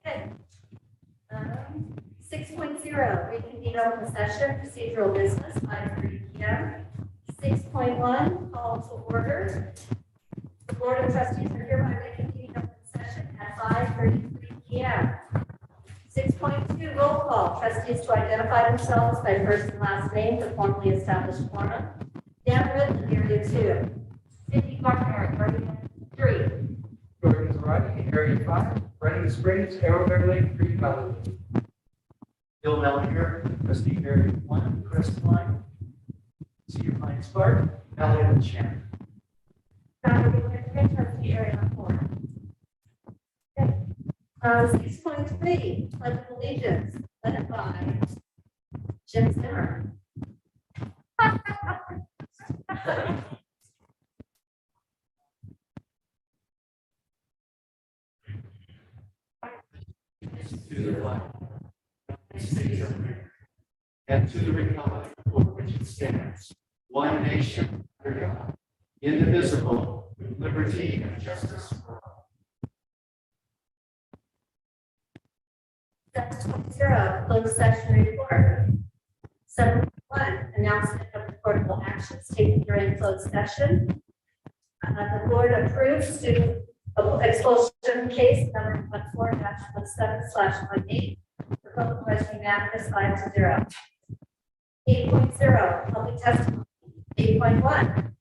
Okay. 6.0, reconvene open session, procedural business, 5:30 p.m. 6.1, call to order. The Board of Trustees are hereby reconvening open session at 5:33 p.m. 6.2, roll call. Trustees to identify themselves by first and last name to formally establish quorum. Dan Ridley, Area 2. Cindy Gardner, Area 3. Jordan Zarate, Area 5. Reading Springs, Arrowhead Lake, Green Valley. Bill Mellinger, Trustee Area 1, Crest Line, Cedar Pines Park, Elliott Chan. Trustee Area 4. Okay. 6.3, Pledge of Allegiance, led by Jim Zimmer. To the flag, United States of America, and to the republic for which it stands, one nation, under God, indivisible, with liberty and justice for all. 7.0, closed session report. 7.1, announcement of reportable actions taken during closed session. The board approves student expulsion case number 14-17/18. The vote was unanimous 5-0. 8.0, public testimony. 8.1,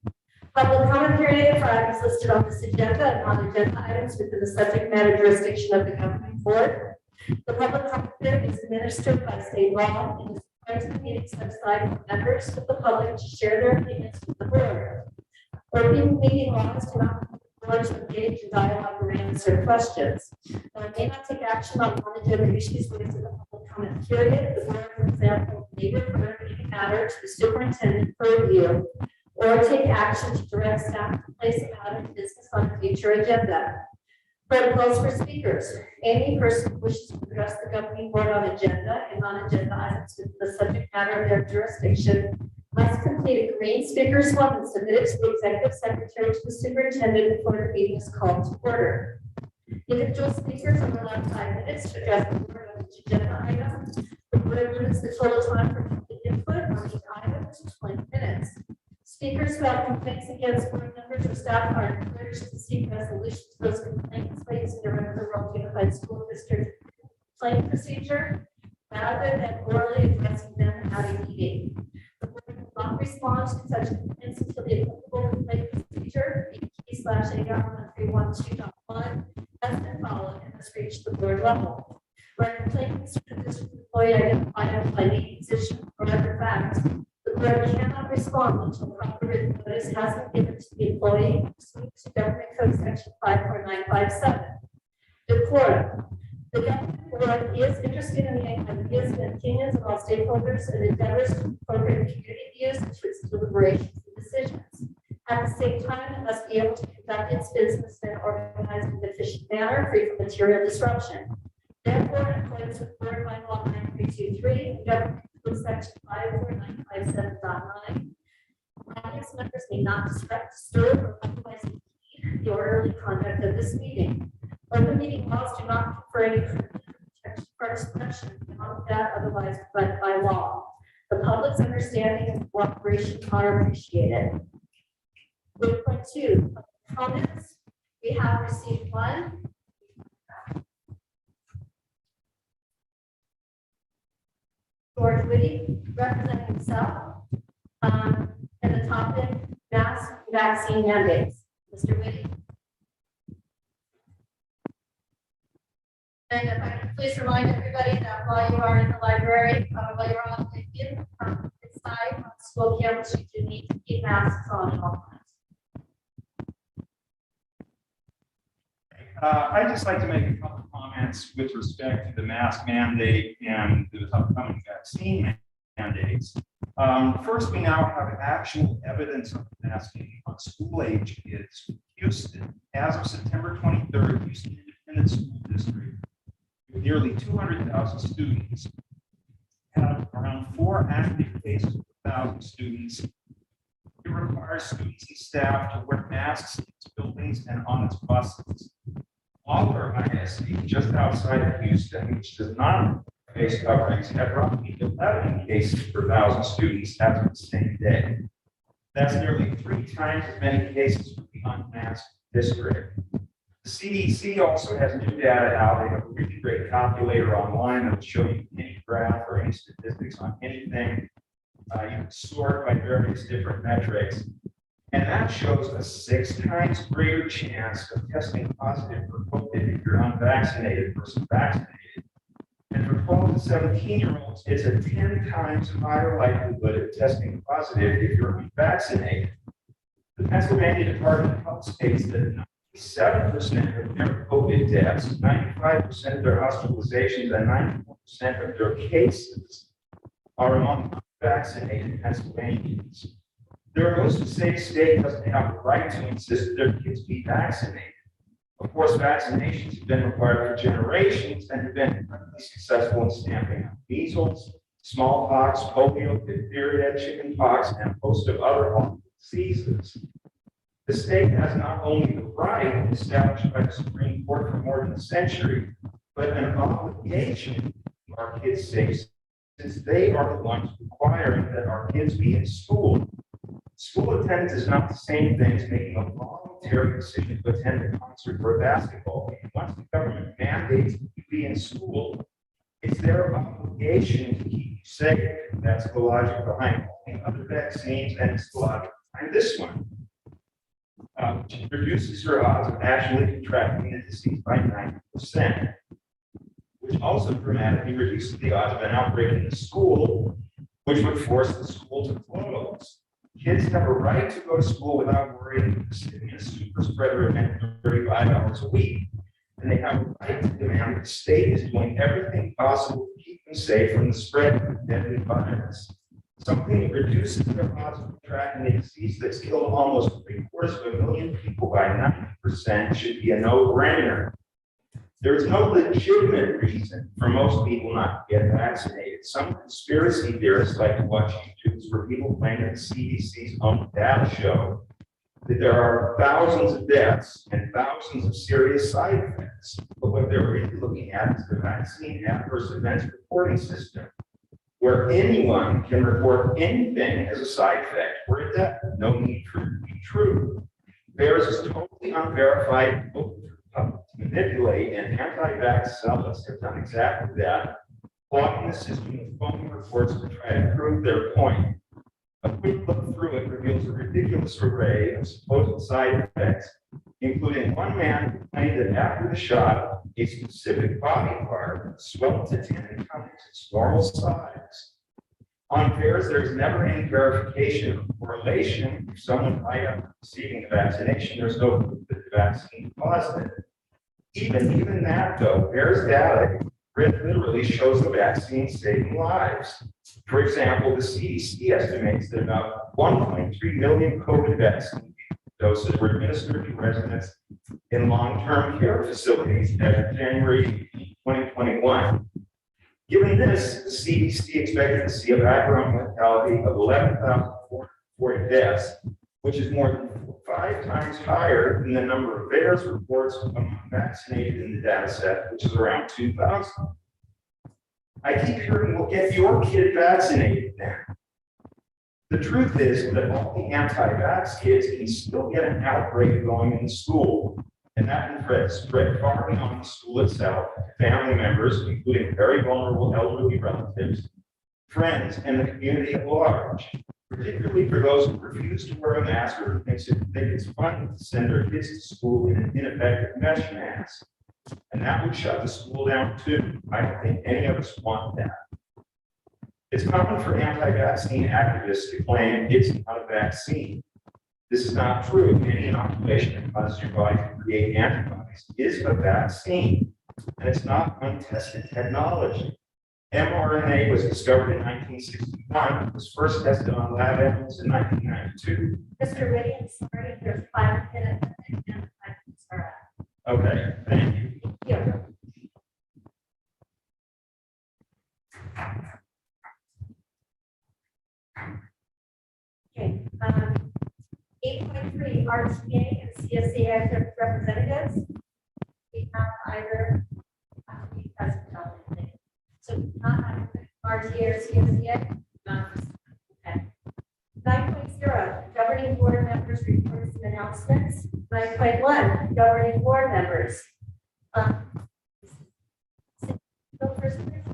public comment period for items listed on this agenda and non-agenda items within the subject matter jurisdiction of the governing board. The public comment period is administered by state law and is required to meeting set aside for members of the public to share their opinions with the board. Open meeting laws do not permit to engage in dialogue or answer questions. It may not take action on non-agenda issues raised in the public comment period. The board, for example, may refer any matter to the superintendent for review or take action to direct staff to place a matter of business on a future agenda. Protocols for speakers. Any person who wishes to address the governing board on agenda and non-agenda items with the subject matter of their jurisdiction must complete a green speaker's form and submit it to the executive secretary to the superintendent before the meeting is called to order. Individual speakers are allowed 5 minutes to address the board on each agenda item. The board limits the total time for public input on each item to 20 minutes. Speakers who have complaints against board members or staff are encouraged to seek resolution to those complaints by using the River World Unified School District complaint procedure rather than orally addressing them at a meeting. The board will not respond to such complaints until the applicable complaint procedure, BP/AR1312.1, has been followed and has reached the board level. Where complaints to the district employee identified by name, position, or other facts, the board cannot respond until proper written notice has been given to the employee pursuant to Government Code Section 54957. Decorum. The government board is interested in the ideas and opinions of all stakeholders and endeavors to incorporate community views into its deliberations and decisions. At the same time, it must be able to conduct its business in an organized and efficient manner, free from material disruption. Therefore, in accordance with Board Bylaw 9323 and Government Code Section 54957.9, audience members may not disrupt, disturb, or otherwise impede the orderly conduct of this meeting. Open meeting laws do not confer any protection for expression beyond that otherwise provided by law. The public's understanding and cooperation are appreciated. 8.2, comments. We have received one. George Whitty, representing himself, and the topic, mass vaccine mandates. Mr. Whitty. And if I could please remind everybody that while you are in the library, while you're on inside on the school campus, you do need to keep masks on at all times. I'd just like to make a couple of comments with respect to the mask mandate and the upcoming vaccine mandates. First, we now have actual evidence of masking on school-age kids. Houston, as of September 23rd, Houston Independent School District, with nearly 200,000 students, have around 4 active cases per 1,000 students. It requires students and staff to wear masks in its buildings and on its buses. Smaller ISD just outside of Houston, which does not face coverings, had roughly 11 cases per 1,000 students as of the same day. That's nearly 3 times as many cases for the unmasked district. The CDC also has new data out. They have a really great calculator online that will show you any graph or any statistics on anything. You can sort by various different metrics. And that shows a 6 times greater chance of testing positive for COVID if you're unvaccinated versus vaccinated. And for 12 to 17-year-olds, it's a 10 times higher likelihood of testing positive if you're unvaccinated. The Pennsylvania Department of Health states that 97% of their COVID deaths, 95% of their hospitalizations, and 94% of their cases are among unvaccinated Pennsylvanians. There are those who say the state doesn't have the right to insist that their kids be vaccinated. Of course, vaccinations have been required for generations and have been incredibly successful in stamping out measles, smallpox, polio, diphtheria, chickenpox, and a host of other harmful diseases. The state has not only the right established by the Supreme Court for more than a century, but an obligation to keep our kids safe, since they are the ones requiring that our kids be in school. School attendance is not the same thing as making a voluntary decision to attend a concert or a basketball game. Once the government mandates that you be in school, it's their obligation to keep you safe. That's the logic behind all the other vaccines, and it's the logic behind this one, which reduces your odds of actually contracting the disease by 90%, which also dramatically reduces the odds of an outbreak in the school, which would force the school to close. Kids have a right to go to school without worrying of sitting in a super spreader event 35 hours a week. And they have a right to demand that the state is doing everything possible to keep them safe from the spread of the deadly virus. Something that reduces their odds of contracting a disease that's killed almost 750,000 people by 90% should be a no-brainer. There is no legitimate reason for most people not to get vaccinated. Some conspiracy theorists like to watch YouTubes where people claim that the CDC's own data show that there are thousands of deaths and thousands of serious side effects. But what they're really looking at is the vaccine adverse events reporting system, where anyone can report anything as a side effect or a death. No need for it to be true. Theirs is totally unverified, to manipulate, and anti-vax zealots have done exactly that, clogging the system with phony reports to try to prove their point. A quick look through it reveals a ridiculous array of supposed side effects, including one man who claimed that after the shot, a specific body part swelled to 10 times its normal size. On VAERS, there's never any verification of correlation. If someone died after receiving the vaccination, there's no proof that the vaccine caused it. Even that, though, VAERS data literally shows the vaccine saving lives. For example, the CDC estimates that about 1.3 million COVID vaccine doses were administered to residents in long-term care facilities as of January 2021. Given this, the CDC expected to see a background mortality of 11,440 deaths, which is more than 5 times higher than the number of VAERS reports among vaccinated in the data set, which is around 2,000. I keep hearing, well, get your kid vaccinated then. The truth is that all the anti-vax kids can still get an outbreak going in the school, and that can spread far beyond the school itself to family members, including very vulnerable elderly relatives, friends, and the community at large, particularly for those who refuse to wear a mask or think it's fun to send their kids to school in an ineffective mesh mask. And that would shut the school down too. I don't think any of us want that. It's common for anti-vaccine activists to claim it's not a vaccine. This is not true. Any inoculation that causes your body to create antibodies is a vaccine, and it's not untested technology. mRNA was discovered in 1961. It was first tested on lab animals in 1992. Mr. Whitty, I'm sorry, there's 5 minutes and 5 minutes are up. Okay, thank you. Yeah. Okay, 8.3, RTA and CSA representatives. 8.4, have either be present on the thing. So not have RTAs here yet? Not. Okay. 9.0, governing board members reports and announcements. 9.1, governing board members. Go first, please.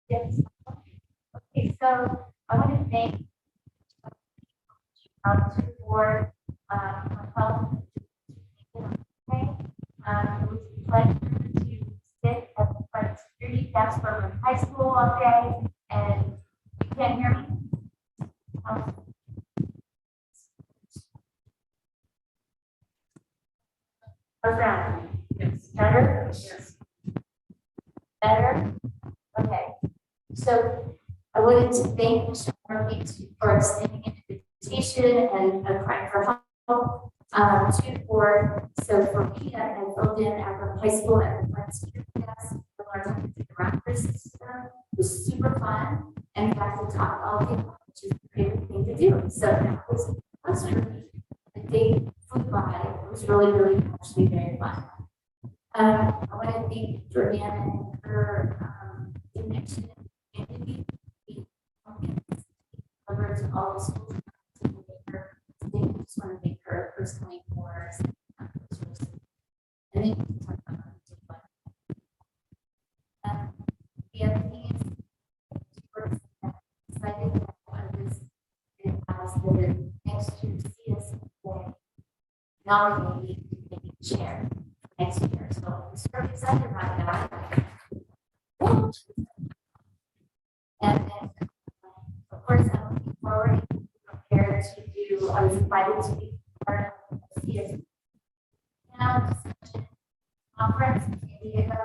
Yes. Okay, so I want to thank to the board for help. It was a pleasure to sit at the front security desk from high school all day, and you can't hear me. How's that? Yes. Better? Yes. Better? Okay. So I wanted to thank Mr. Murphy for extending an invitation and crying for help to the board. So for me, I filled in at the high school at the front security desk. I learned the raptor system. It was super fun. And in fact, I taught all the which is a favorite thing to do. So that was for me. The day flew by. It was really actually very fun. I want to thank Jordan and her connection and over to all the schools. I just want to thank her personally for and then we can talk about the other thing is we're excited about this house that next year see us nominated maybe chair next year. So I'm super excited about that. And then, of course, I'm looking forward to prepared to do. I was invited to be part of the CSP conference in San Diego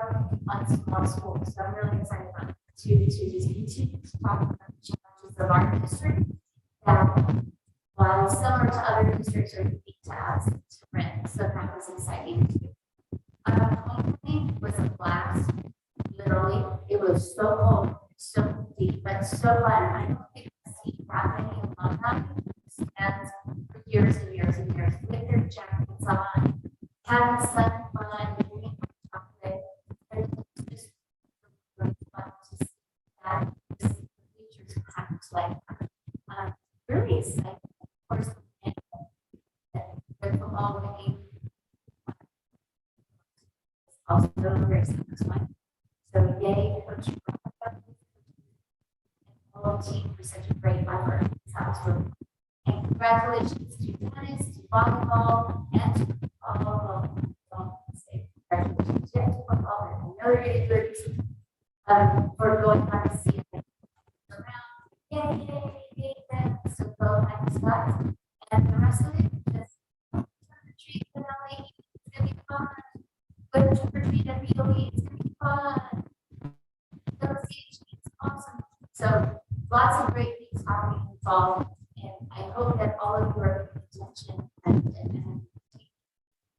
on small schools. So I'm really excited about it to just continue to talk about the challenges of our district that, while similar to other districts, are unique to us to rent. So that was exciting too. Homecoming was a blast. Literally, it was so cold, so deep, but so fun. I don't think I've seen that many alumni stand for years and years and years with their jackets on, having sun fun, drinking chocolate. And just really fun to see that the features packed like that. Really exciting. Of course, the football game also very satisfying. So yay, Coach and all the team for such a great effort. Sounds really. And congratulations to tennis, to volleyball, and to football. Congratulations to football. And I know you're going to do it for going on to see it around. Yay. So go like the spots. And the rest of it, just treat the LA. It's going to be fun. Go to retreat at BOE. It's going to be fun. It's awesome. So lots of great things happening in fall, and I hope that all of you are paying attention and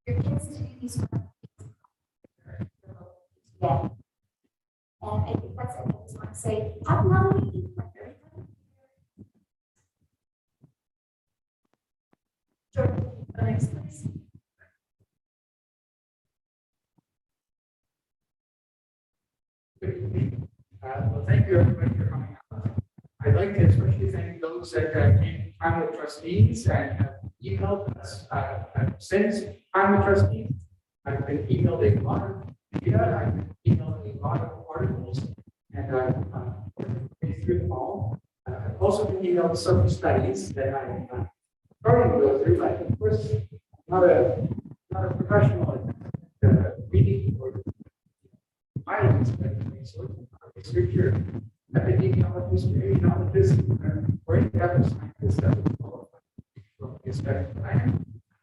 your kids to do these fun things today. And I think that's it. I just want to say happy Halloween. Jordan, next please. Good evening. Well, thank you everybody for coming out. I'd like to especially thank those that came time with trustees and have emailed us. Since time with trustees, I've been emailed a lot of data, I've been emailed a lot of articles, and I've worked through them all. I've also been emailed some studies that I'm starting to go through, but of course, not a professional reading or violence, but researcher, epidemiologist, immunologist, or any other scientist that would qualify for this.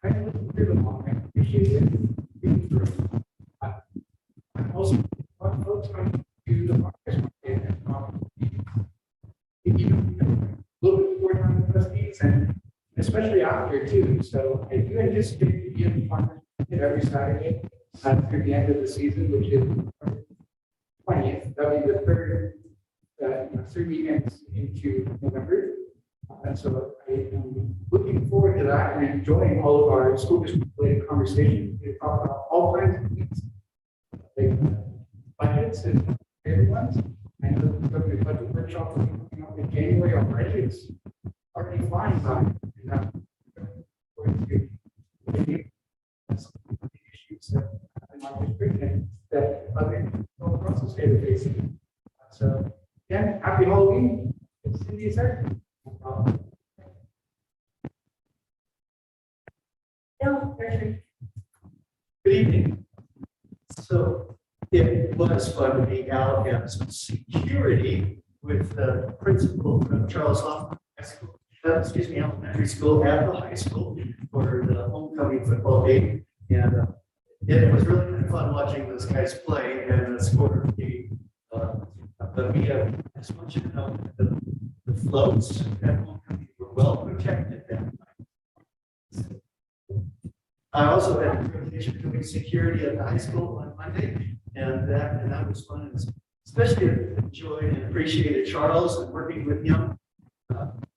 I'm looking through them all. I appreciate it. Reading through them. I'm also one folks going to the markets market and a little bit more time with trustees and especially after too. So I do anticipate to be in the farmers market every Saturday through the end of the season, which is 20th. That'll be the third, 3 weekends into November. And so I am looking forward to that and enjoying all of our school district related conversations. We talk about all kinds of things, like budgets and everyone's. I know the budget workshop will be coming up in January already. It's already flying by. And going to maybe some of the issues that in my district and that other people across the state are facing. So again, happy Halloween. It's Cindy's here. No, Gertrude. Good evening. So it was fun to be out and some security with the principal from Charles Hoffman High School, elementary school at the high school for the homecoming football game. And it was really kind of fun watching those guys play and the score game. But we have, as much as you know, the floats at homecoming were well protected that night. I also had the privilege of doing security at the high school on Monday, and that was fun. And especially enjoyed and appreciated Charles and working with him.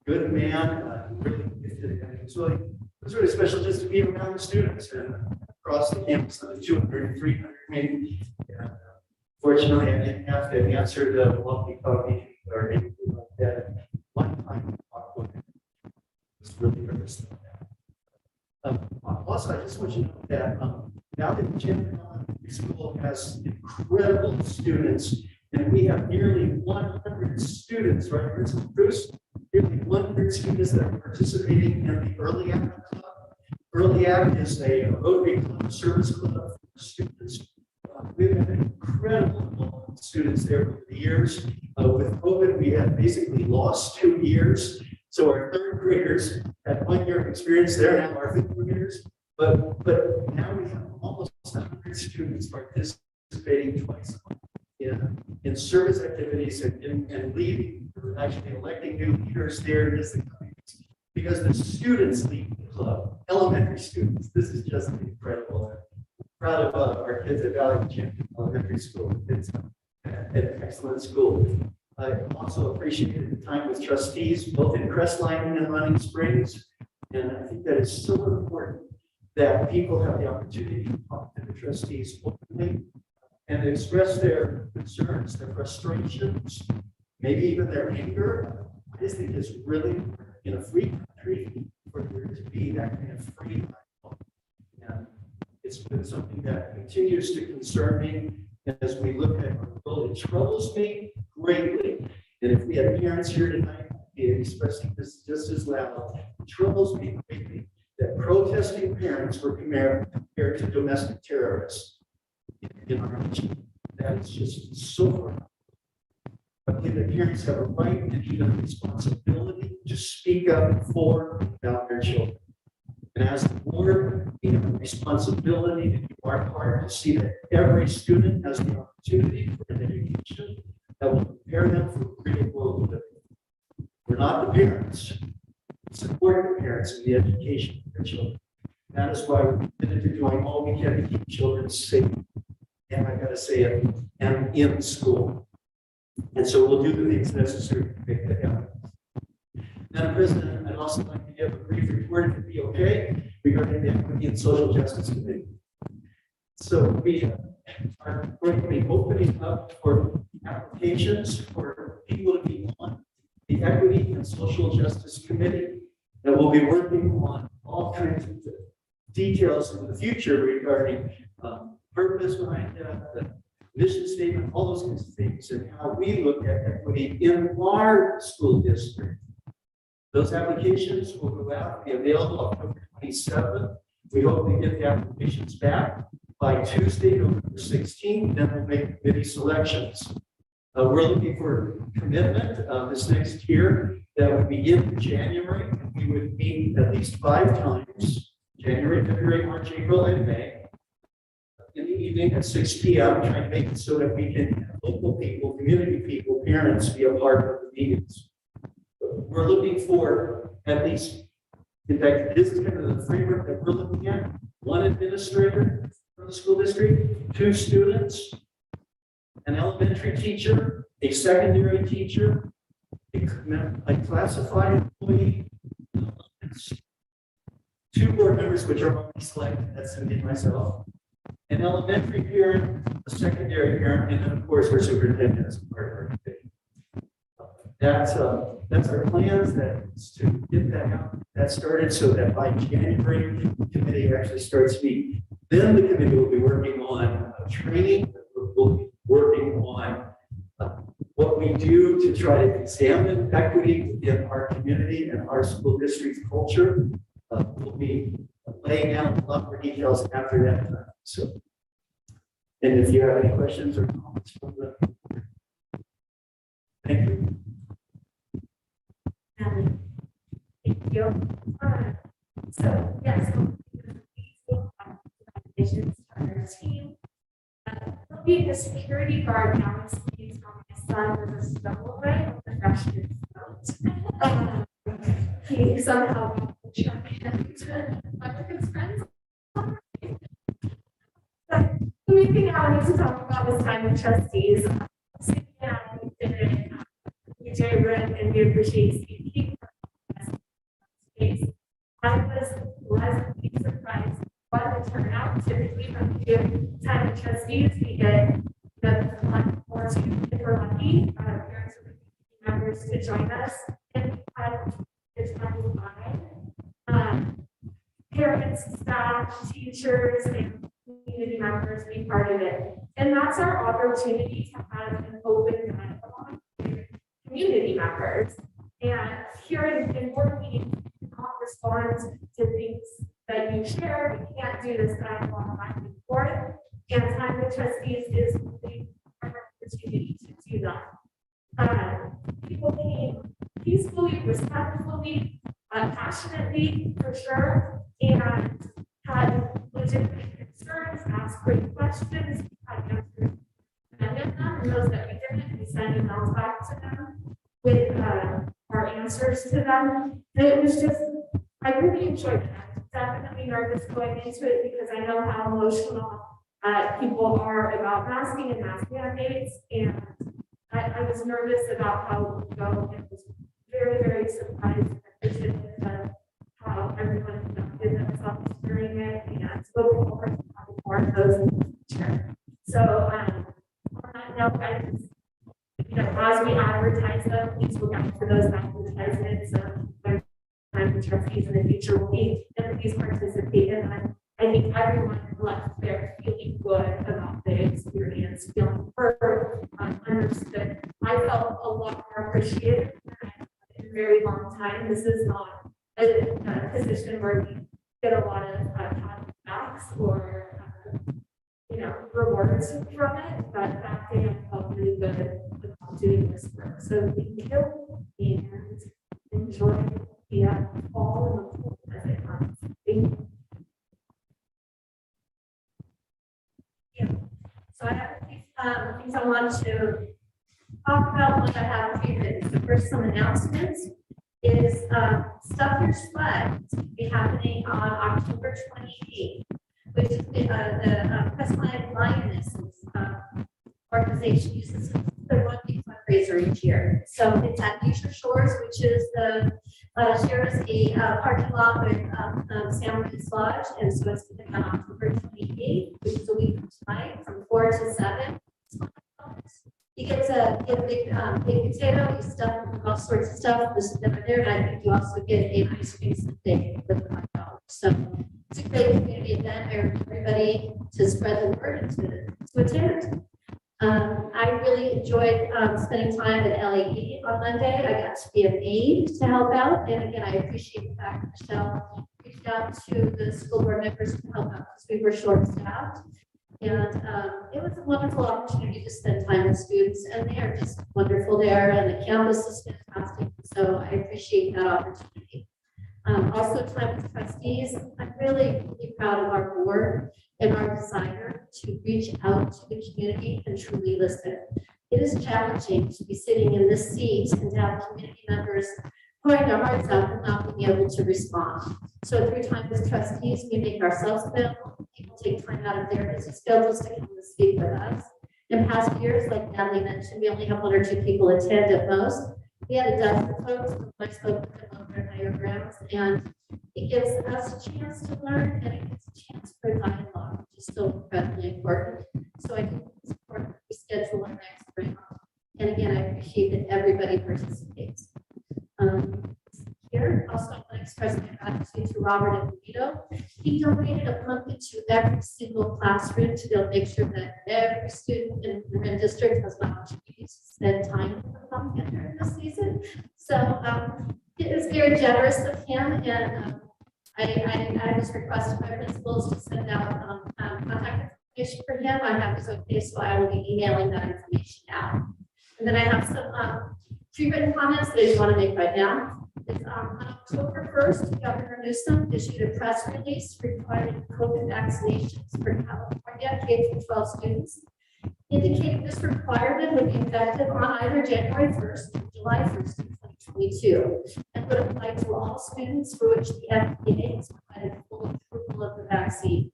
Good man, really gifted, and it was really special just to be around the students and across the campus, the 200, 300 maybe. And, fortunately, I didn't have to answer the walkie-talkie or anything like that. One time, I was really nervous about that. Also, I just want you to know that now that Jim Elementary School has incredible students, and we have nearly 100 students, right, Bruce? Nearly 100 students that are participating in the Early Ave Club. Early Ave is a Rotary Club, service club for students. We've had incredible amount of students there over the years. With COVID, we had basically lost 2 years. So our third graders had 1 year of experience there, now our fifth graders. But now we have almost 100 students participating twice a month in service activities and leading, actually electing new leaders there in this because the students lead the club, elementary students. This is just incredible. I'm proud of our kids at Valley Champion Elementary School. It's an excellent school. I also appreciated the time with trustees, both in Crestline and Running Springs. And I think that is so important that people have the opportunity to talk to the trustees openly and express their concerns, their frustrations, maybe even their anger. I just think it's really in a free country for there to be that kind of free dialogue. And it's been something that continues to concern me as we look at our world. It troubles me greatly. And if we had parents here tonight, I'd be expressing this just as loud. It troubles me greatly that protesting parents were compared to domestic terrorists in our nation. That is just so far. I believe that parents have a right and even a responsibility to speak up for and about their children. And as the board, we have a responsibility to do our part to see that every student has the opportunity for an education that will prepare them for the real world of living. We're not the parents. We support the parents in the education of their children. That is why we're committed to doing all we can to keep children safe. And I gotta say it, and in school. And so we'll do the things necessary to make that happen. Madam President, I'd also like to give a brief report, if it'd be okay, regarding the Equity and Social Justice Committee. So we are going to be opening up for applications for people to be on the Equity and Social Justice Committee that will be working on all kinds of details in the future regarding purpose behind the mission statement, all those kinds of things, and how we look at equity in our school district. Those applications will go out, be available October 27th. We hope to get the applications back by Tuesday, November 16th, then we'll make committee selections. We're looking for commitment this next year that would begin in January. We would meet at least 5 times, January, February, March, April, and May, in the evening at 6 p.m., trying to make it so that we can have local people, community people, parents be a part of the meetings. We're looking for at least, in fact, this is kind of the framework that we're looking at. 1 administrator from the school district, 2 students, an elementary teacher, a secondary teacher, a classified employee, 2 board members, which are already selected, that's me and myself, an elementary parent, a secondary parent, and then of course our superintendent as part of our committee. That's our plans. That's to get that started so that by January, the committee actually starts meeting. Then the committee will be working on training. We'll be working on what we do to try to examine equity within our community and our school district culture. We'll be laying out a lot more details after that time. So, and if you have any questions or comments from the board. Thank you. Thank you. So, yes, visions on our team. He'll be the security guard now. He's on my son was a stumbleway on the freshman boat. He somehow got the truck and one of his friends. The main thing I wanted to talk about was time with trustees. Sitting down, we did it. We did it, and we appreciate Steve. I was pleasantly surprised by the turnout. Typically, when we do time with trustees, we get the 1 or 2 if we're lucky, parents or members to join us. And we had this 25 parents, staff, teachers, and community members be part of it. And that's our opportunity to have an open dialogue with community members. And here in board meetings, you cannot respond to things that you share. You can't do this dialogue back and forth. And time with trustees is the opportunity to do that. People came peacefully, respectfully, passionately, for sure, and had legitimate concerns, asked great questions, had answers, and those that we didn't, we sent emails back to them with our answers to them. And it was just, I really enjoyed it. I'm definitely nervous going into it because I know how emotional people are about masking and mask mandates, and I was nervous about how it would go, and was very, very surprised and appreciative of how everyone conducted themselves during it, and spoke forward to more of those in the future. So on that note, I just, as we advertise them, please look out for those advertisements. Time the trustees in the future will be, and please participate in that. I think everyone left there feeling good about the experience, feeling heard, understood. I felt a lot more appreciated in a very long time. This is not a position where we get a lot of backs or rewards from it, but that day I felt really good about doing this work. So thank you and enjoy the fall and the pool as it comes. Thank you. So I have things I want to talk about once I have a few minutes. The first, some announcements is Stuff Your Sled to be happening on October 28th, which is the Crestline Lionesses organization uses their 1 week fundraiser each year. So it's at Leisure Shores, which is shares a parking lot with San Luis Lodge, and so it's going to be on October 28th, which is a week from tonight, from 4 to 7. You get to get a big potato, you stuff with all sorts of stuff. This is different there, and I think you also get a ice cream sundae with $5. So it's a great community event where everybody to spread the word and to attend. I really enjoyed spending time at LAE on Monday. I got to be an aide to help out. And again, I appreciate the fact that Michelle reached out to the school board members to help out because we were short-staffed. And it was a wonderful opportunity to spend time with students, and they are just wonderful there, and the campus is fantastic. So I appreciate that opportunity. Also, time with trustees. I'm really, really proud of our board and our desire to reach out to the community and truly listen. It is challenging to be sitting in this seat and to have community members pouring their hearts out and not being able to respond. So through time with trustees, we make ourselves available. People take time out of their busy schedules to come and speak with us. In past years, like Natalie mentioned, we only have 1 or 2 people attend at most. We had a dozen folks, I spoke with them over at Higher Grounds, and it gives us a chance to learn, and it gives a chance for dialogue, which is so incredibly important. So I do support that we schedule our next round. And again, I appreciate that everybody participates. Here, also, I want to express my gratitude to Robert and Vito. He donated a pumpkin to every single classroom to be able to make sure that every student in the Marin district has an opportunity to spend time with the pumpkin during the season. So it was very generous of him, and I was requested by principals to send out contact information for him. I have his okay, so I will be emailing that information out. And then I have some pre-written comments that I just want to make right now. It's, on October 1st, Governor Newsom issued a press release requiring COVID vaccinations for California K-12 students, indicating this requirement would be effective on either January 1st or July 1st, 2022, and would apply to all students for which the FDA has provided full approval of the vaccine.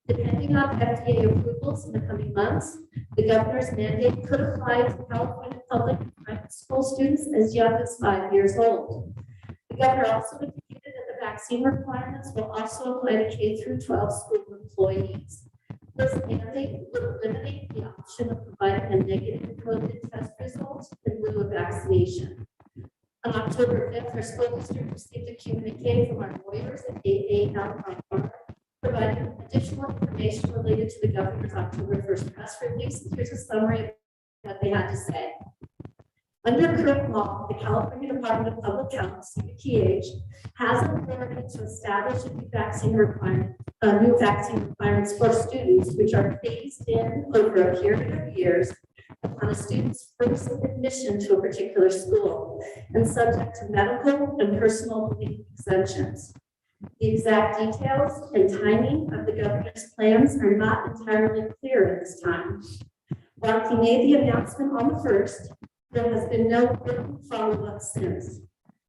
Depending on FDA approvals in the coming months, the governor's mandate could apply to California public and private school students as young as 5 years old. The governor also indicated that the vaccine requirements will also apply to K-12 school employees. This mandate would eliminate the option of providing a negative COVID test result in lieu of vaccination. On October 5th, our school district received a communique from our lawyers at AA providing additional information related to the governor's October 1st press release. Here's a summary of what they had to say. Under current law, the California Department of Public Health, CDPH, has authority to establish a new vaccine requirements for students, which are phased in over a period of years upon a student's first admission to a particular school and subject to medical and personal belief exemptions. The exact details and timing of the governor's plans are not entirely clear at this time. While he made the announcement on the 1st, there has been no written follow-up since.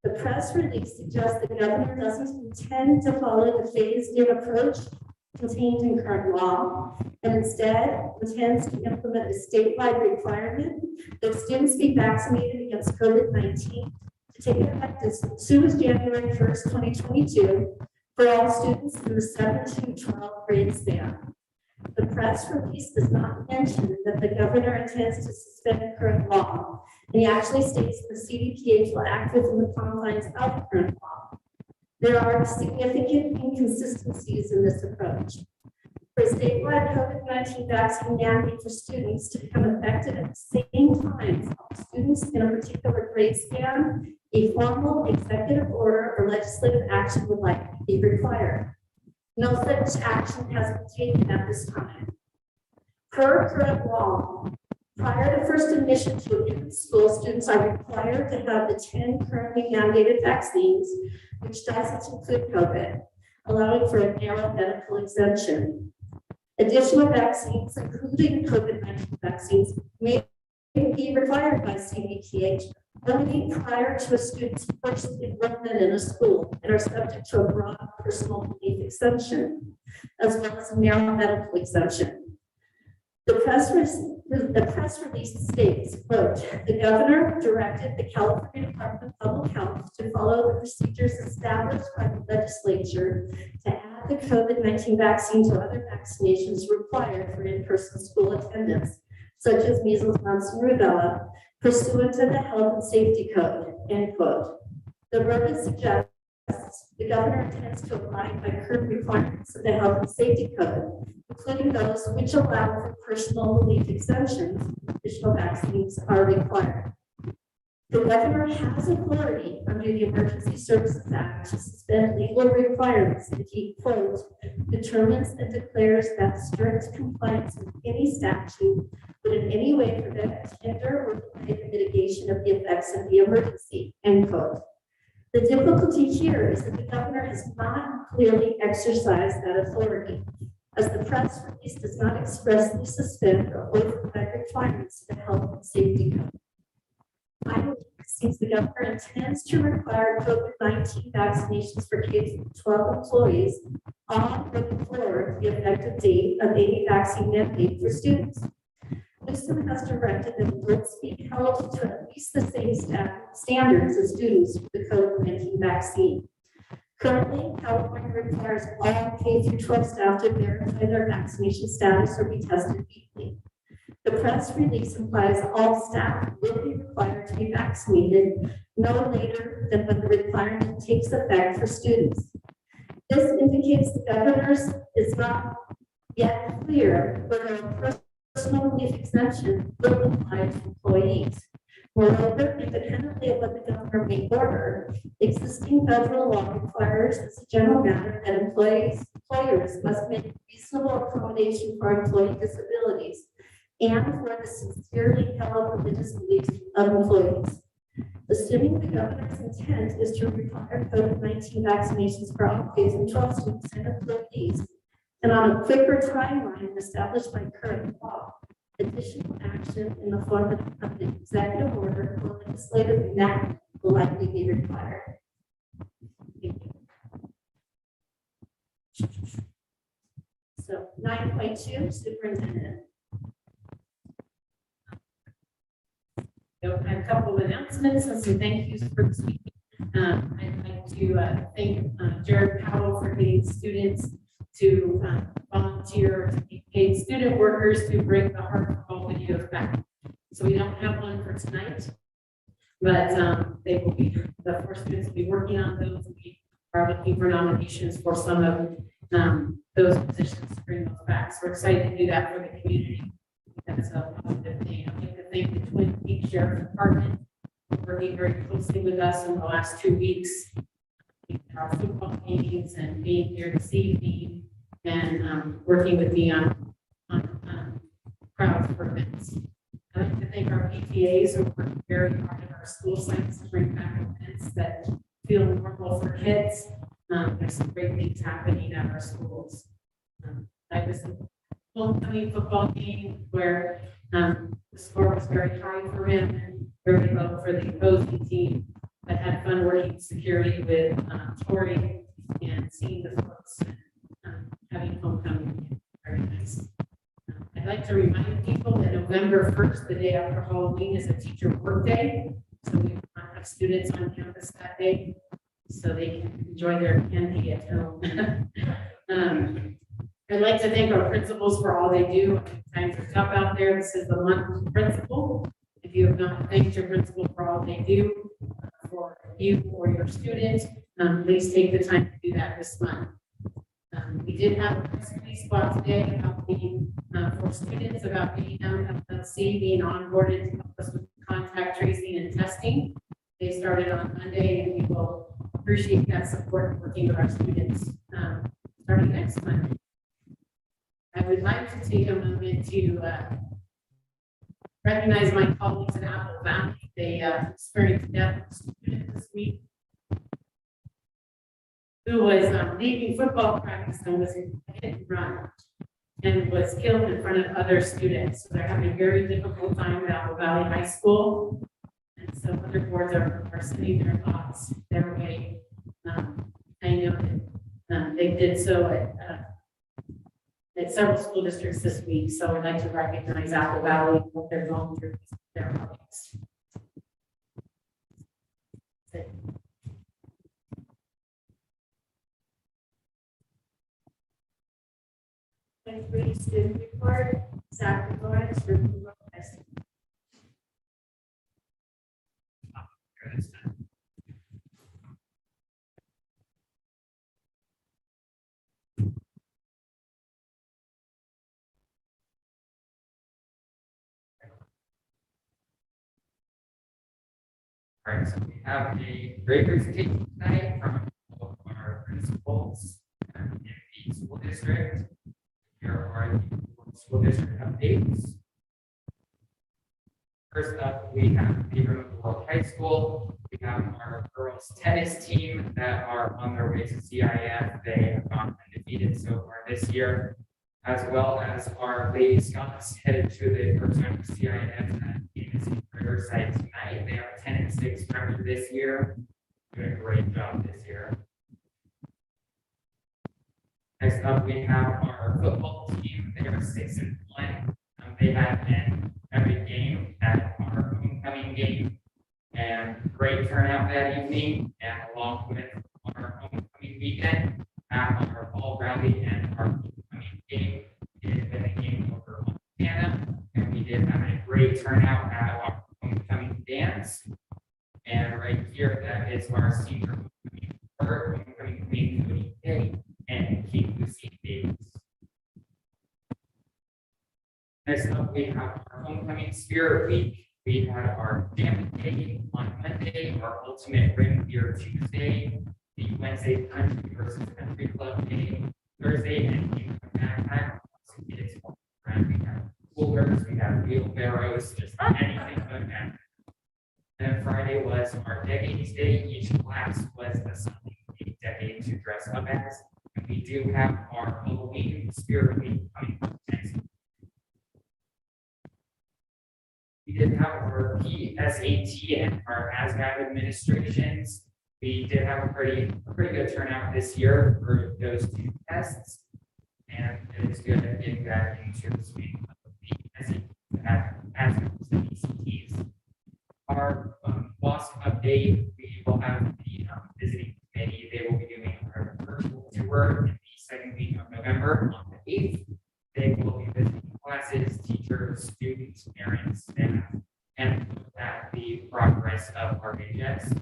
The press release suggests the governor doesn't intend to follow the phased-in approach contained in current law, and instead intends to implement a statewide requirement that students be vaccinated against COVID-19 to take effect as soon as January 1st, 2022, for all students in the 7 to 12 grade span. The press release does not mention that the governor intends to suspend current law, and he actually states the CDPH will act within the confines of current law. There are significant inconsistencies in this approach. For a statewide COVID-19 vaccine mandate for students to become effective at the same time for all students in a particular grade span, a formal executive order or legislative action would likely be required. No such action has been taken at this time. Per current law, prior to first admission to a school, students are required to have the 10 currently mandated vaccines, which doesn't include COVID, allowing for a narrow medical exemption. Additional vaccines, including COVID-19 vaccines, may be required by CDPH only prior to a student's first enrollment in a school and are subject to a broad personal belief exemption, as well as a narrow medical exemption. The press release states, quote, the governor directed the California Department of Public Health to follow the procedures established by the legislature to add the COVID-19 vaccine to other vaccinations required for in-person school attendance, such as measles, mumps, and rubella, pursuant to the Health and Safety Code, end quote. The verbiage suggests the governor intends to abide by current requirements of the Health and Safety Code, including those which allow for personal belief exemptions. Additional vaccines are required. The governor has authority under the Emergency Services Act to suspend legal requirements if he, quote, determines and declares that strict compliance with any statute would in any way prevent, hinder, or delay the mitigation of the effects of the emergency, end quote. The difficulty here is that the governor has not clearly exercised that authority, as the press release does not expressly suspend or override requirements of the Health and Safety Code. Finally, since the governor intends to require COVID-19 vaccinations for K-12 employees on or before the effective date of any vaccine mandate for students, WSM has directed that adults be held to at least the same standards as students for the COVID-19 vaccine. Currently, California requires all K through 12 staff to verify their vaccination status or be tested weekly. The press release implies all staff will be required to be vaccinated no later than when the requirement takes effect for students. This indicates the governor's is not yet clear whether a personal leave exemption will apply to employees. Moreover, independently of what the governor may order, existing federal law requires as a general matter that employers must make reasonable accommodation for employee disabilities and for the sincerely held religious beliefs of employees. Assuming the governor's intent is to require COVID-19 vaccinations for all K through 12 students and employees, and on a quicker timeline established by current law, additional action in the form of an executive order or legislative enactment will likely be required. Thank you. So 9.2, superintendent. So I have a couple of announcements and some thank yous for this week. I'd like to thank Jared Powell for getting students to volunteer to be paid student workers to bring the Heartful videos back. So we don't have one for tonight, but they will be, the 4 students will be working on those. We are looking for nominations for some of those positions to bring those back. So we're excited to do that for the community. That's a positive thing. I'd like to thank the Twin Peaks Sheriff's Department for working very closely with us in the last 2 weeks. Our football games and being here this evening and working with me on crowds for events. I'd like to thank our PTAs who work very hard at our school sites to bring back events that feel normal for kids. There's some great things happening at our schools. I was at a homecoming football game where the score was very high for him and very low for the opposing team. I had fun working security with Tori and seeing the folks and having homecoming. Very nice. I'd like to remind people that November 1st, the day after Halloween, is a teacher work day. So we will not have students on campus that day, so they can enjoy their candy at home. I'd like to thank our principals for all they do. Times are tough out there. This is the month of principal. If you have not thanked your principal for all they do for you or your students, please take the time to do that this month. We did have a press release spot today about the for students about being FLC being onboarded to help us with contact tracing and testing. They started on Monday, and we will appreciate that support working with our students starting next month. I would like to take a moment to recognize my colleagues in Apple Valley. They experienced death of a student this week who was leaving football practice and was hit and run and was killed in front of other students. So they're having a very difficult time at Apple Valley High School. And so other boards are sending their thoughts their way. I know that they did so at several school districts this week. So I'd like to recognize Apple Valley and what they're going through with their colleagues. Student report, Zach Lawrence, review of testing. All right, so we have a great presentation tonight from all of our principals in the school district. Here are the school district updates. First up, we have Beaver World High School. We have our girls tennis team that are on their way to CIF. They have gone undefeated so far this year, as well as our Lady Scots headed to the first round of CIF. That team is in Riverside tonight. They are 10-6 record this year. Doing a great job this year. Next up, we have our football team. They are 6-1. They had an great turnout that evening, and along with our homecoming weekend, at our fall rally and our homecoming game, we did win the game over Montana, and we did have a great turnout at our homecoming dance. And right here, that is our senior homecoming queen, Cody Day, and King Lucy Davis. Next up, we have our homecoming spirit week. We had our jam day on Monday, our ultimate ring beer Tuesday, the Wednesday country versus country club day, Thursday, and we have kids around. We have coolers, we have wheelbarrows, just anything but that. And Friday was our decades day. Each class was assigned a decade to dress up as. And we do have our Halloween spirit week coming up next. We did have our PSAT and our ASVAB administrations. We did have a pretty good turnout this year for those two tests. And it is good at getting that into the swing of the SAT as the ECTs. Our WASP update, we will have the visiting committee. They will be doing our virtual tour in the second week of November on the 8th. They will be visiting classes, teachers, students, parents, staff, and look at the progress of our AJS.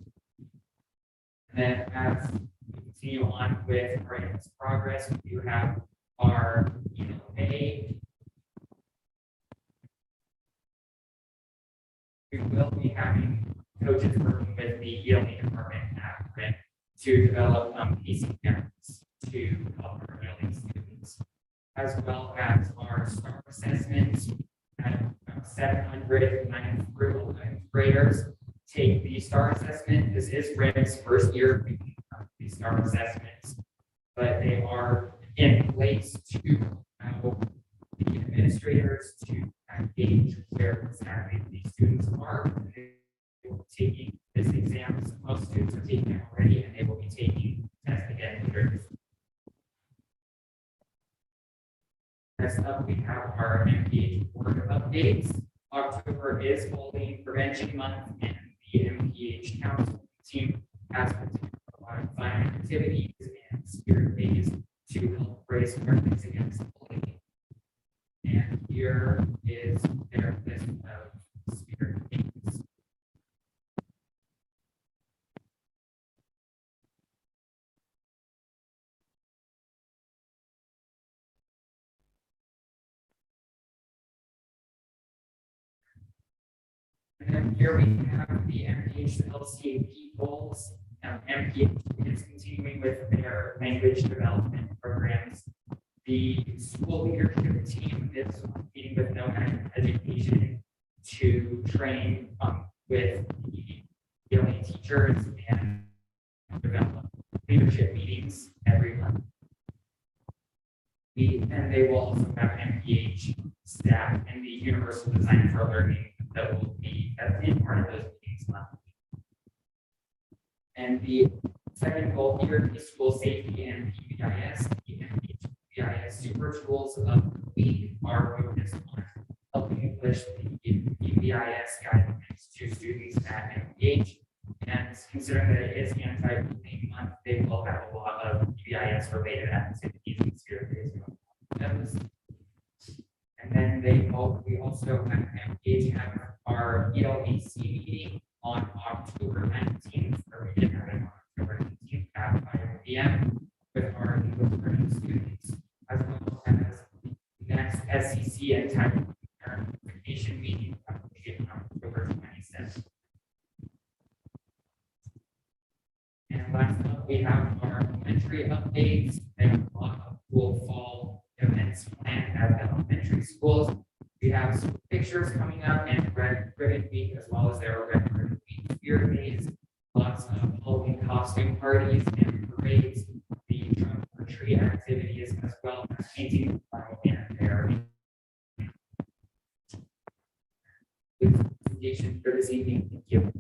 And then as we continue on with our AJS progress, we do have our May. We will be having coaches working with the ELE department at RIT to develop pacing parents to help our ELE students, as well as our STAR assessments. At 700 9th through 11th graders take the STAR assessment. This is RIT's first year doing the STAR assessments, but they are in place to allow the administrators to gauge where exactly the students are. They will be taking this exam. Most students are taking it already, and they will be taking tests again later. Next up, we have our MPH board updates. October is Bullying Prevention Month, and the MPH Council team has been a lot of fun activities and spirit days to help raise awareness against bullying. And here is their list of spirit days. And then here we have the MPH LCAP goals. MPH is continuing with their language development programs. The school leadership team is meeting with Nomad Education to train with the ELE teachers and develop leadership meetings every month. And they will also have MPH staff and the Universal Design for Learning that will be in part of those meetings monthly. And the second goal here is school safety and PBIS. The PBIS super tools of the week are focused on helping push the PBIS guidelines to students at MPH. And considering that it is anti-bullying month, they will have a lot of PBIS related activities and spirit days. And then we also have MPH have our ELEC meeting on October 19th, or we did have it on October 19th at 5 p.m. with our English learning students, as well as the next SEC and Untitled Chapter meeting on October 27th. And last up, we have our elementary updates and a lot of cool fall events planned at the elementary schools. We have some pictures coming up and Red Ribbon Week, as well as their Red Ribbon Week spirit days, lots of Halloween costume parties and parades, the trunk or treat activities, as well as painting and their presentation for this evening. Thank you.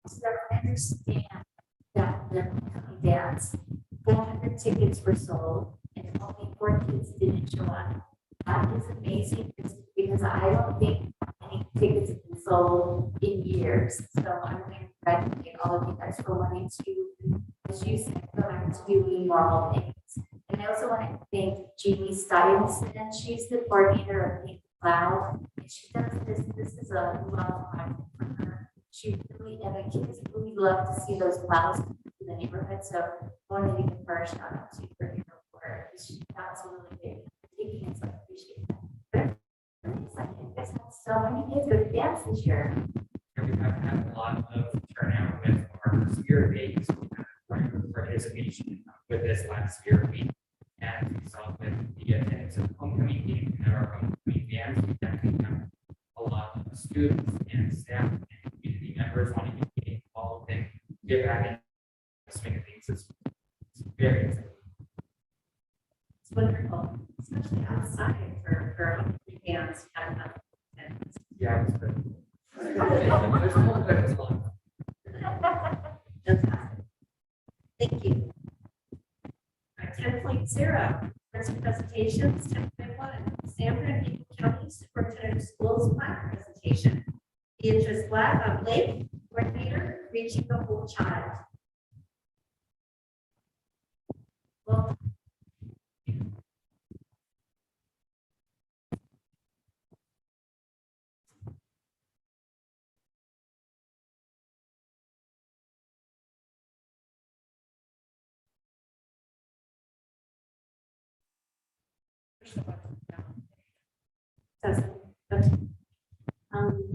So I understand that the dance, 400 tickets were sold and only 4 kids didn't show up. That is amazing. It's because I don't think any tickets have been sold in years. So I'm going to congratulate all of you guys for wanting to, as you said, go back to doing normal things. And I also want to thank Jeannie Stevenson. She's the coordinator of Pink Cloud. And she does this is a love project for her. She really, and the kids really love to see those clouds in the neighborhood. So I wanted to give her a shout out to for your work. She got some really big taking, so I appreciate that. It's like, you guys had so many kids go to dance this year. And we have had a lot of turnout with our spirit days. We had quite a participation with this last spirit week. And we saw with the attendance of homecoming game and our homecoming dance, we definitely have a lot of students and staff and community members wanting to get involved and get back in the swing of things. It's very exciting. It's wonderful, especially outside for dance. Yeah, it was good. There's a whole bit of fun. Fantastic. Thank you. 10.0, first presentations, 10.1, Sanford and Eagle County Superintendent of Schools Plan Presentation. Beatrice Blake, coordinator, reaching the whole child. Well,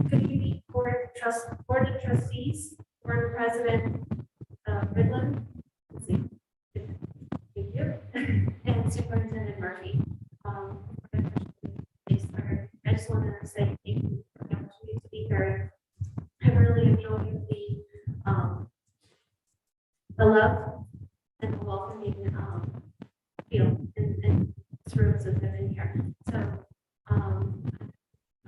good evening, Board of Trustees, Board President Ridland. Let's see. Thank you. And Superintendent Murphy. I just want to say thank you for the opportunity to be here. I really enjoyed the love and the welcoming feel and service of living here. So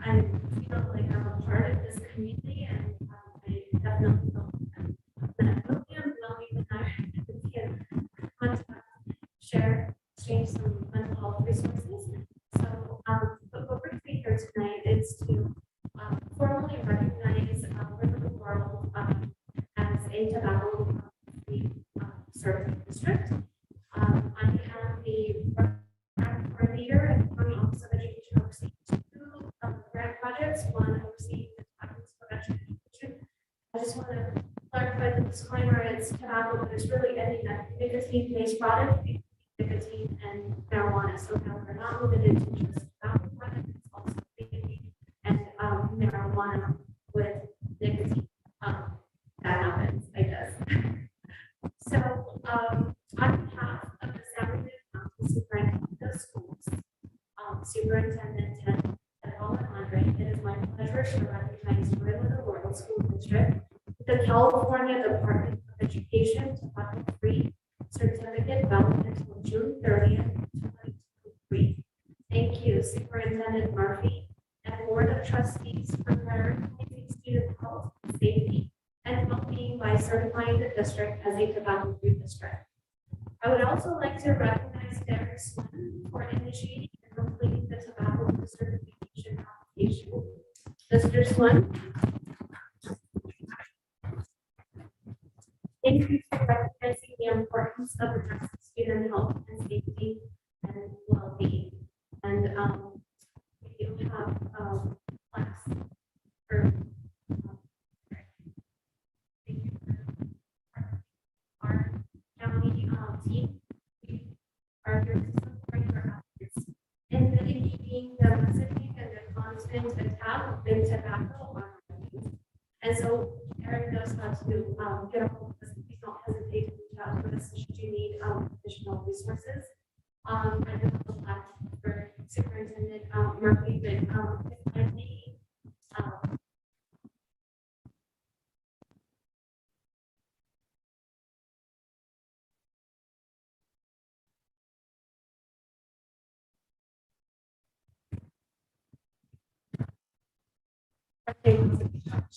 I feel like I'm a part of this community, and I definitely feel that I'm well, even I can contact, share, exchange some mental health resources. So, but what brings me here tonight is to formally recognize River World as a tobacco-free certified district. I am the coordinator at the County Office of Education overseeing two grant projects, one overseeing the tobacco prevention education. I just want to clarify the disclaimer, it's tobacco, but it's really any nicotine-based product, nicotine and marijuana. So now we're not limited to just tobacco products, it's also vaping and marijuana with nicotine. That happens, I guess. So on behalf of the Sanford County Superintendent of Schools, Superintendent Ted Alejandre, it is my pleasure to recognize River World School District, the California Department of Education tobacco-free certificate valid until June 30th, 2023. Thank you, Superintendent Murphy and Board of Trustees for prioritizing student health, safety, and well-being by certifying the district as a tobacco-free district. I would also like to recognize Derek Swin for initiating and completing the tobacco certification application. Mr. Swin. Thank you for recognizing the importance of addressing student health and safety and well-being. And we do have class for thank you for our county team. We are here to support your efforts in mitigating the messaging and the constant attack of big tobacco on our youth. And so Eric knows how to get a hold of us. Please don't hesitate to reach out to us should you need additional resources. I do have a plaque for Superintendent Murphy, but if I may,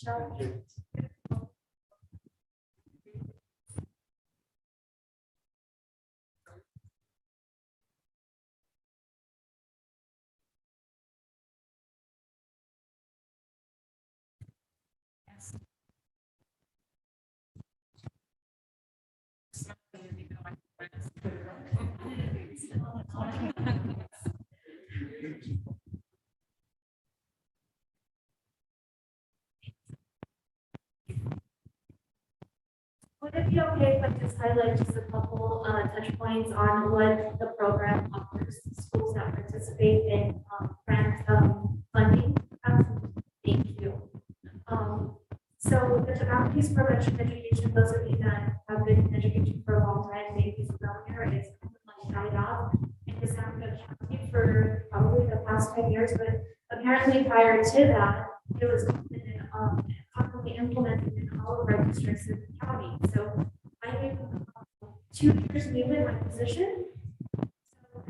okay. Would it be okay if I just highlight just a couple touch points on what the program offers schools that participate in grant funding? Thank you. So the tobacco use prevention education, those of you that have been in education for a long time may be familiar, it's died off in the San Diego County for probably the past 10 years, but apparently prior to that, it was commonly implemented in all of our districts in the county. So I am 2 years new in my position. So,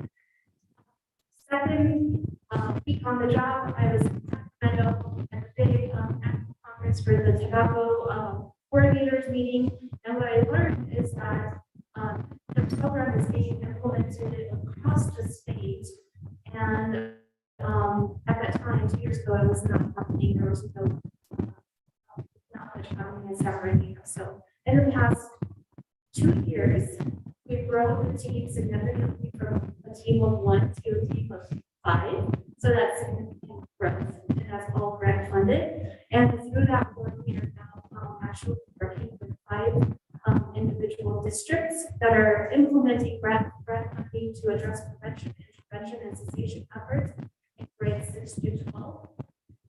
second week on the job, I was in Sacramento at the big conference for the tobacco coordinators meeting. And what I learned is that the program is being implemented across the state. And at that time, 2 years ago, I was not happening. There was no not much happening in Sacramento. So in the past 2 years, we've grown the team significantly from a team of 1 to a team of 5. So that's significant growth, and that's all grant funded. And through that work, we are now actually working with 5 individual districts that are implementing grant funding to address prevention, intervention, and cessation efforts in grades 6 to 12.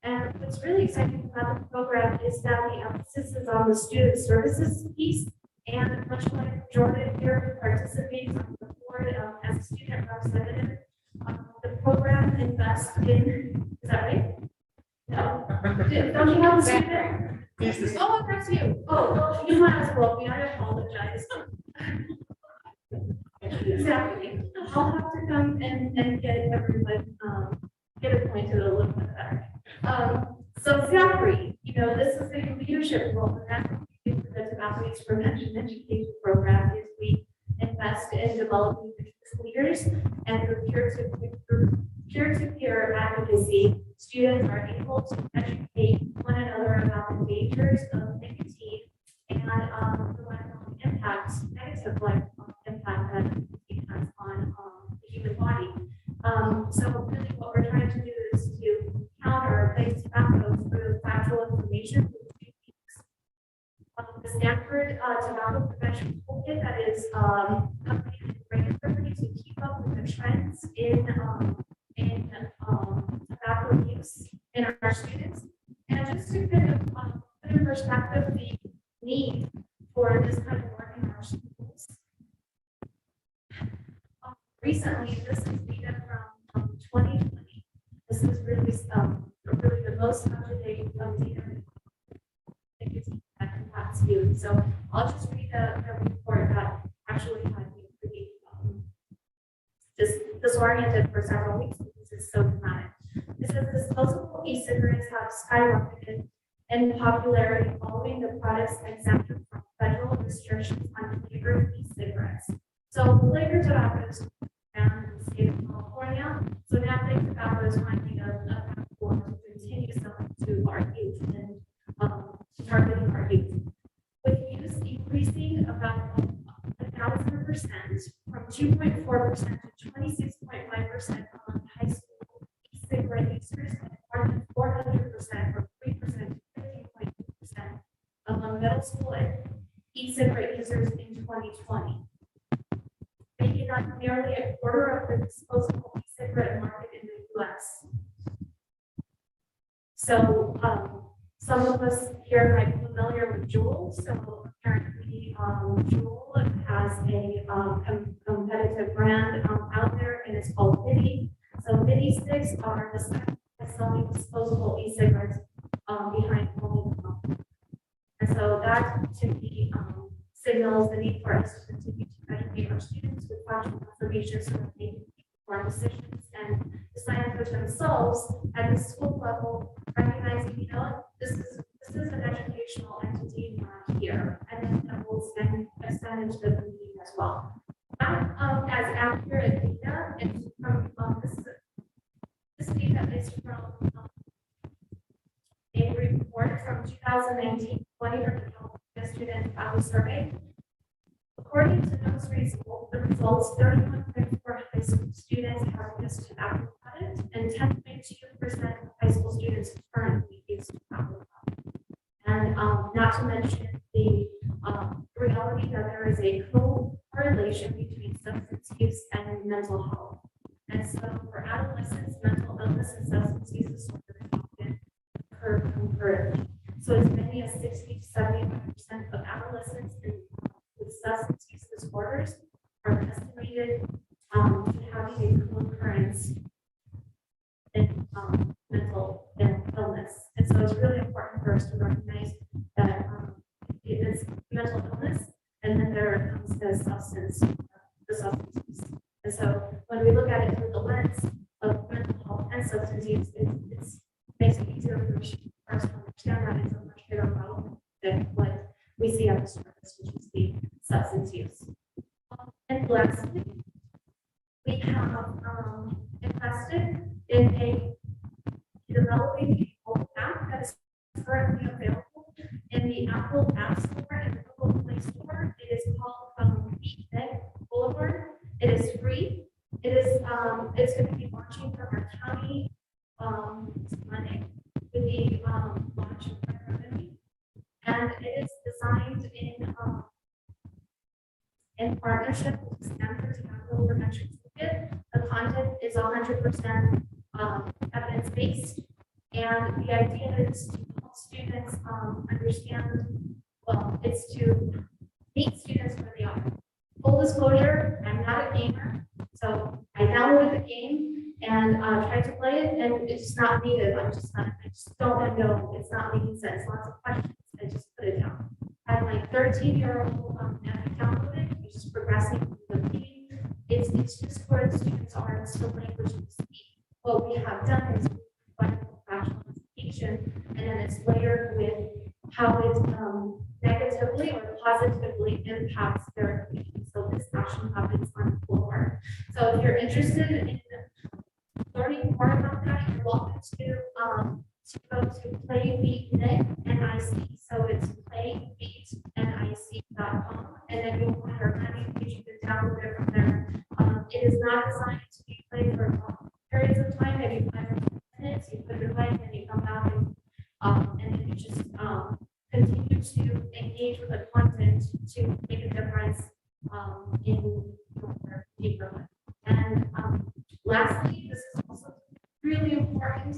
And what's really exciting about the program is that the emphasis is on the student services piece. And much like Jordan here participates on the board as a student representative, the program invests in, is that right? No. Don't you have a student? Oh, that's you. Oh, well, you might as well be. I apologize. Exactly. I'll have to come and get everyone, get acquainted a little bit better. So Zachary, this is a leadership role, and that's what we do for the tobacco use prevention education program is we invest in developing business leaders, and through peer-to-peer advocacy, students are able to educate one another about the dangers of nicotine and the lifelong impact, negative lifelong impact that nicotine has on the human body. So really what we're trying to do is to counter replace tobacco through factual information. The Stanford Tobacco Prevention Toolkit that is updated regularly to keep up with the trends in tobacco use in our students. And just to kind of put in perspective the need for this kind of work in our schools. Recently, this is data from 2020. This is really the most up-to-date data that impacts youth. So I'll just read the report that actually had me pretty just disoriented for several weeks because it's so dramatic. It says disposable e-cigarettes have skyrocketed in popularity following the product's exemption from federal restrictions on flavored e-cigarettes. So flavored tobacco is banned in the state of California. So now big tobacco is finding a platform to continue selling to our youth and targeting our youth. With use increasing about 1,000% from 2.4% to 26.5% among high school e-cigarette users, and more than 400% from 3% to 15.2% among middle school and e-cigarette users in 2020. Making up nearly a quarter of the disposable e-cigarette market in the US. So some of us here might be familiar with Juul. So apparently Juul has a competitive brand out there, and it's called Mini. So Mini sticks are the second selling disposable e-cigarettes behind only one. And so that to me signals the need for us to continue to educate our students with factual information so that they can make informed decisions and decide for themselves at the school level, recognizing, this is an educational entity here, and then that will extend into the community as well. Not as accurate data, it's from this data is from a report from 2019-20 from the California Student Tobacco Survey. According to those results, the results, 31.4 high school students have used Apple Product, and 10.2% of high school students currently use Apple Product. And not to mention the reality that there is a correlation between substance use and mental health. And so for adolescents, mental illness and substance use disorders often occur concurrently. So as many as 60 to 75% of adolescents with substance use disorders are estimated to having a concurrence in mental illness. And so it's really important for us to recognize that it is mental illness, and then there comes the substance use. And so when we look at it through the lens of mental health and substance use, it makes it easier for us to understand that it's a much bigger problem than what we see at the surface, which is the substance use. And lastly, we have invested in developing a mobile app that is currently available in the Apple App Store and the Google Play Store. It is called Beatnik Boulevard. It is free. It's going to be launching from our county Monday with the launch of revenue, and it is designed in partnership with Stanford Tobacco Prevention Toolkit. The content is 100% evidence-based, and the idea is to help students understand, well, it's to meet students where they are. Full disclosure, I'm not a gamer, so I downloaded the game and tried to play it, and it's not needed. I just don't know. It's not making sense. Lots of questions. I just put it down. I have my 13-year-old downloaded, which is progressing the game. It's just where the students are in still language to speak. What we have done is provide professional education, and then it's layered with how it negatively or positively impacts their community. So this action happens on the board. So if you're interested in learning more about that, you're welcome to go to playbeatnik, NIC. So it's playbeatnik.com, and then you'll find our landing page. You can download it from there. It is not designed to be played for periods of time, maybe 5 or 10 minutes. You put your life and you come back and then you just continue to engage with the content to make a difference in your neighborhood. And lastly, this is also really important,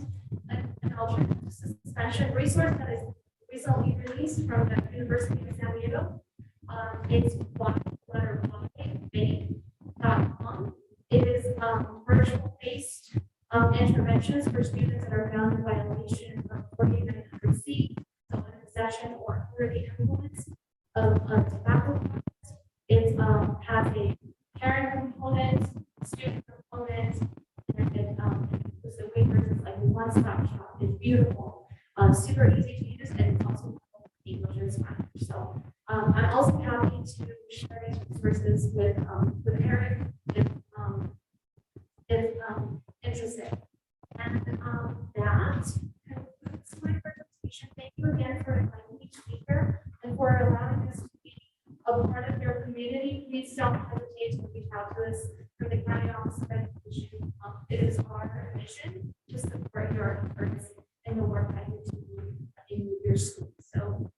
an alternative to suspension resource that is recently released from the University of San Diego. It's y.com. It is virtual-based interventions for students that are found in violation of 4900C, so in possession or under the influence of tobacco products. It has a parent component, student component, and the waivers is like a one-stop shop. It's beautiful, super easy to use, and it's also English and Spanish. So I'm also happy to share these resources with Eric if interested. And that concludes my presentation. Thank you again for inviting me to be here and for allowing us to be a part of your community. Please don't hesitate to reach out to us from the County Office of Education. It is our mission to support your efforts and the work that you do in your school. So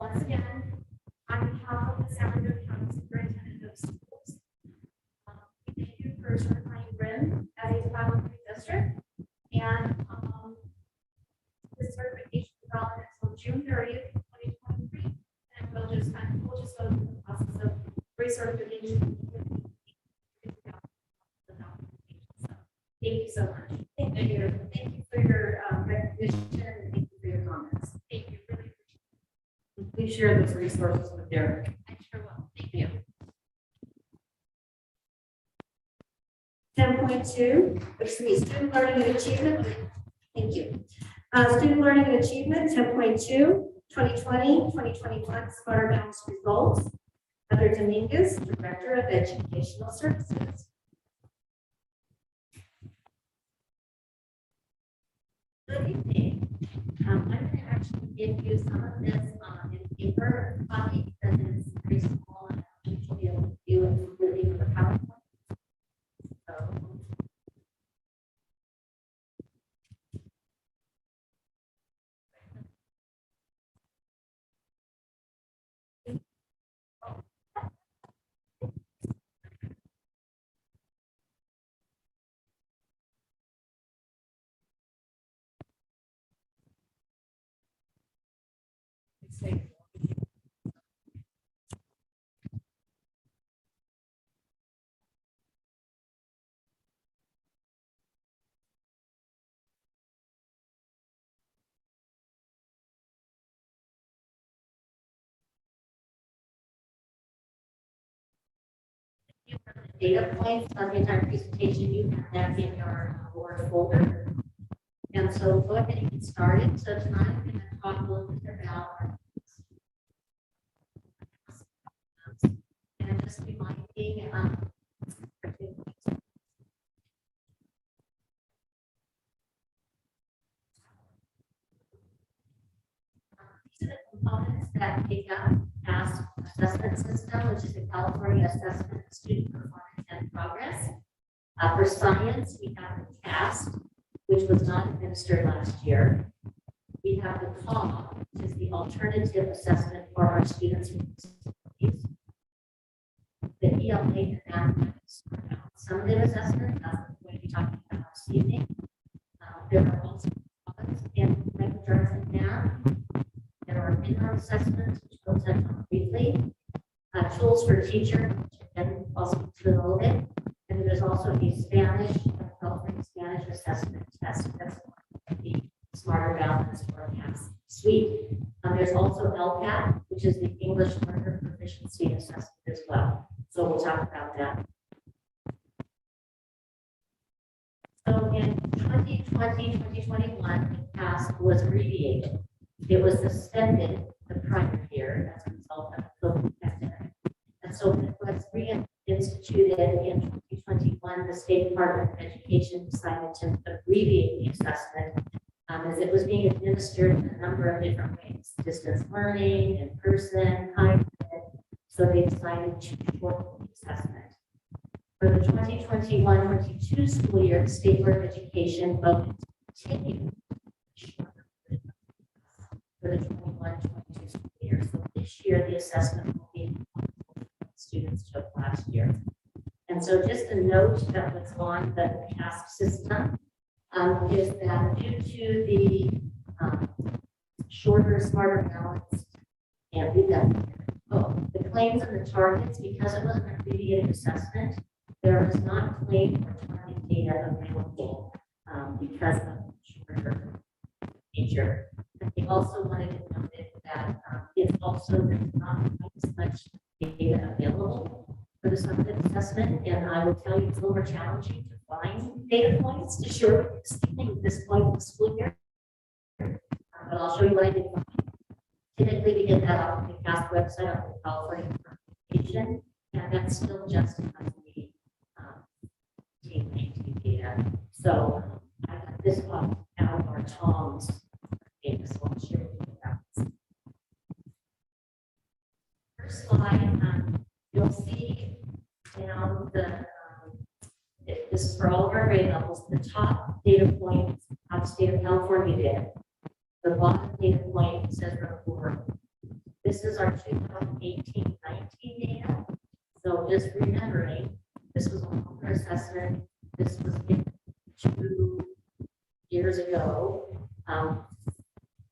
once again, on behalf of the San Diego County Superintendent of Schools, we thank you for certifying RIM as a 503 district. And this certification is valid until June 30th, 2023. And we'll just go through the process of recertification. So, thank you so much. Thank you. Thank you for your recognition, and thank you for your comments. Thank you. Really appreciate it. Please share those resources with Derek. I sure will. Thank you. 10.2, student learning and achievement. Thank you. Student learning and achievement, 10.2, 2020-2021 Smarter Balanced Results. Heather Dominguez, Director of Educational Services. Good evening. I'm going to actually give you some of this in paper copy because it's very small and I want you to be able to view it completely for PowerPoint. Data points on the entire presentation, you have that in your board folder. And so go ahead and get started. So tonight I'm going to talk a little bit about our and just reminding these are the components that make up PASS assessment system, which is the California Assessment of Student Performance and Progress. For science, we have the CAST, which was not administered last year. We have the CAW, which is the Alternative Assessment for our students with disabilities. The ELA and mathematics summative assessment, that's what we're going to be talking about this evening. There are also CAWs in language arts and math. There are interim assessments, which we'll touch on briefly. Tools for teacher, which again also a little bit. And there's also a Spanish, Spanish assessment test. That's the Smarter Balance or PASS suite. There's also LCAT, which is the English Learner Proficiency Assessment as well. So we'll talk about that. So in 2020-2021, PASS was abbreviated. It was suspended the prior year as a result of the COVID pandemic. And so it was reinstituted in 2021. The State Department of Education decided to abbreviate the assessment as it was being administered in a number of different ways: distance learning, in person, hybrid. So they decided to shorten the assessment. For the 2021-22 school year, the State Board of Education voted to continue for the 21-22 school year. So this year, the assessment will be students took last year. And so just a note that what's on the PASS system is that due to the shorter, smarter balance, and we've got the claims and the targets, because it was an abbreviated assessment, there is not claim or target data available because of shorter nature. They also wanted to note that it's also there's not as much data available for the summative assessment, and I will tell you it's a little more challenging to find data points to show at this point in the school year. But I'll show you what I did find. Typically, we get that off the PASS website on the California Education, and that's still just on the data. So I got this off out of our Tom's data, so I'll share with you that. First slide, you'll see down this is for all of our grade levels, the top data points how the state of California did. The bottom data point says report. This is our 2018-19 data. So just remembering, this was a longer assessment. This was 2 years ago, and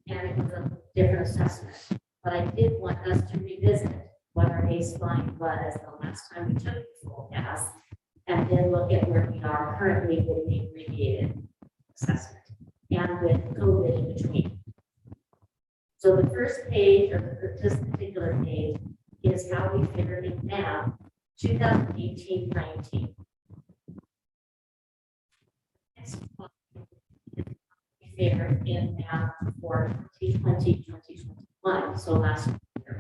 it was a different assessment. But I did want us to revisit what our baseline was the last time we took the full PASS, and then look at where we are currently with the abbreviated assessment and with COVID in between. So the first page, or this particular page, is how we figured in math 2018-19. We figured in math for 2020-2021, so last year.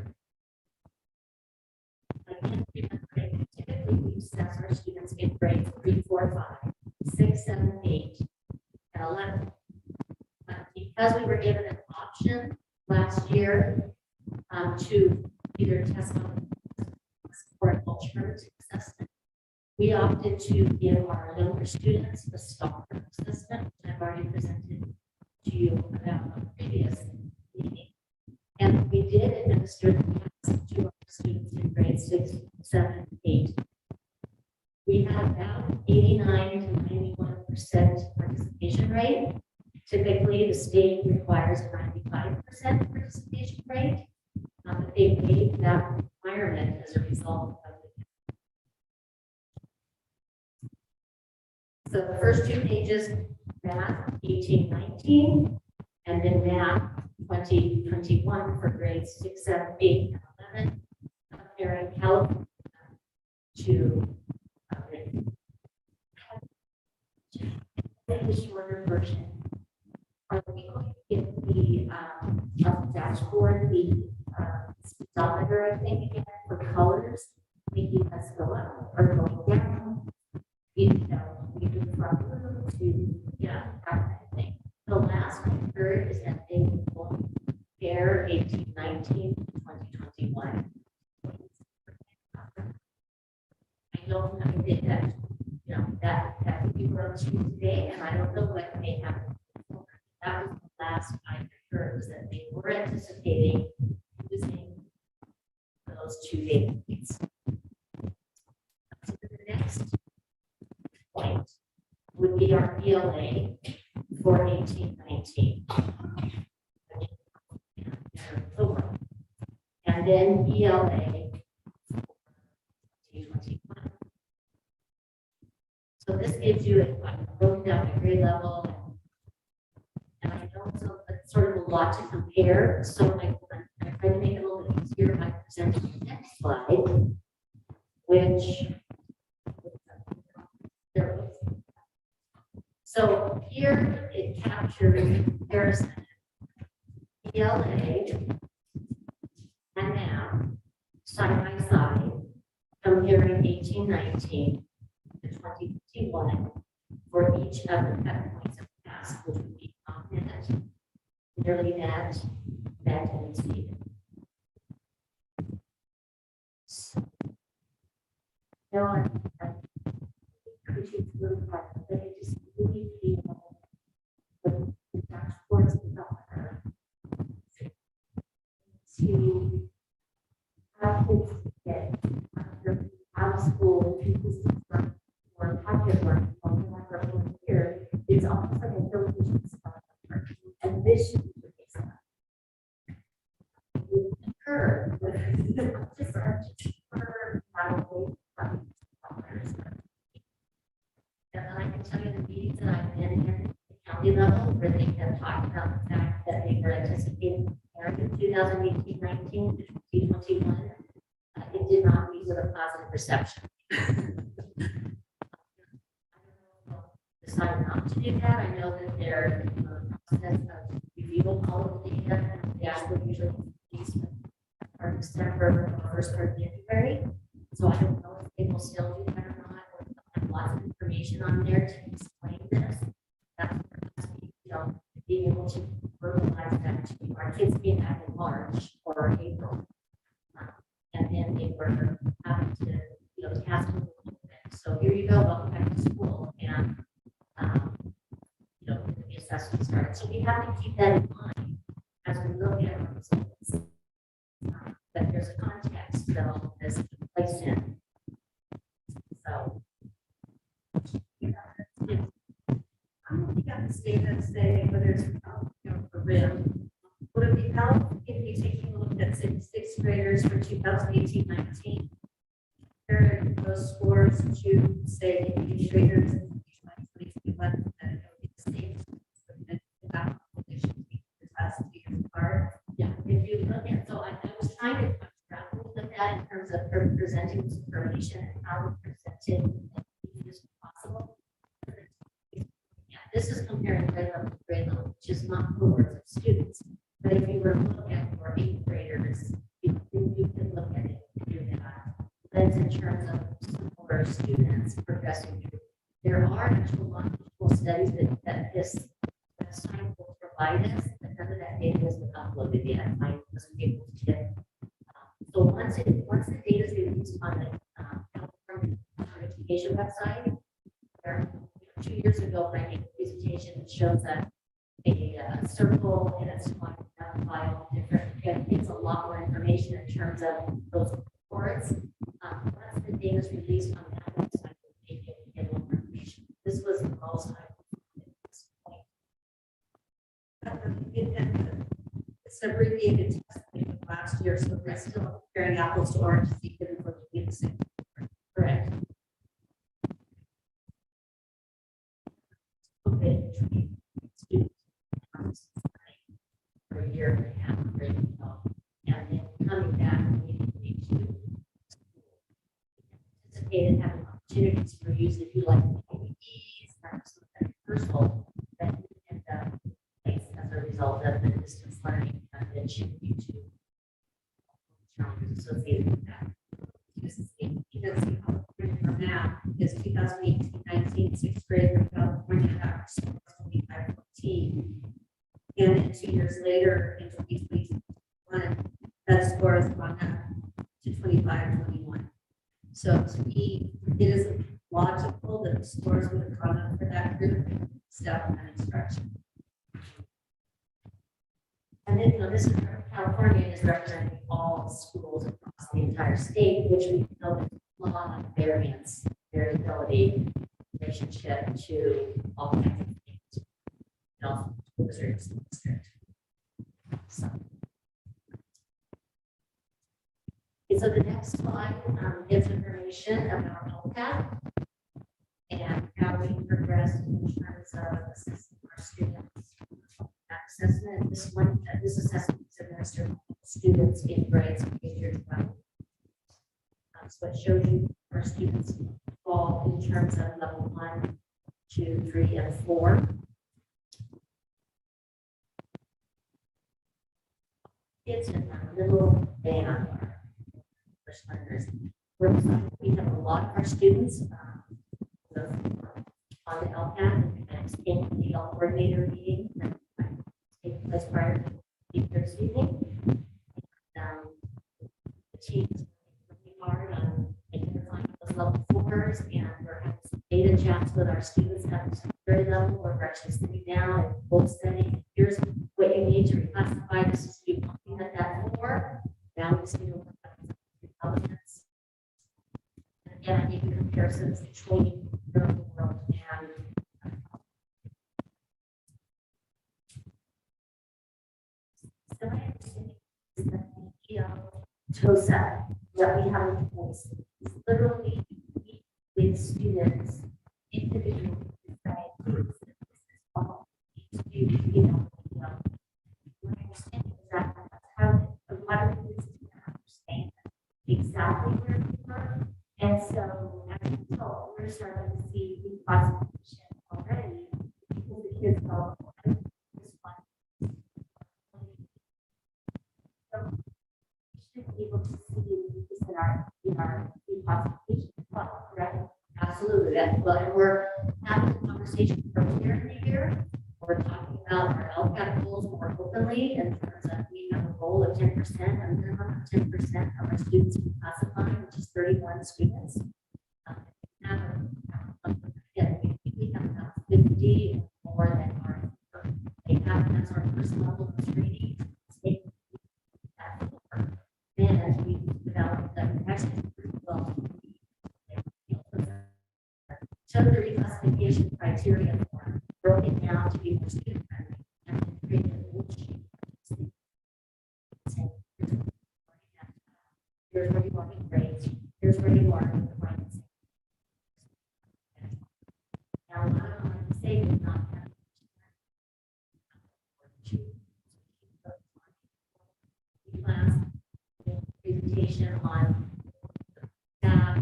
Again, remembering, typically we assess our students in grades 3, 4, 5, 6, 7, 8, and 11. Because we were given an option last year to either test on or an alternative assessment, we opted to give our younger students the STAR assessment, which I've already presented to you about on the previous meeting. And we did administer the test to our students in grades 6, 7, 8. We had about 89 to 91% participation rate. Typically, the state requires a 95% participation rate. But they made that requirement as a result of the. So the first two pages, math 18-19, and then math 20-21 for grades 6, 7, 8, and 11, comparing California to the shorter version. Are we going to get the dashboard, the speedometer, I think, again, for colors, making us go up or going down? You know, we do from to, yeah, that kind of thing. The last I heard is that they will compare 18-19 to 20-21. I don't know if that, you know, that could be brought to you today, and I don't know what may happen. That was the last I heard, was that they were anticipating using those two data points. So the next point would be our ELA for 18-19. And then ELA for 2021. So this gives you a broken down at grade level. And I know it's sort of a lot to compare. So I'm trying to make it a little bit easier by presenting the next slide, which there it is. So here it captures comparison, ELA and math side by side, comparing 18-19 to 20-21 for each of the points of class, which would be net, nearly net, and exceeded. Now, appreciate the little part, but it just really feel the dashboards developer to have kids get out of school, consistent work, or project work, or whatever here, it's almost like a filtration spot. And this should be the case. Occur just and I can tell you the meetings that I've been in at the county level where they have talked about the fact that they were anticipating in 2018-19 to 2021. It did not meet with a positive reception. Decided not to do that. I know that they're in the process of reviewing all of the data. The dashboard usually released for December or first part of January. So I don't know if they will still do that or not, or have lots of information on there to explain this. That's being able to verbalize that to our kids being back in March or April. And then they were having to, task them a little bit. So here you go, welcome back to school. And the assessment started. So we have to keep that in mind as we look at our results. That there's a context that all of this is placed in. So, I'm looking at this data say whether it's for RIM. Would it be helpful if you taking a look at sixth graders for 2018-19? Compare those scores to say eighth graders in 2021 and the state yeah, if you look at, so I was trying to grapple with that in terms of presenting this information and how we present it as possible. Yeah, this is comparing grade level to grade level, which is not cohorts of students. But if you were to look at for eighth graders, you can look at it and do that. That's in terms of similar students progressing through. There are actual longitudinal studies that this website will provide us, but none of that data has been uploaded yet. I wasn't able to get. So once the data is released on the California Education website, there 2 years ago when I made a presentation, it shows that a circle and it's one file different. It's a lot more information in terms of those reports. Once the data is released on that website, we get more information. This was the most it's abbreviated test last year, so we're still comparing apples to oranges, even if we're looking at the same. Correct. COVID students for a year and a half, and then coming back immediately to anticipated having opportunities for use if you like PPEs, personal that didn't end up place as a result of the distance learning that should be to challenges associated with that. From now is 2018-19 sixth grade for California average 25-14. And then 2 years later, in 2021, that score has gone up to 25-21. So to me, it is logical that the scores would have gone up for that group, staff and instruction. And then, this is California is representing all schools across the entire state, which we know there's a lot of variability, relationship to all kinds of things. School districts, So. And so the next slide gives information about LCAP and how we progress in terms of assessing our students. Assessment, this assessment is administered to students in grades K through 12. So it shows you where students fall in terms of level 1, 2, 3, and 4. Kids in the middle band are first learners. We have a lot of our students on the LCAP and in the L coordinator meeting that taking place prior to Thursday evening. The team is working hard on identifying those level 4s, and we're having some data chats with our students at the secondary level. We're actually sitting down and goal setting. Here's what you need to reclassify this as you looking at that 4. Now we just need to work on intelligence. And again, I gave you comparisons between the world and so my understanding is that the TOSA that we have in place is literally with students individually. Right? My understanding is that that's how a lot of these students understand exactly where we were. And so as a result, we're starting to see reclassification already because the kids go, this one. So we should be able to see this in our reclassification as well, correct? Absolutely. Well, and we're having a conversation earlier in the year. We're talking about our LCAP goals more openly in terms of we have a goal of 10%, a minimum of 10% of our students reclassifying, which is 31 students. We have about 50 more than our they have as our first level of training. Then as we develop the next well, so the reclassification criteria for broken down to be more student friendly and create a worksheet. Here's where you are in grades. Here's where you are in the writing. Now, a lot of them say did not have class presentation on staff,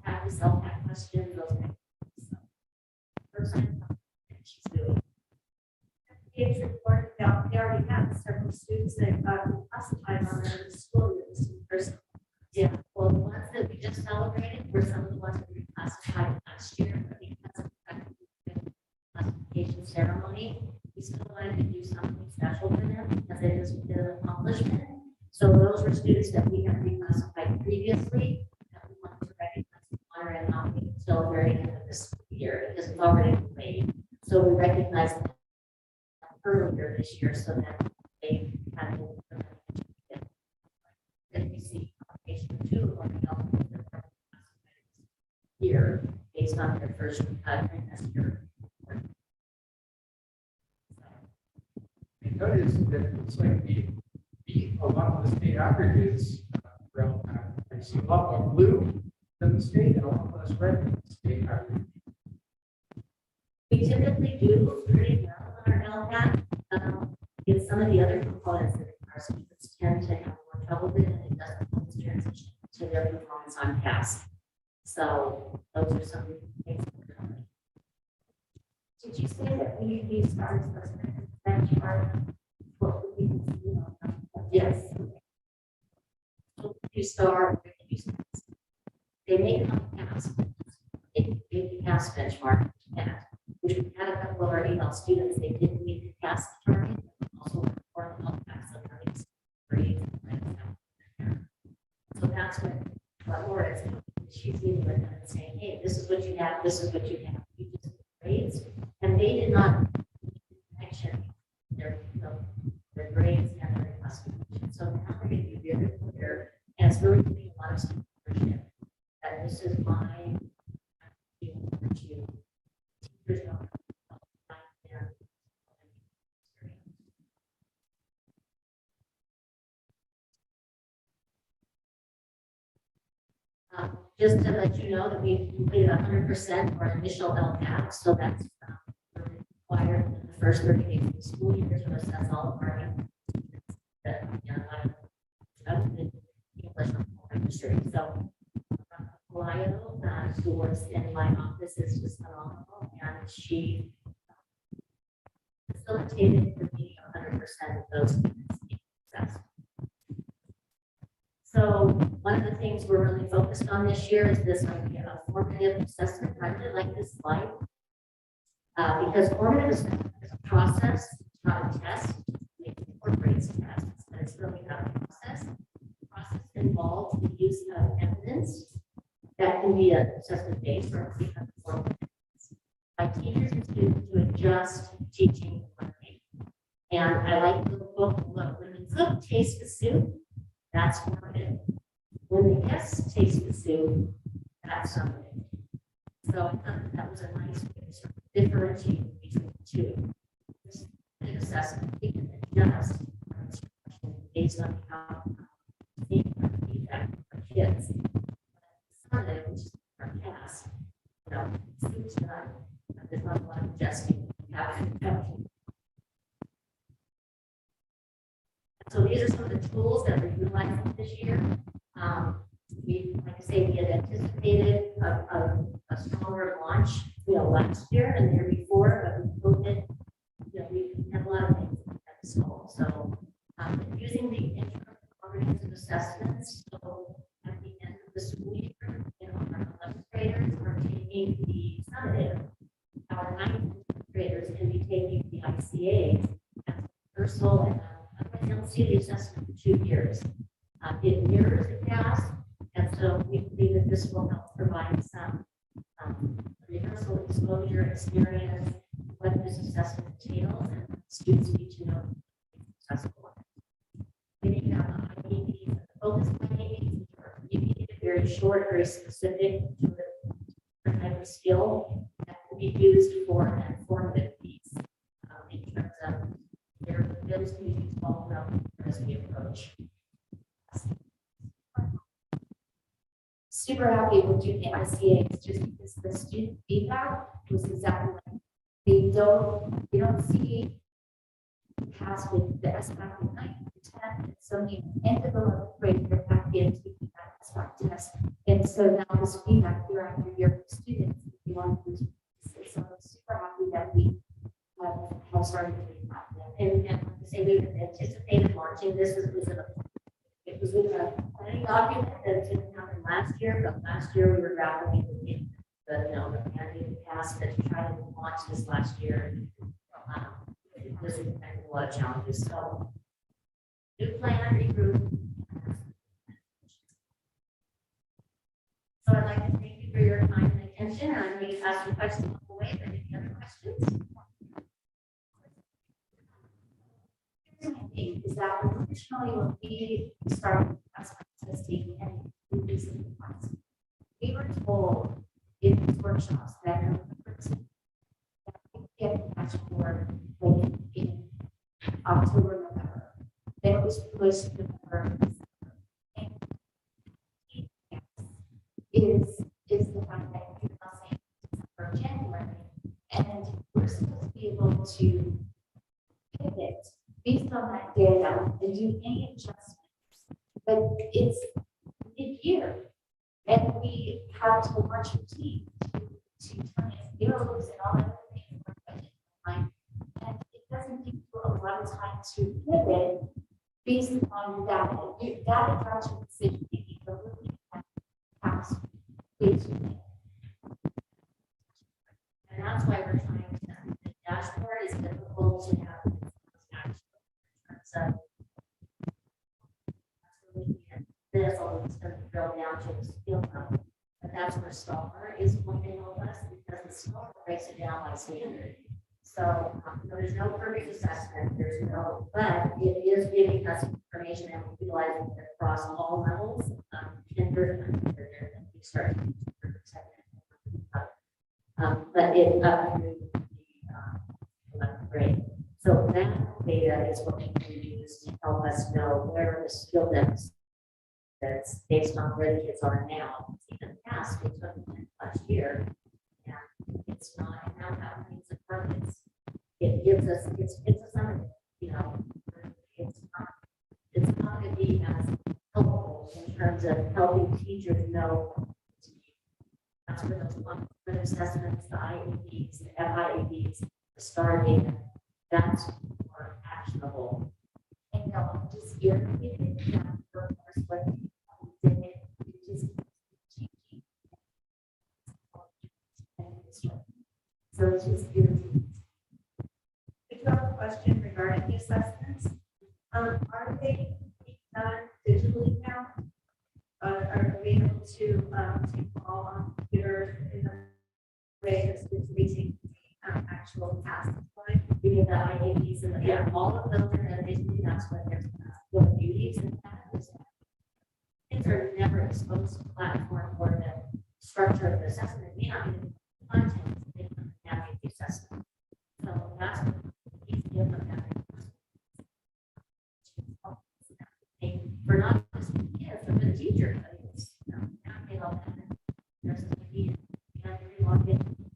have the self-taught questions, those kinds of things. First time she's doing. It's important that we already have several students that got classified on their school years. Yeah, well, the ones that we just celebrated were some of the ones that we classified last year, but because of the classification ceremony, we still wanted to do something special for them because it is an accomplishment. So those were students that we have reclassified previously that we wanted to recognize and honor and not wait until the very end of this year because it's already been made. So we recognize them earlier this year so that they have that we see application 2 or year based on their first trimester. I noticed that it's like the beat a lot of the state averages. I see a lot more blue than the state and a lot less red than the state average. We typically do pretty well on our LCAT. It's some of the other components that our students tend to have more trouble with, and it doesn't always transition to their performance on CAS. So those are some things. Did you say that we started as a benchmark? What would be, Yes. So you start, they make up CAS. They make the CAS benchmark, which we had a couple of our email students, they didn't meet the CAS target, also for CAS targets. So that's what Laura is, she's meeting with them and saying, hey, this is what you have, this is what you have, you just grades, and they did not connection their, their grades and their classification. So now they're going to be very clear, and it's really giving a lot of support that this is my teachers don't just to let you know that we completed 100% our initial LCAP, so that's required in the first 30 days of the school year to assess all of our students that English or foreign history. So Lio, who works in my office, is just phenomenal, and she facilitated the meeting 100% of those students being successful. So one of the things we're really focused on this year is this idea of formative assessment. I really like this slide because formative assessment is a process, not a test. It incorporates tests, but it's really not a process. The process involves the use of evidence that can be an assessment based or formative by teachers and students to adjust teaching and learning. And I like the book, look, when the cook tastes the soup, that's formative. When the guests taste the soup, that's summative. So I thought that was a nice way to sort of differentiate between the two. This assessment, we can adjust our instruction based on how feedback for kids. Summative, which is our task, seems done, but there's not a lot of adjusting happening. So these are some of the tools that we're utilizing this year. We, like I say, we had anticipated a stronger launch, last year and the year before, but with COVID, we had a lot of things at the school. So using the interim comprehensive assessments, so at the end of the school year, our 11th graders are taking the summative. Our 9th graders can be taking the ICAs as universal and otherwise they'll see the assessment for 2 years. It mirrors the CAS, and so we believe that this will help provide some universal exposure experience, what this assessment entails, and students need to know successful. We have IEPs, the focus on IEPs, which are very short, very specific to the type of skill that can be used for an informative piece in terms of their ability to use all around as we approach. super happy with doing the ICAs just because the student feedback was exactly like they don't see pass with the SBAC with 9 to 10. So the end of the 11th grade, they're back into that SBAC test. And so now this feedback year after year for students, we want to do so I'm super happy that we have started doing that. And like I say, we anticipated launching this. It was with a planning document that didn't happen last year, but last year we were grappling with the pandemic passed that to try to launch this last year. It was a lot of challenges. So new plan, regroup. So I'd like to thank you for your time and attention. I'm going to ask some questions along the way, but any other questions? Is that originally when we started testing and we were told in these workshops that we get a dashboard like in October, November. Then it was pushed to November. Is the fact that you're not saying December, January, and we're supposed to be able to pivot based on that data and do any adjustments. But it's mid-year, and we have to launch a team to turn in bills and all that other things. And it doesn't give you a lot of time to pivot based on data. Data drives your decision making, but looking at past ways to think. And that's why we're trying to, the dashboard is difficult to have actual in terms of this, all it's going to drill down to the skill level. But that's where STAR is going to help us, because the STAR breaks it down by standard. So there's no perfect assessment, but it is giving us information and utilizing it across all levels. And we start but it up through the 11th grade. So that data is what we can use to help us know where the skill deficits that's based on where the kids are now. In the past, we took last year, and it's not, and now that means the purpose. It gives us, it's a summary, it's not going to be as helpful in terms of helping teachers know. That's where those formative assessments, the IABs, the FIABs, the STAR data, that's more actionable. And just irritated that for us, what it just changing. So it's just irritating. I do have a question regarding the assessments. Are they being done digitally now? Are we able to take all on computer in a way that's using actual tasks? We need the IABs and all of those are innovation. That's what there's the beauties in that is that kids are never exposed to the platform or the structure of the assessment. It may not be the content, they can navigate the assessment. So that's what he's given them. For not just the kids, but for the teachers.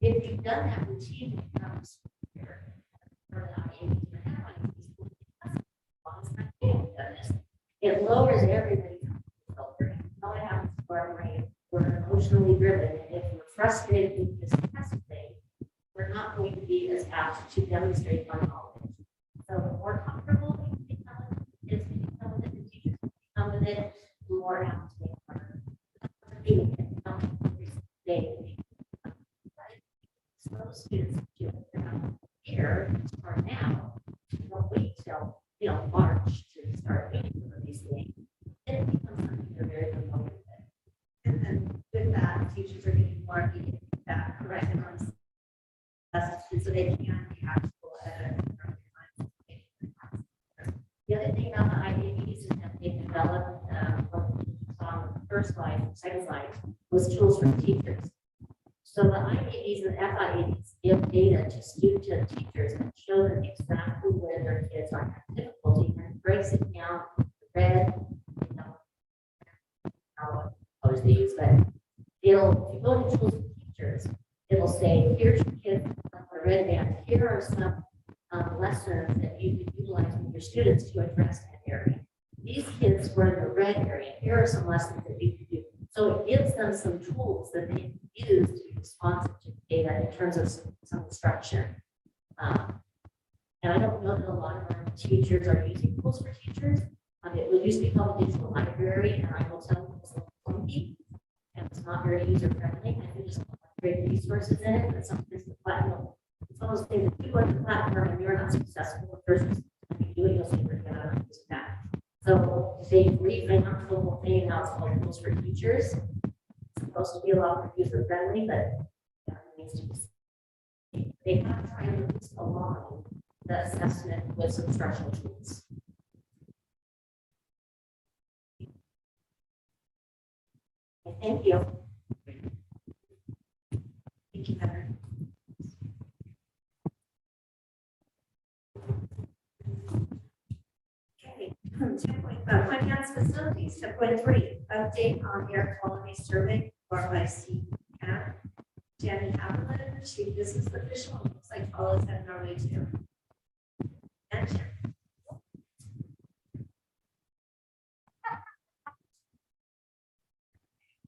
If you've done that routine, it lowers everybody's filter. What happens to our brain? We're emotionally driven, and if we're frustrated with this test thing, we're not going to be as apt to demonstrate our knowledge. So the more comfortable we can become with it, kids can become with it, the teachers can become with it, the more apt to make our so those students feel here are now. Don't wait till March to start doing some of these things. Then it becomes something they're very familiar with. And then with that, teachers are getting more immediate feedback, correct? So they can be actual The other thing about the IABs is that they developed on the first slide, second slide, was tools for teachers. So the IABs and FIABs give data to teachers and show them exactly where their kids are having difficulty, and breaks it down, red, how colors they use, but if you go to tools for teachers, it'll say, here's your kids on the red band, here are some lessons that you can utilize with your students to address that area. These kids were in the red area, here are some lessons that you can do. So it gives them some tools that they can use to be responsive to data in terms of some instruction. And I don't know that a lot of our teachers are using tools for teachers. It used to be called a digital library, and I will tell you it's a little clunky and it's not very user friendly. I think there's great resources in it, but sometimes the platform, it's almost things that you go to the platform and you're not successful the first time you do it, you'll say, forget about this that. So they revamped the whole thing, now it's called tools for teachers. It's supposed to be a lot more user friendly, but that needs to be seen. They have tried to mix along the assessment with some structural tools. Thank you. Thank you, Heather. Okay, 10.5, finance facilities. 10.3, update on air quality survey for YC. Jenny Avalon, chief business official, looks like all is heading our way too. And Jen.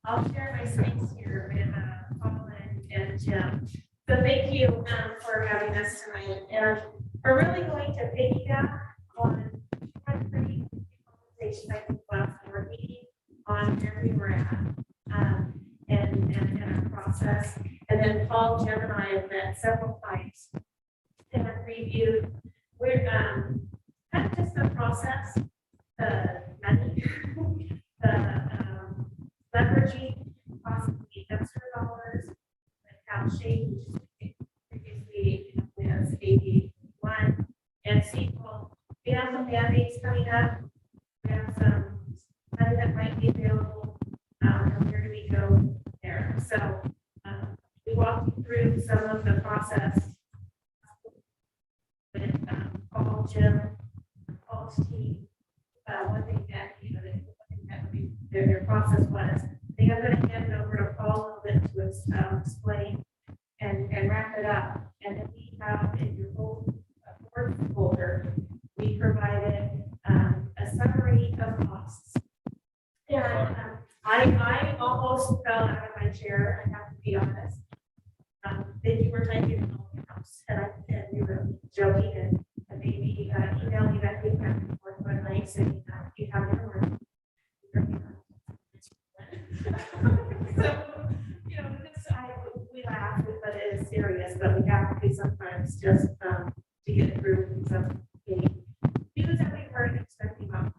I'll share my screens here with Paul and Jim. So thank you for having us tonight. And we're really going to piggyback on one pretty conversation I think last board meeting on where we were at and our process. And then Paul, Jim, and I have met several times and have reviewed. We're kind of just the process, the money, the leveraging possibly extra dollars, the cap shape, which is previously as 81, and see, well, we have some mandates coming up. We have some money that might be available. And where do we go there? So we walked you through some of the process with Paul, Jim, Paul's team. One thing that, their process was. I think I'm going to hand it over to Paul a little bit to explain and wrap it up. And then we have in your whole board folder, we provided a summary of costs. And I almost fell out of my chair, I have to be honest. Then you were typing in all the house, and you were joking and maybe emailing me back and forth one night saying that you have your work. So, we laugh, but it is serious, but we have to sometimes just to get through some news that we've heard expecting about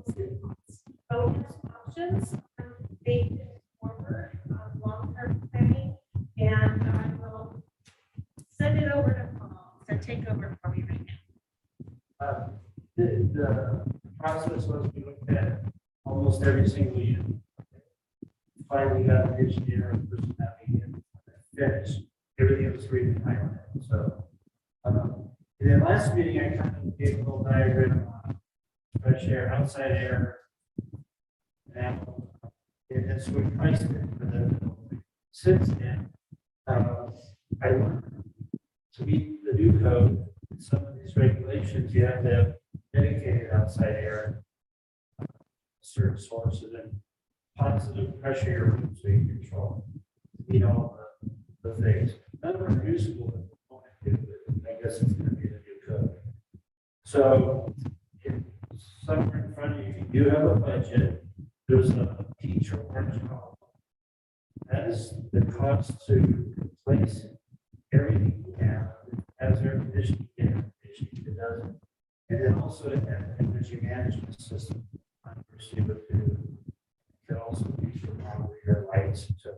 student costs. Bonus options, being forward long-term planning, and I will send it over to Paul to take over for me right now. The process was we looked at almost every single unit. Finally got an engineer and person that we finished. Everything was green and highlighted. So in the last meeting, I kind of gave a little diagram on fresh air, outside air. And so we priced it for the since then. I learned to meet the new code, some of these regulations, you have to have dedicated outside air, certain sources, and positive pressure air rooms so you can control, meet all the things. None of them are usable at the moment, but I guess it's going to be the new code. So, somewhere in front of you, you do have a budget. There's a teacher orange column. That is the cost to replace everything you have. As air conditioning, it doesn't. And then also an energy management system. Can also be for your lights, etc.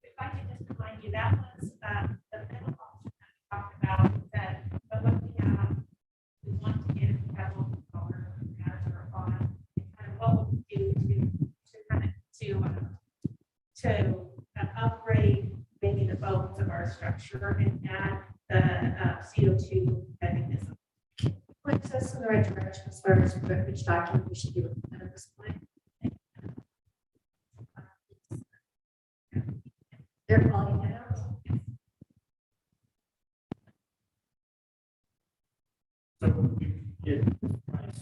If I could just remind you, that was the middle option that we talked about, that but what we have, we want to get a federal power or on, and kind of what we do to upgrade maybe the bones of our structure and add the CO2 mechanism. Points us in the right direction as far as which document we should be looking at this point. They're calling it out. So we get price.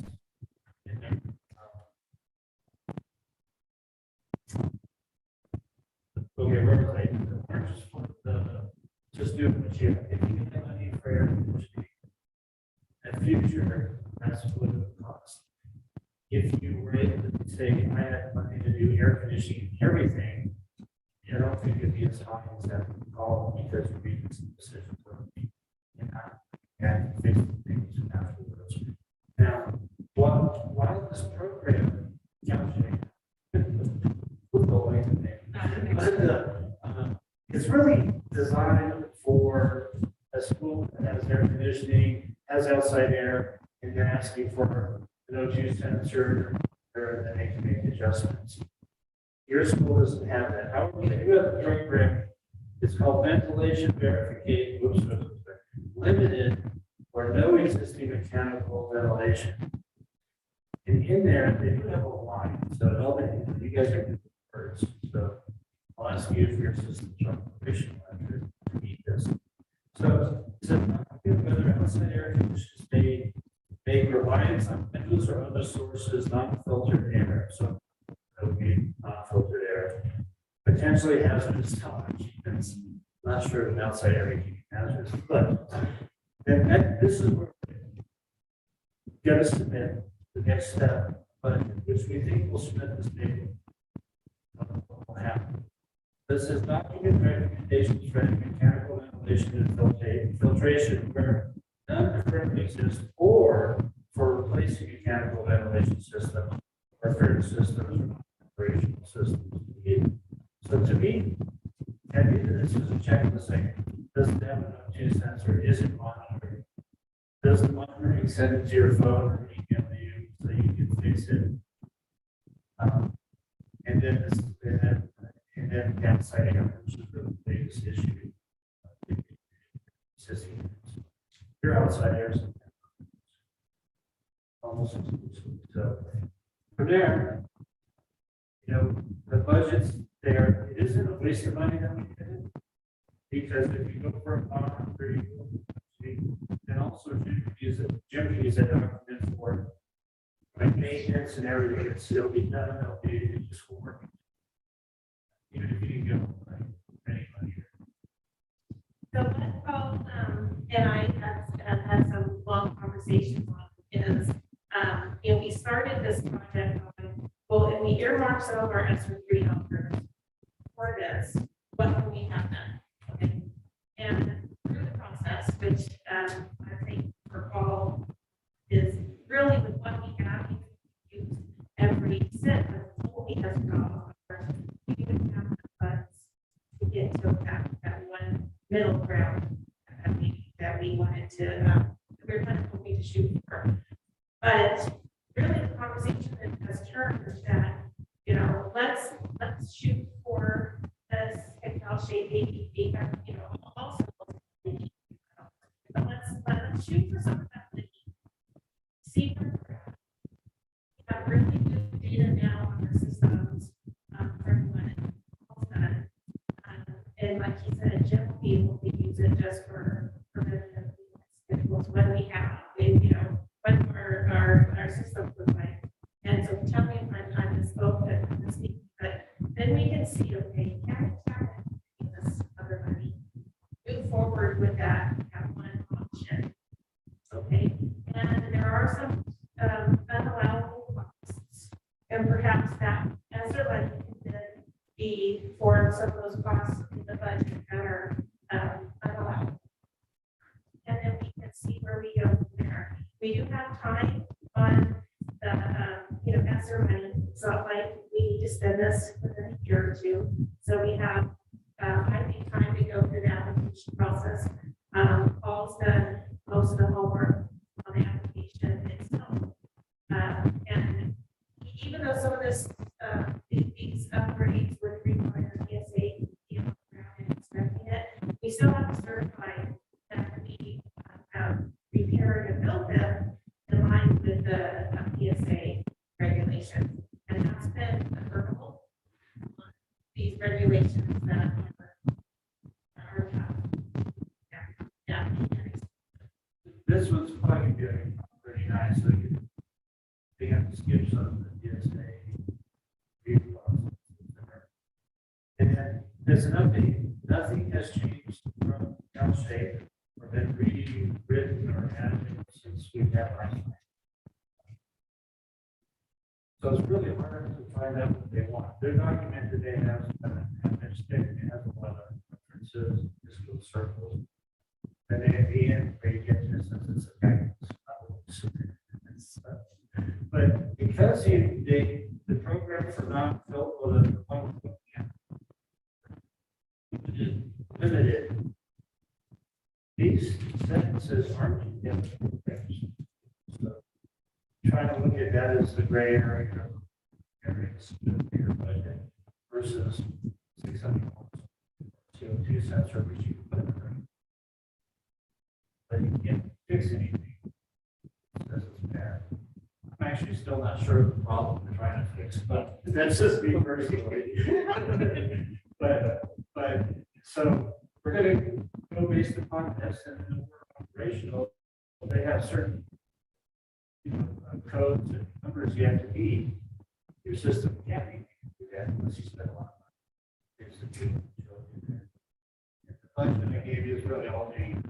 Okay, we're like, just do what you have. If you get money for air conditioning, in future, that's what it would cost. If you were able to say, I have money to do air conditioning, everything, I don't think it'd be as high as that call because you're making some decisions and fixing things afterwards. Now, while this program, it's really designed for a school that has air conditioning, has outside air, and you're asking for an O2 sensor, or then they can make adjustments. Your school doesn't have that. However, you have a program, it's called ventilation verification, limited or no existing mechanical ventilation. And in there, they do have a line, so all that, you guys are good words, so I'll ask you if your systems are operational after to meet this. So, whether outside air conditions may reliance on windows or other sources, non-filtered air, so that would be non-filtered air, potentially hazardous touch. It's not sure if an outside air can be hazardous, but then this is where we got to submit the next step, but which we think will submit this paper. What will happen? This is document recommendations for mechanical ventilation and filtration where none currently exist, or for replacing mechanical ventilation system or current systems or operational systems. So to me, and either this is a checklist saying, does it have an O2 sensor? Is it monitoring? Does the monitoring send it to your phone or email you so you can fix it? And then the outside air, which is the biggest issue. Your outside air is almost exclusive. So from there, you know, the budget's there. It isn't a waste of money that we did, because if you go for a bond, then also Jim can use that document for like maintenance and everything. It'll be done. It'll be just work. Even if you can go like any money. So what Paul, and I have had some long conversations on is, you know, we started this project on, well, and we earmarked some of our ESSER 3 helpers for this. What can we have done? Okay. And through the process, which I think for Paul is really with what we have, we can use every cent, but only has gone. We can have the funds to get to that one middle ground that we wanted to, we were kind of hoping to shoot for. But really the conversation that has turned is that, you know, let's shoot for this Excel shape APP, you know, also. But let's shoot for some of that money. See where we're at. We have really good data now on our systems, for everyone. And like he said, Jim will be able to use it just for preventative schedules when we have, you know, what our systems look like. And so tell me if I'm misspoke, but then we can see, okay, can this other money move forward with that, have one option. Okay, and there are some unallowable costs, and perhaps that ESSER money can then be for some of those costs in the budget that are unallowed. And then we can see where we go from there. We do have time on the, you know, ESSER money. It's not like we need to spend this within a year or two. So we have, I think, time to go through the application process. Paul's done most of the homework on the application itself. And even though some of this, these upgrades would require PSA, you know, and inspecting it, we still have to certify that we have repaired and built them in line with the PSA regulations. And that's been a hurdle. These regulations that are tough. Yeah. This was probably good, pretty nice. So they have to skip some of the DSA. And then there's an update. Nothing has changed from count shape or been rewritten or added since we've had last night. So it's really hard to find out what they want. Their document today has their stick, it has a lot of references, fiscal circles. And then at the end, they get this as it's a guidance. But because the program for non-filled or the one limited, these sentences aren't identical things. So trying to look at that as the gray area areas of your budget versus 600 CO2 sensor, which you can put in. But you can't fix anything. actually still not sure of the problem we're trying to fix, but that's just me personally. But, so we're gonna go based upon this and then we're operational. They have certain, codes and numbers you have to meet. Your system can't be that unless you spend a lot of money. There's the two. The budget I gave you is really all you.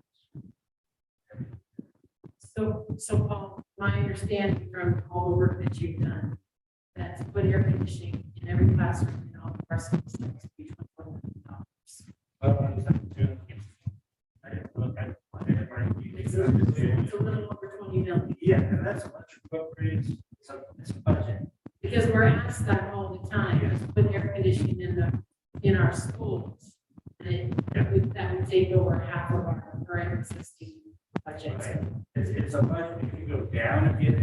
So Paul, my understanding from all the work that you've done, that's put air conditioning in every classroom in all of our schools, needs to be $21 million. I didn't look at It's a little over 20 million. yeah, and that's electrical upgrades. It's a budget. Because we're asked that all the time, to put air conditioning in our schools. And that would take over half of our current existing budget. Right. It's a budget. If you go down a bit,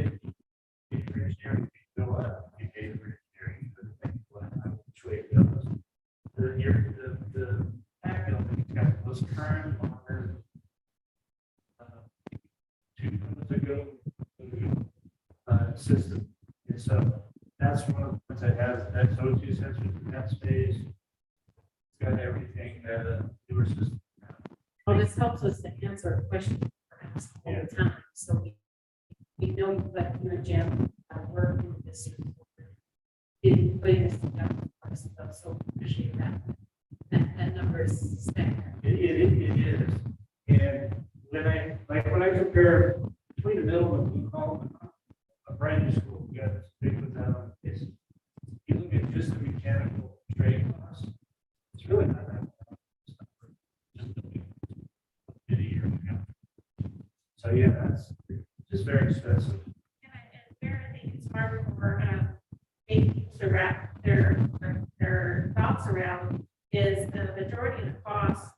if you're engineering, you go up, you pay for engineering, which way it goes. The back building got the most current longer. 2 months ago, system. And so that's one of the ones that has that O2 sensors in that space. It's got everything that a newer system. Well, this helps us to answer a question we're asked all the time. So we know you put your gym work in this. In putting this together for us, so appreciate that. That number is spectacular. It is. And when I compare between the middle and blue column, a brand new school, we got this big one down. It's, you look at just the mechanical trade costs, it's really not that much. Just a year ago. So yeah, that's just very expensive. And where I think it's hard for maybe to wrap their thoughts around is the majority of the cost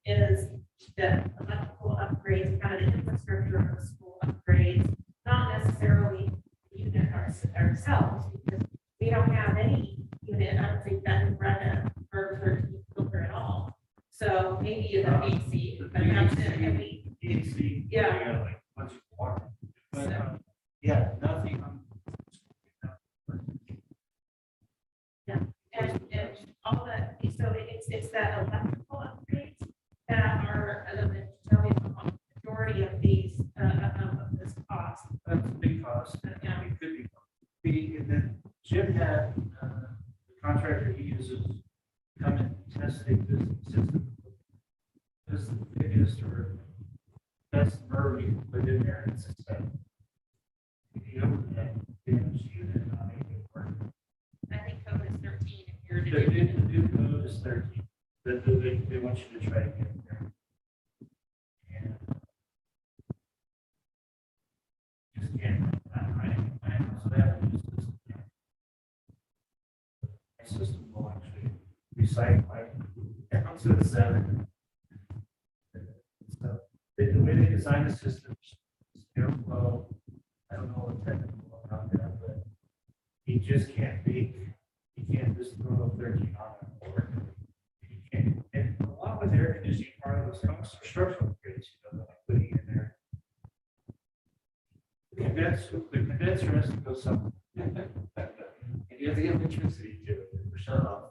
is the electrical upgrades, kind of the infrastructure of the school upgrades, not necessarily the unit ourselves, because we don't have any unit, I don't think that would run a filter at all. So maybe the AC, but that's it, and we, AC, yeah. like much water. But yeah, nothing on. And all that, so it's that electrical upgrades that are the majority of these, of this cost. That's a big cost. Yeah. It could be. And then Jim had the contractor he uses come and test the existing system. This is the biggest or best MER we can put in there. It's a system. If you open that damage unit, not making it work. I think code is 13 if you're to The do. new code is 13. They want you to try to get it there. And just can't write a plan. So that my system will actually recycle down to the 7. So the way they design the system, airflow, I don't know what technical about that, but you just can't be. You can't just throw a 13 on it or you can't. And along with air conditioning, part of those costs are structural upgrades, like putting in there. The condenser has to go somewhere. And you have the electricity to shut off.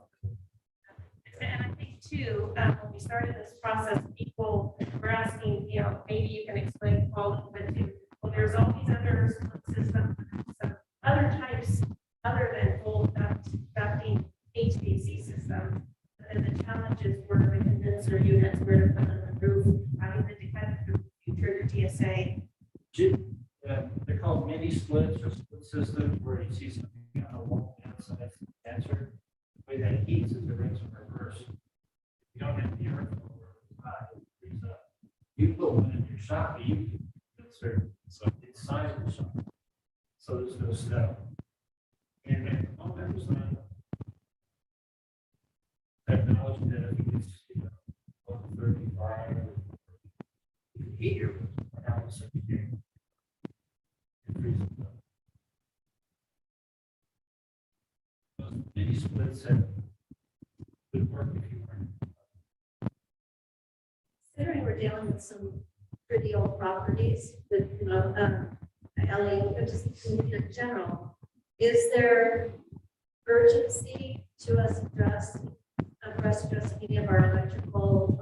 And I think too, when we started this process, people were asking, maybe you can explain Paul a little bit too. Well, there's all these other systems, some other types other than old ducting HVAC systems. And the challenges were the condenser units, where to put on the roof, having the defective trigger TSA. They're called mini splits or split systems where you see something on the wall outside the condenser. The way that heats is the rinse and reverse. You don't have the earth you put one in your shop, you can insert inside the shop. So there's no snow. And at the moment, there's not technology that if you get 135, you can heat your house if you can. Those mini splits that would work if you weren't. Considering we're dealing with some pretty old properties with, Ellie, just in general, is there urgency to us address any of our electrical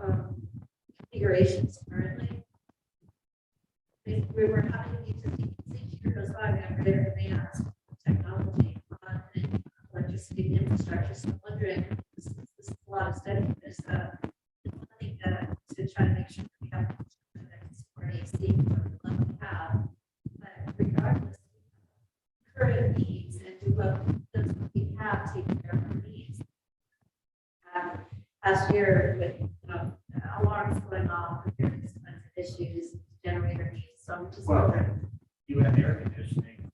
configurations currently? We were having these each year goes by, we have greater demands on technology on electricity infrastructure. So I'm wondering, this is a lot of study. There's one thing to try to make sure that we have support AC for the level we have, but regardless, current needs and do what does what we have take care of our needs. Last year with alarms going off, very expensive issues, generator needs. So I'm just Well, wondering. You have air conditioning.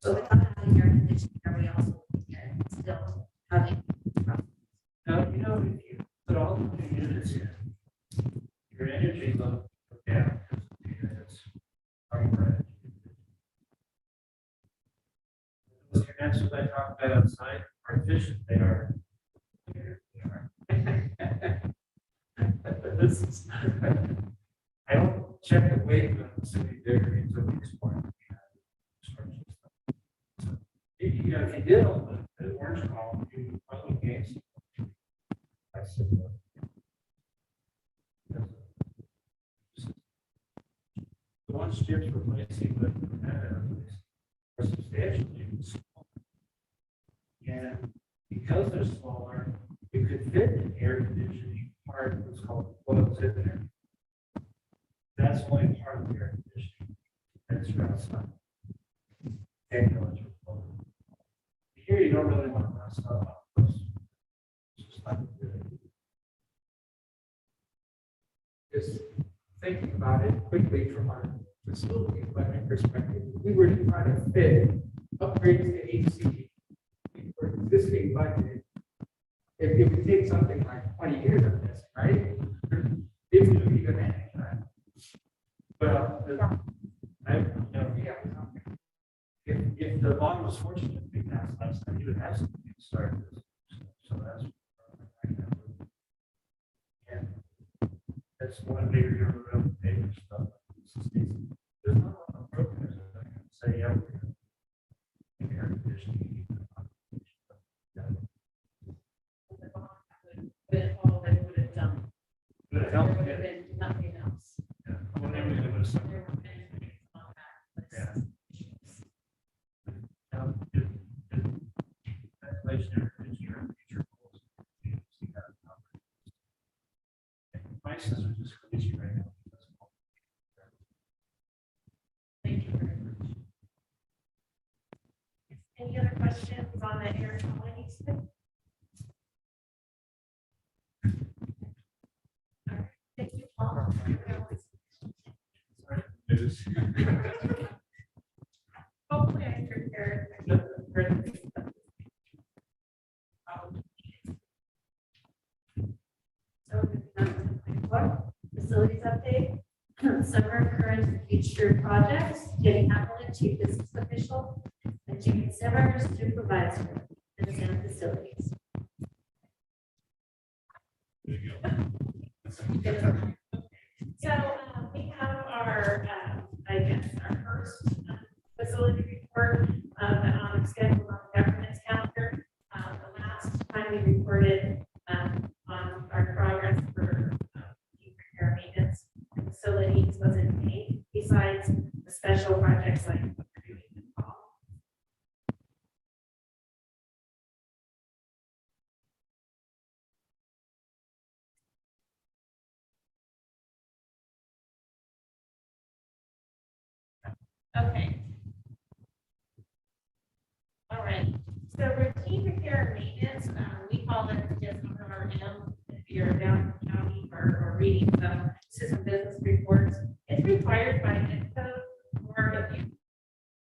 So without having air conditioning, are we also still having? Now, you know, if you put all the new units in, your energy level goes down because the units are more energy. Those units that I talked about outside are efficient, they are. They are. This is, I don't check the weight of the city there until we export. So, if you did all the orange column, you probably gain some. I said, the ones Jim's replacing with are substantially small. And because they're smaller, you could fit an air conditioning part that's called coils in there. That's only part of the air conditioning. That's outside. And electrical. Here you don't really want to run stuff up. It's just not good. Just thinking about it quickly from our facility equipment perspective, if we were to try to fit upgrades to AC for existing budget, it would take something like 20 years of this, right? If you even manage that. Well, if the law was fortunate to be passed last time, you would have something to start this. So that's. And that's one bigger number of paper stuff. There's not a lot of programs that can say, yeah, we're going to air conditioning. But all that would have done. But it There helps. would have been nothing else. Yeah. Well, then we live with some. There were many things on that Yeah. list. Inflation is your future goals. You see that. And prices are just crazy right now. Thank you very much. Any other questions on the air quality stuff? All right, thank you, Paul. Hopefully I prepared. So what facilities update, summer current and future projects, Jenny Appleton, Chief Business Official, and Jimmy Simmers, Supervisor, and Facilities. So we have our, I guess, our first facility report on schedule on the government's calendar. The last time we reported on our progress for repair maintenance facilities was in May, besides the special projects like what we're doing in fall. Okay. All right, so routine repair and maintenance, we call it just RM. If you're down in the county or reading the system business reports, it's required by NICO, or if you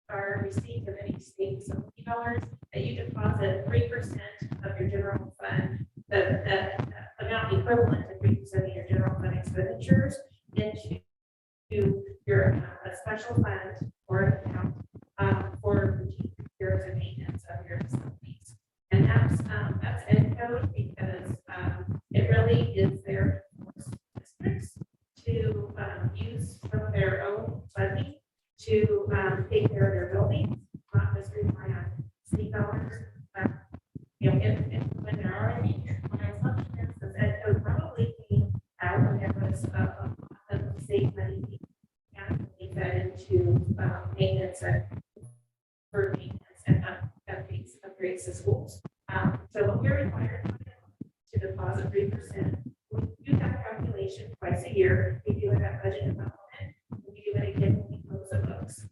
are receipt of any state facility dollars, that you deposit 3% of your general fund, the amount equivalent to 3% of your general fund expenditures into your a special fund or account for routine repairs and maintenance of your facilities. And that's end code because it really is there for districts state money and we fed into maintenance and for maintenance and upgrades to schools. So what we're required to deposit 3%. We do that calculation twice a year. We do it at budget development. We do it again when we close the books.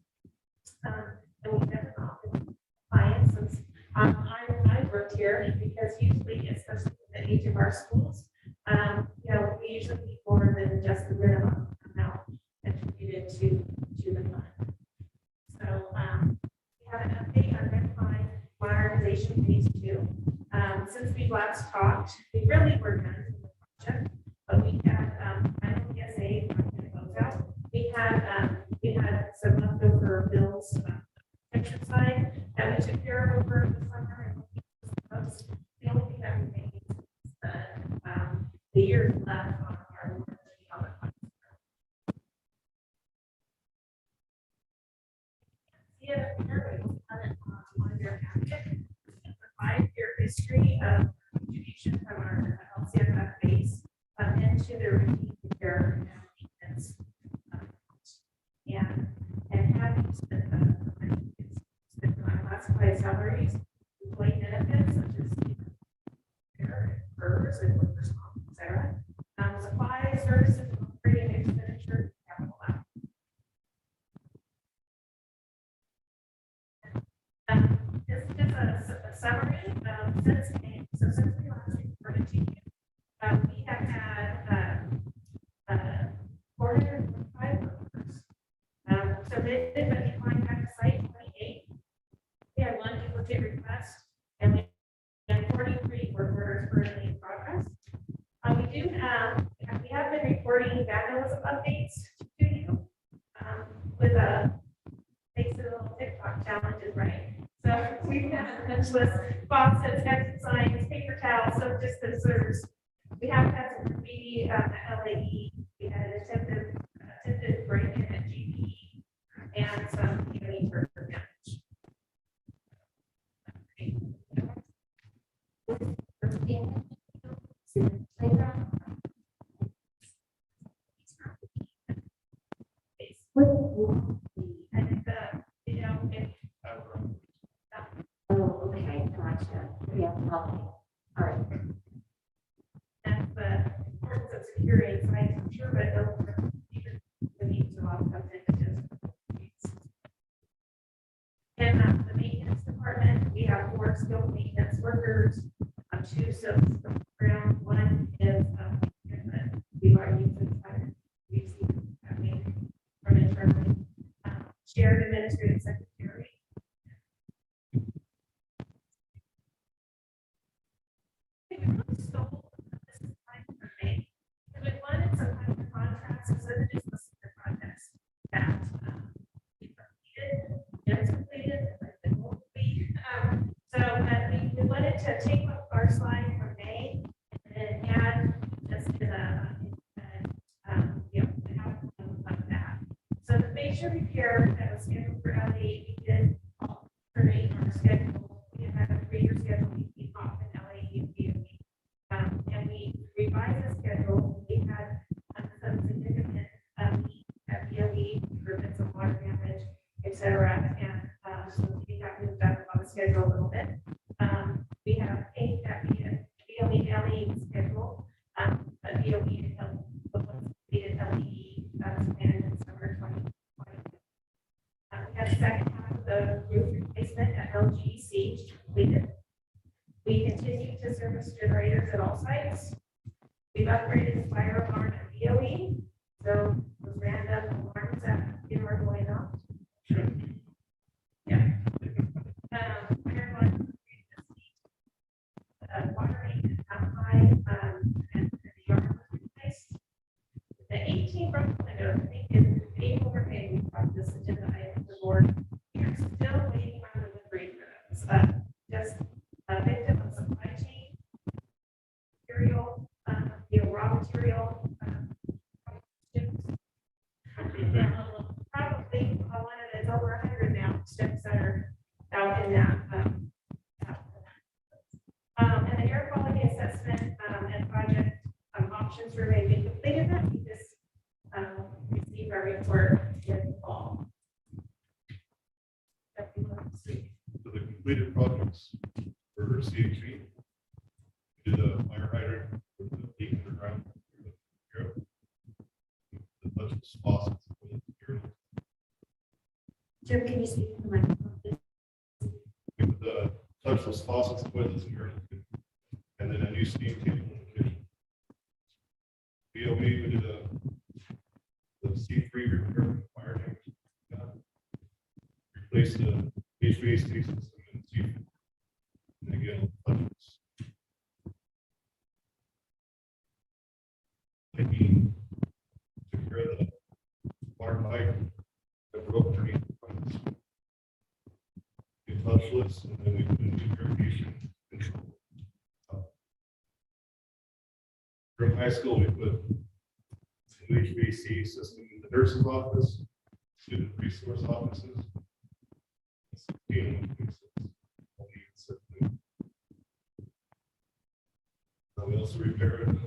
And we never often clients since I worked here because usually, especially with the age of our schools, we usually need more than just the minimum amount attributed to the fund. So we have an update on Red Pine modernization phase 2. Since we last talked, we really were done with the project, but we had IOPSA closeout. We had some leftover bills section side that we took care of over the summer. And the only thing that remains is the years left on our on your packet. A 5-year history of contribution from our LCFF base into the routine care and maintenance. And having spent on classified salaries, employee benefits such as PERS and workers' comp, et cetera. Supplies, services, operating expenditure, capital outlay. This is a summary since May. So since we last reported to you, we have had 405 workers. Submitted but declined back to site 28. We had 1 duplicate request, and we had 43 work orders currently in progress. We have been reporting backlogs of updates to you with thanks to the little TikTok challenges, right? So we've had much less faucets, exit signs, paper towels, soap dispensers. We have had some graffiti at LAE. We had an attempted break-in at GPE and some community further damage. Oh, okay, gotcha. Yeah, all right. That's the importance of securing sites, I'm sure, but even the needs of all comes into just. And the maintenance department, we have 4 skilled maintenance workers, 2 subs from ground, 1 is we've already used this time. We've seen that from internally. Shared administrative secretary. We really stole this time from May because we wanted some kind of contracts instead of just listing the projects that we completed, just completed, like the whole week. So we wanted to take up our slide from May and then add just to like that. So the fascia repair that was scheduled for LA, we did alternate our schedule. We had a 3-year schedule between off and LA and DOE. And we revised the schedule. We had some significant at DOE, improvements of water damage, et cetera. And so we got moved up on the schedule a little bit. We have 8 that DOE LE schedule, but DOE and LE that's planned in summer 2020. We had the second half of the roof replacement at LGC completed. We continue to service generators at all sites. We've upgraded the fire alarm at DOE. So those random alarms that are going off. Yeah. Fire alarm, water main outside, and the yard was replaced. The 18 broken windows, I think in April or May, we brought this agenda item to the board. We are still waiting on delivery for those. Just a victim of supply chain material, raw material. Probably one of it's over 100 now steps that are out in that. And the air quality assessment and project options remain completed. That we just completed projects for CHP. We did a fire hydrant with the leak underground. The touchless faucets. Jim, can you speak to the microphone, please? With the touchless faucets, toilets, and urinals. And then a new steam table in the kitchen. BOE, we did the C3 repair of the fire tank. Replaced the HVAC system in C4. And again, touchless. Taking, took care of the water pipe that broke underneath the pumps. Touchless, and then we put in new irrigation control. From high school, we put a new HVAC system in the nurse's office, student resource offices. We also repaired.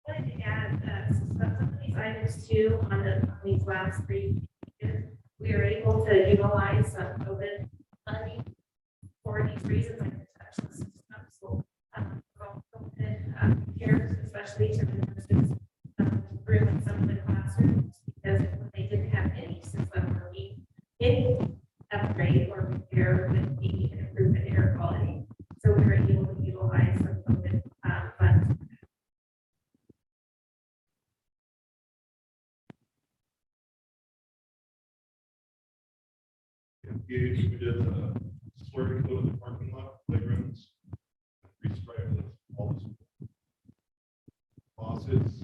I wanted to add some of these items too on these last 3 years. We are able to utilize some COVID funding for these reasons, like the touchless system. So, COVID cares, especially to the nurses, room in some of the classrooms, because when they didn't have any system or any upgrade or repair with the improvement in air quality. So we were able to utilize some COVID funds. We did slurry coat of the parking lot, playgrounds, restriped all the faucets.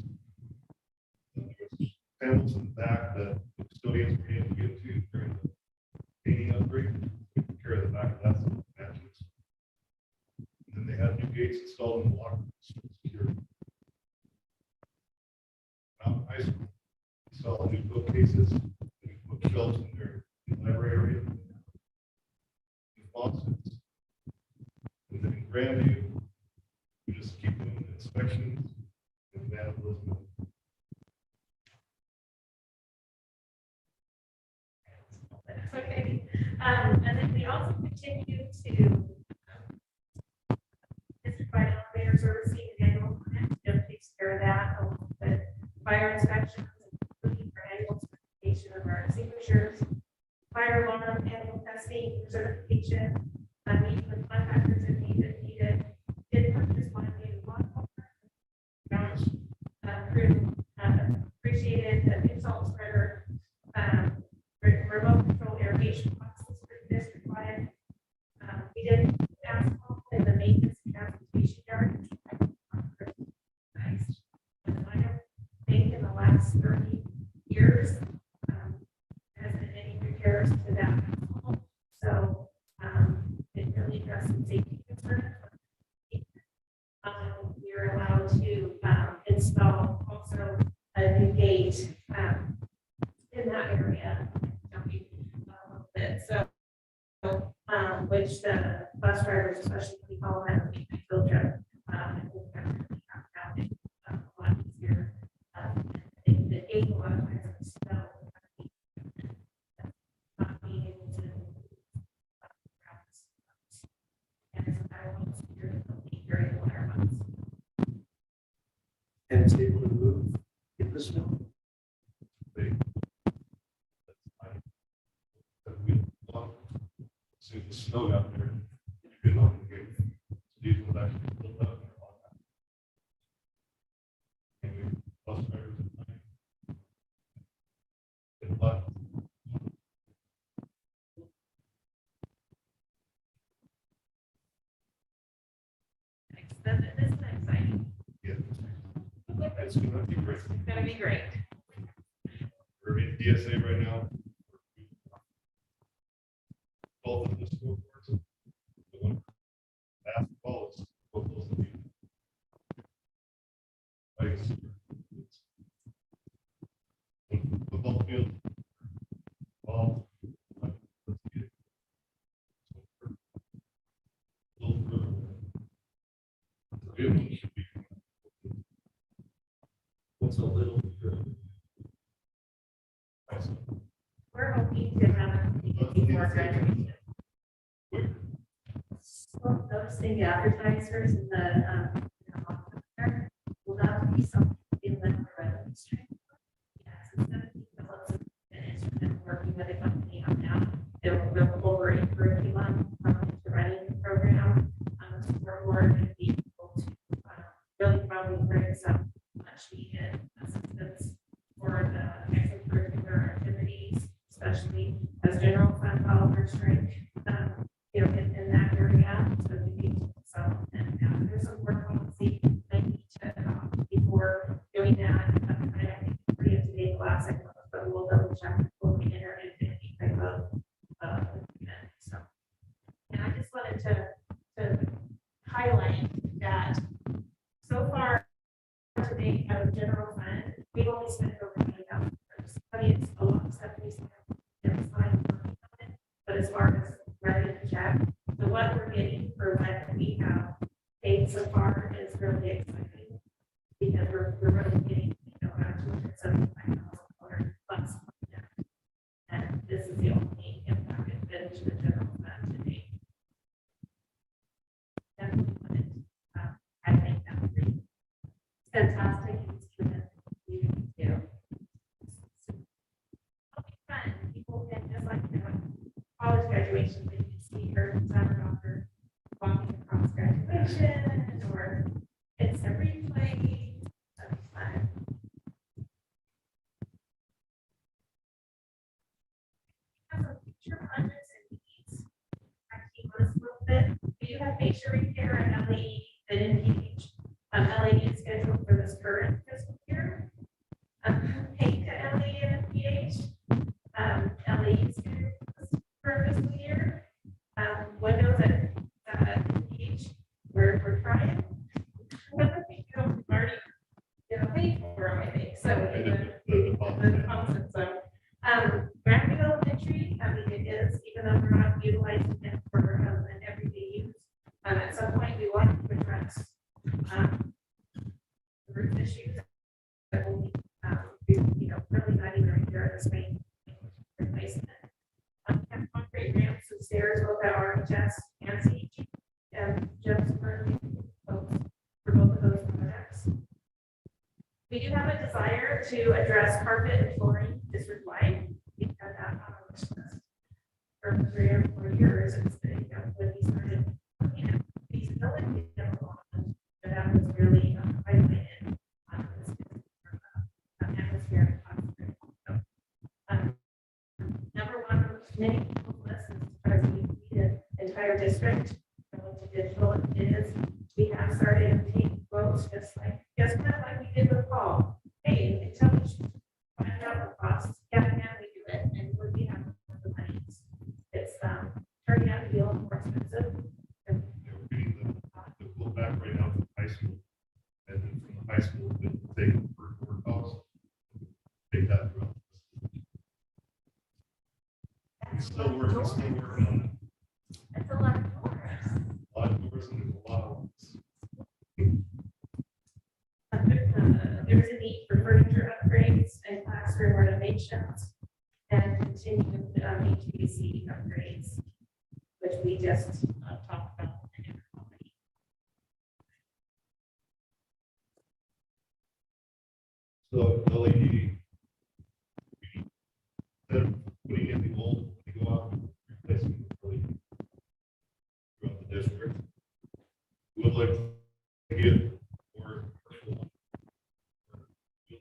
There was panels in the back that the custodians were able to get to during the painting upgrade. We took care of the back of that, so it matches. And then they had new gates installed in the locker rooms. Security. Mountain High School, we saw new bookcases, new bookshelves in their library area. Faucets. And then in Grandview, we just keep doing inspections and vandalism. Okay, and then we also continue to provide elevator servicing and annual permit. Jim takes care of that, along with fire inspections, including for annual certification of our extinguishers, fire alarm, annual testing, certification, meeting with contractors if needed. Did purchase one new water crew, appreciated the new salt spreader, remote control irrigation boxes for the district wide. We did asphalt in the maintenance and transportation yard. Nice. And I don't think in the last 30 years has been any repairs to that asphalt. So it really addresses safety concerns. We're allowed to install also a new gate in that area, jumping a little bit. So, which the bus drivers, especially when we call that a field trip, a lot easier. The gate a lot of times is snow. Not being able to practice. And so I want to secure during the winter months. And it's able to move in the snow. See the snow out there. You can open the gate. These will actually build up. And we bus drivers at night. And what? This is exciting. Yeah. It's gonna be great. It's gonna be great. We're in DSA right now. Both of the school boards. The one basketball is both those of you. Football field. Ball. Let's get it. Little further. The good one should be. What's a little? our graduation. So noticing the advertisers in the, will that be something in the revenue stream? Yes, instead of develop some instrument working with a company on now, they'll over a curriculum, to running the program, so we're more going to be able to, really probably bring some much needed assistance for the extracurricular activities, especially as general fund dollars shrink, in that area. So we need to, and there's some work policy that need to, before doing that, I think it's pretty up to date last, but we'll double check before we enter into any type of, agreement. So, and I just wanted to highlight that so far today out of general fund, we've only spent over $20,000. I mean, it's a lot of stuff we spent, it's fine, but as far as writing the check, so what we're getting for what we have paid so far is really exciting because we're really getting, $275,000 plus. And this is the only impact it's been to the general fund to date. Definitely wanted, I think that would be fantastic. You do. It'll be fun. People can just like, college graduation, they can see her summer doctor walking across graduation, or it's a replay. That'd be fun. Have some future projects and needs. I keep on this a little bit. We do have facial repair and LAE that engage. LAE is scheduled for this current fiscal year. Paid to LAE and MPH. LAE is scheduled for fiscal year. Windows at MPH, we're trying. We've already paid for them, I think. So the concept. So Graphic Elementary, it is, even though we're not utilizing it for an everyday use. At some point, we want to address the roof issues that will be, really not even repair this main replacement. Concrete ramps and stairs, both at RHS and CEG, and just for both of those projects. We do have a desire to address carpet and flooring district-wide. We've had that on our wish list for 3 or 4 years. It's been, when we started looking at feasibility, but that was really highlighted on this atmospheric concrete. So, number one on many people's list is to try to meet the entire district. To digital it is. We have started to take quotes just kind of like we did with Paul. Hey, you can tell me find out the costs. Yeah, we do it, and we have the money. It's turning out to be a little more expensive. We're getting the flow back right now from high school. And then from the high school, they take for costs. Take that throughout. It's still working on it. That's a lot of doors. A lot of doors and there's a lot of. There's a need for furniture upgrades and classroom renovations and continued HVAC upgrades, which we just talked about. So LED, instead of putting in the old, they go out and replace them with LED throughout the district. We would like to get more commercial. We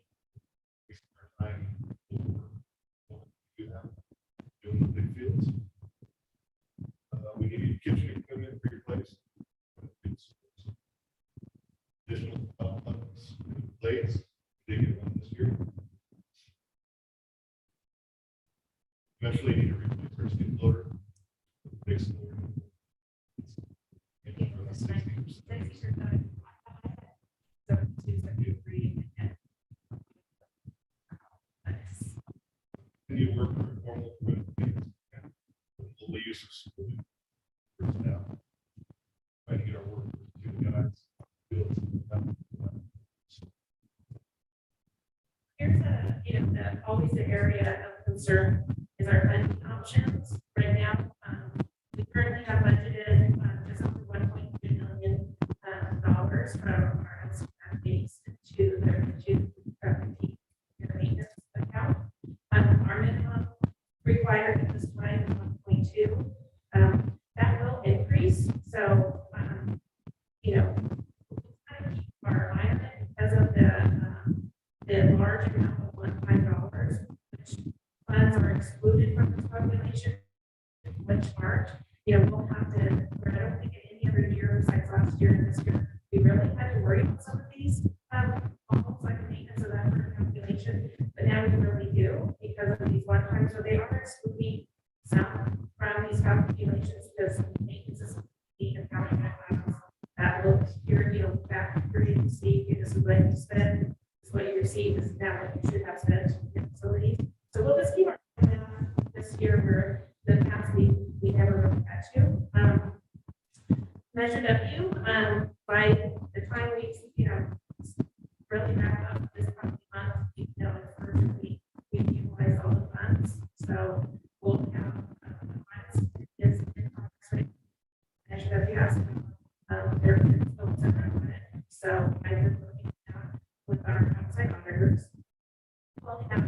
spend our time doing the big fields. We need kitchen equipment replaced. Additional buttons, plates. They get one this year. Eventually need to replace our skid loader. Fix the loader. Continue work for formal preventative full use of school personnel. Trying to get our work to the guys. Here's always the area of concern is our funding options for right now, we currently have budgeted just over $1.3 million from our LCF base to the maintenance account. Our minimum required at this time is 1.2. That will increase. So, you know, kind of keep our eye on it because of the large amount of one-time dollars, which funds are excluded from this population, which aren't. You know, we'll have to, I don't think in any other year besides last year and this year, we really had to worry about some of these, almost like maintenance of that population, but now we really do because of these one-time. So they are excluding some from these calculations because maintenance is being accounted for. That look here, you know, back here you can see okay, this is what you spend, this is what you receive, this is now what you should have spent in facilities. So we'll just keep our eye on that this year where the past we never really had to. Measure W, by the time we, you know, really wrap up this coming month, you know, it's virtually we've utilized all the funds. So we'll have funds is in progress right. Measure W has there is still separate on it. So I've been looking at with our outside auditors. We'll have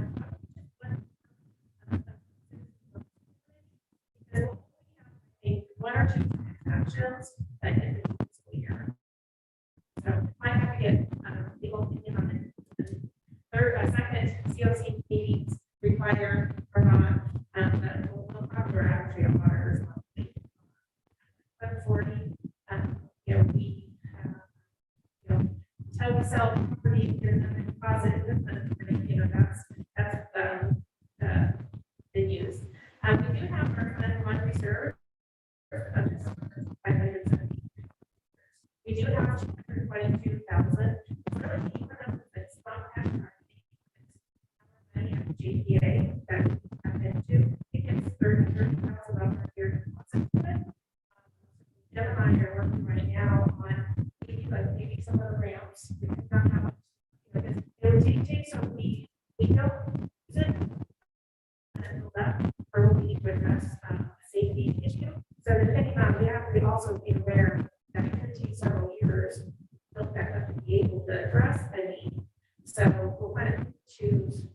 one or two transactions that in the fiscal year. So I have to get legal opinion on it. Third, second, COC meetings require or not, that we'll have our actually auditors. 740, you know, we you know, until we sell property, get another deposit, you know, that's been used. We do have our fund one reserve. We do have 222,000. It's not GPA that we have into. It gets $30,000 a year deposit to it. Jeff and I are working right now on maybe some of the ramps. We do not have, you know, it would take so we don't use it or we need to address a safety issue. So depending on, we have to also be aware that it could take several years built back up to be able to address the need. So we'll kind of choose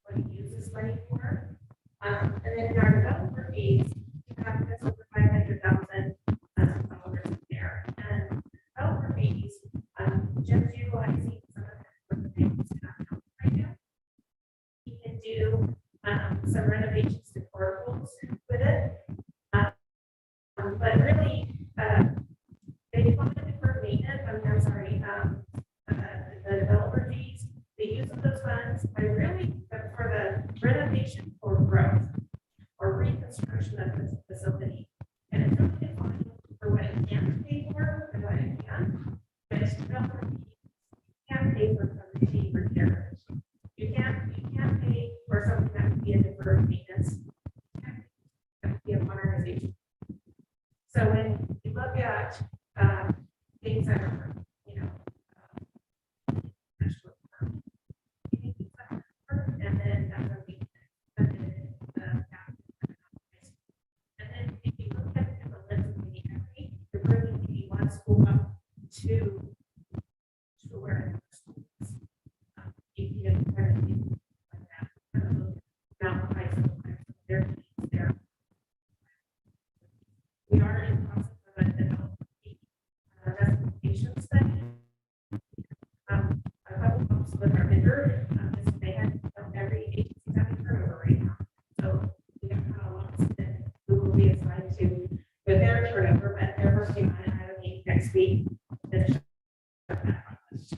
what to use this money for. And then in our developer fees, we have this over $500,000 there. And developer fees, just utilizing some of that for the things right now. You can do some renovations to portables with it. But really, they want to defer maintenance, I'm sorry, the developer fees, the use of those funds, I really, for the renovation or growth or reconstruction of this facility. And it's really fine for what it can pay for and what it can. But it's developer fees, you can't pay for some routine repair. You can't pay for something that would be a deferred maintenance. That would be a modernization. So when you look at things that are, you know, and then that's what we and then if you look at the list of the equity, you're bringing maybe one school up to where you know, kind of things like that. Now, there. We are in the process of a development justification study. A couple months with our vendor, they had every agency having turnover right now. So we have kind of lots that we will be assigned to with their turnover, but they're working on it. I have a meeting next week. Finish up that process.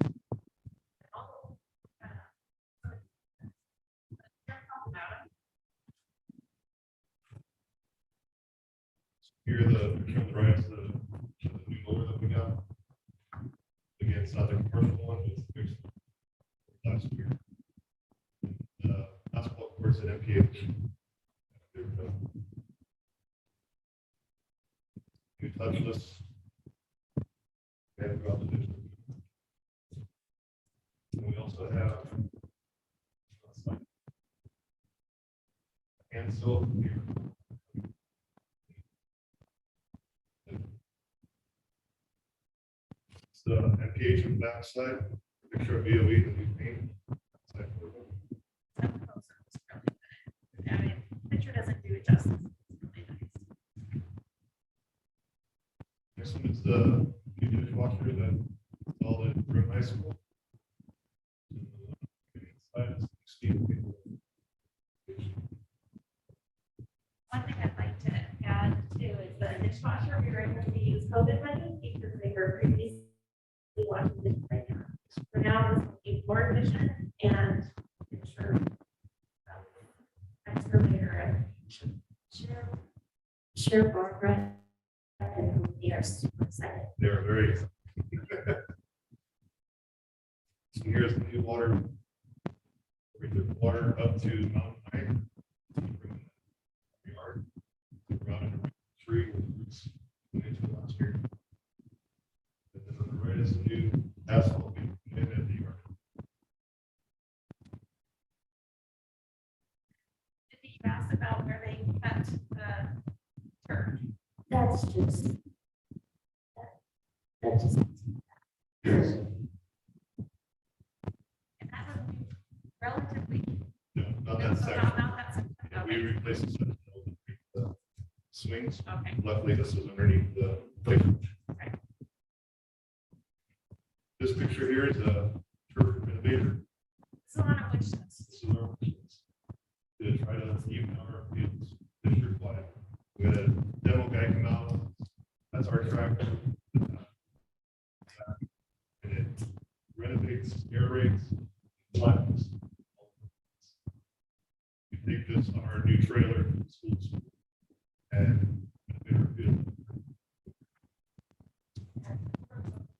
Here the right to the new loader that we got. Again, it's not the commercial one, it's fixed last year. Basketball courts at MPH. New touchless. And throughout the district. And we also have hand soap here. the MPH on the backside, picture of BOE that we paint. I mean, picture doesn't do it justice. It's really nice. Next one is the new dishwasher that installed at Broome High School. Inside is steam. One thing I'd like to add too is the dishwasher, we were able to use COVID money because they were previously watching this right now. For now, it's looking more efficient and ensure extra layer Sure, Barbara. And we are super excited. They're very. So here's the new water. We took water up to Mountain High. Yard. Around a tree with roots into it last year. And then on the right is the new asphalt being put in at the yard. Did you ask about where they cut the turf? That's just. That's just. And that was relatively. No, not that No, section. not that section. Yeah, we Okay. replaced the section with the swings. Okay. Luckily, this is underneath the picture. Okay. This picture here is a turf innovator. So on a wish list. This is our wishes to try to even our fields district wide. We had a demo guy come out. That's our tractor. And it renovates, aerates, flattens. We take this on our new trailer to the schools and renovate our field.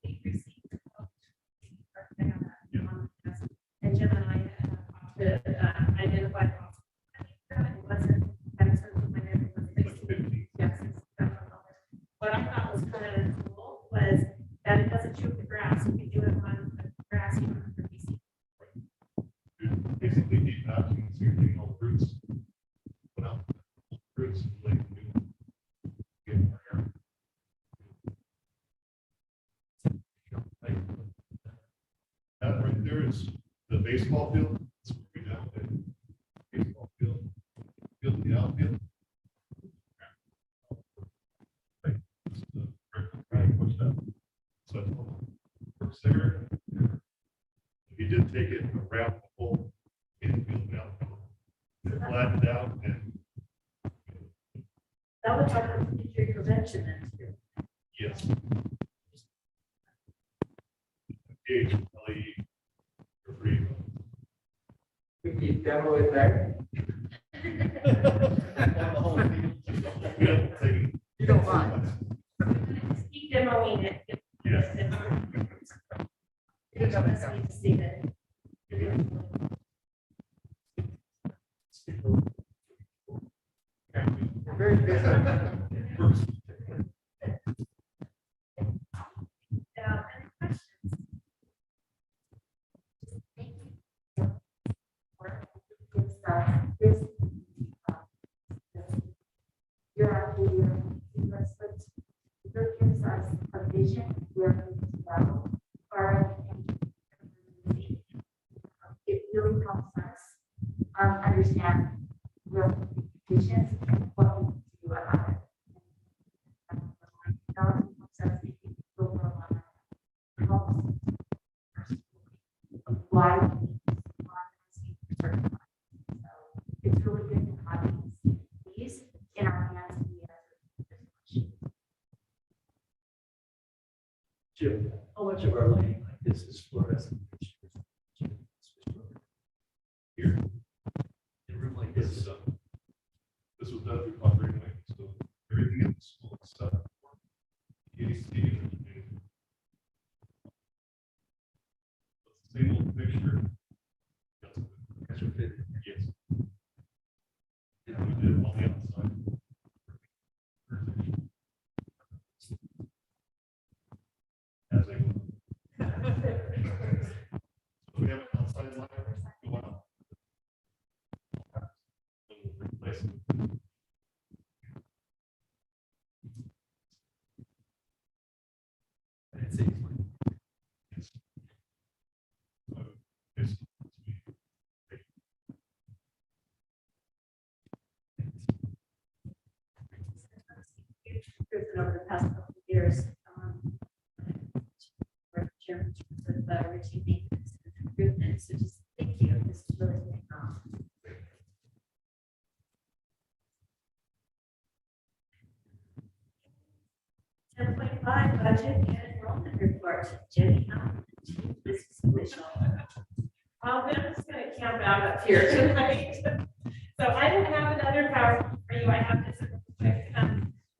We received a quote. And Jim and I talked to identify. It wasn't, that's when it was fixed. 15. Yes, it's $7. What I thought was kind of cool was that it doesn't choke the grass. We can do it on the grass, you don't have to be seen. Basically, deep patching, so you're taking all the roots. Put out roots, like new. Get more air. That right there is the baseball field. That's where we down the baseball field. Field, the outfield. Right, this is the right, push that. So it works there. We did take it around the whole infield now. It flattened out and That would help with injury prevention then too. yes. Gauge, LE, for free. We keep demo it there. Yeah, taking- You don't mind. Just keep demoing it. Yes. You just need to see that. Very busy. Works. Any questions? Year after year, it gives us a vision where we need to go. Or it really helps us understand real visions and what we need to do about it. It also helps us to keep over a lot of helps why we need to see certain lines. So it's really good to have these in our hands to be able to do this. Jim, how much of our lighting like this is fluorescent? Here, In a room like this, this was done through operating lighting, so everything in the school is set up for AC. Same old fixture. retrofit. Yes. Yeah, we did it on the outside. As they will. So we have an outside line, go out. And we'll replace it. improvement over the past couple of years. For chairman of the routine maintenance and improvement. So just thank you. This is really paying off. 10.5 budget and enrollment report. Jenny, this is official. I'm just gonna camp out up here tonight. So I don't have another PowerPoint for you. I have just a quick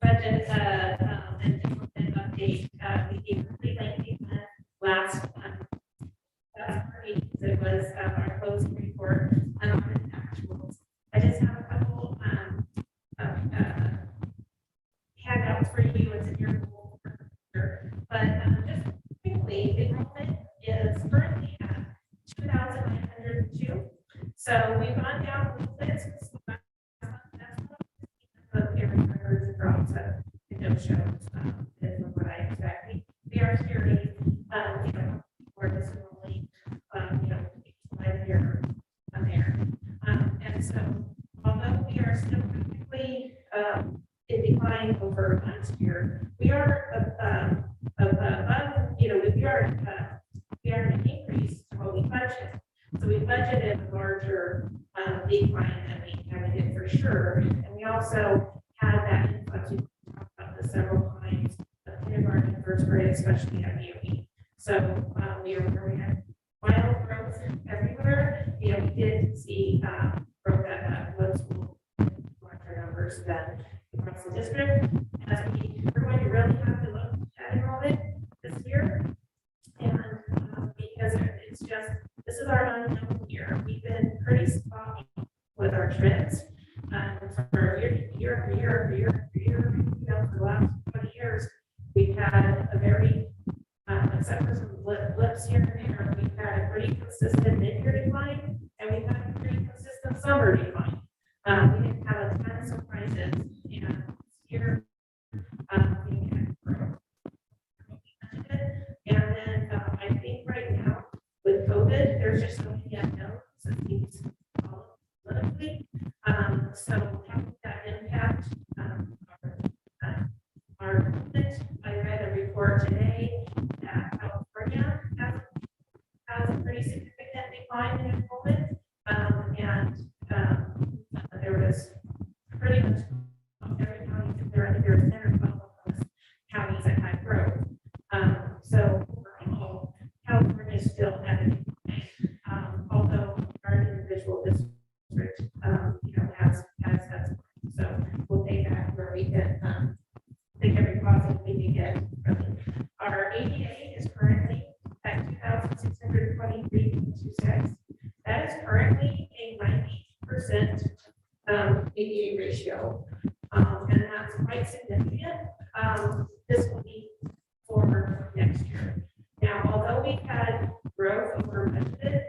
budget and implement update. We gave a pretty lengthy last meeting. It was our closing report and on the actuals. I just have a couple handouts for you. It's in your folder. But just quickly, enrollment is currently at 2,902. So we've gone down a little bit. That's every records drops that it shows is what I expect. We are hearing, for this enrolling, right here and there. And so although we are still technically in decline over last year, we are above, we are an increase to what we budgeted. So we budgeted a larger decline than we had for sure. And we also had that influx, we talked about this several times, of kindergarten and first grade, especially at DOE. So we had wild growth everywhere. We did see growth at low school, larger numbers than across the district. As we're going to really have to look at enrollment this year. And because it's just, this is our unknown year. We've been pretty spotty with our trends. For year, for the last 20 years, we've had a very, except for some blips here and there, we've had a pretty consistent mid-year decline, and we've had a pretty consistent summer decline. We didn't have a ton of surprises, and this year, we had growth. And then I think right now with COVID, there's just so many unknowns and things politically. So having that impact our movement. I read a report today that California has a pretty significant decline in enrollment. There was pretty much every county, there are 10 or 12 of those counties that had growth. So overall, California still had a decline, although our individual district, has so we'll take that where we can take every positive we can get. Our ADA is currently at 2,623.26. That is currently a 90% ADA ratio, and that's quite significant. This will be for next year. Now, although we've had growth over budgeted,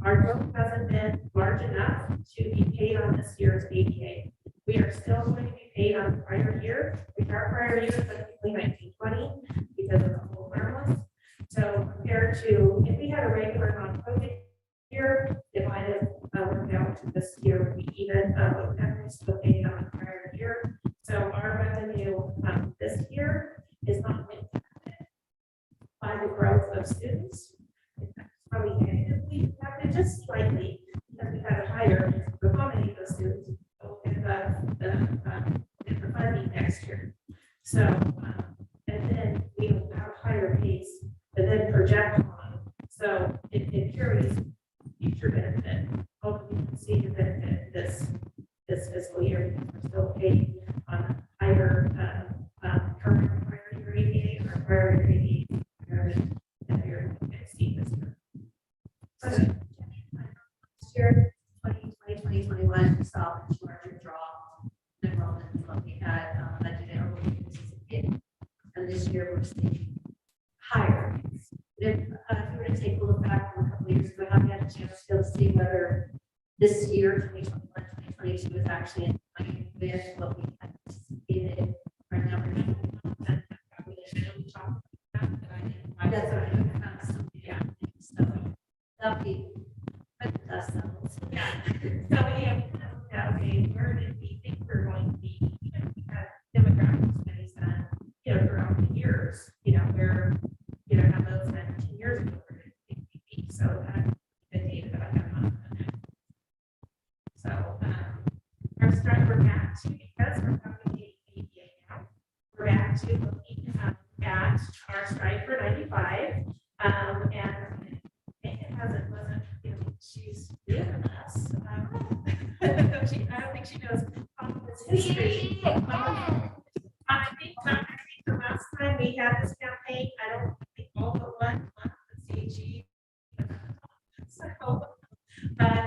our growth hasn't been large enough to be paid on this year's ADA. We are still going to be paid on the prior year, which our prior year is technically 1920 because of the whole harmless. So compared to if we had a regular non-COVID year, it might have worked out to this year would be even, but we're definitely still paid on the prior year. So our revenue this year is not impacted by the growth of students. It's probably negatively impacted just slightly because we had a higher to accommodate those students in the funding next year. So, and then we will have a higher pace and then project on. So it carries future benefit. Hopefully you can see the benefit this fiscal year. We're still paid on a higher current prior year ADA or prior year ADA that you're going to see this year. Last year, 2021, we saw a larger draw in enrollment than what we had budgeted or what we anticipated. And this year we're seeing higher. If you were to take a look back from a couple of years ago, have you had a chance to see whether this year, 2021, 2022, is actually in line with what we anticipated our numbers? That's what I found. Yeah. So that'll be dust levels. Yeah. So yeah, okay, where did we think we're going to be? We have demographics to looking at our strike for 95. And it wasn't, she's new to us. I don't think she knows Congress history. I think the last time we had this campaign, I don't think all but one left the CHE. So, but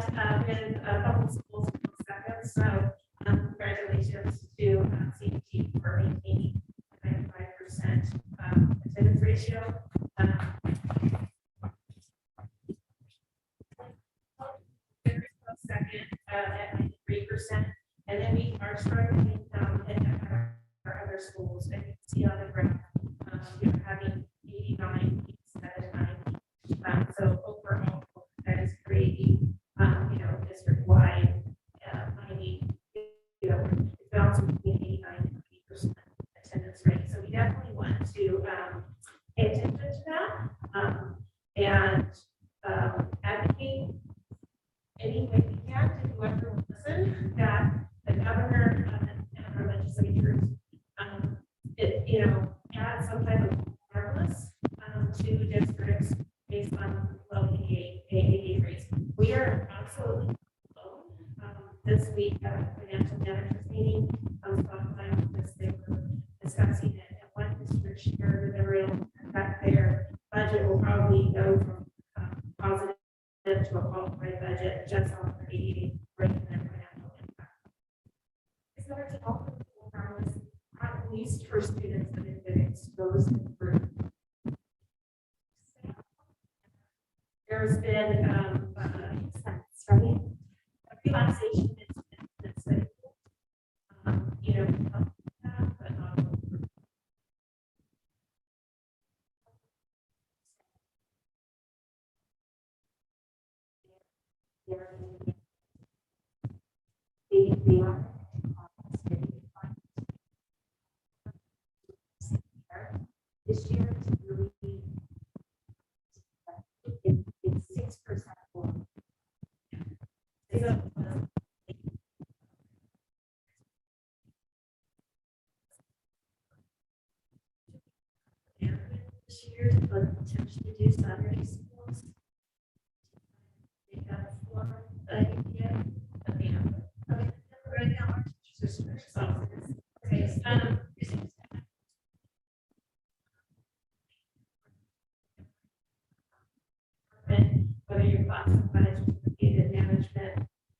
with a couple of schools in seconds, so congratulations to CHE for maintaining 95% attendance ratio. Very close second at 93%, and then we are struggling at our other schools, and you can see on the graph, we're having 89 instead of 90. So overall, that is creating, district-wide 90, it's bouncing between 89 and 90% attendance rate. So we definitely want to pay attention to that and advocate any way we can to whoever will listen that the governor and our legislatures, add some type of harmless to districts based on low ADA rates. We are absolutely alone. This week at a financial managers meeting, I was talking about this, they were discussing it, and one district shared the real that their budget will probably go from positive to a qualified budget just on the ADA rate and their financial impact. It's hard to offer harmless, at least for students that have been exposed to group. There's been a relaxation that's but not this year is really it's 6% more. This year to potentially do Saturday schools. They got for idea. Right now, our teachers are whether you're classified as data management,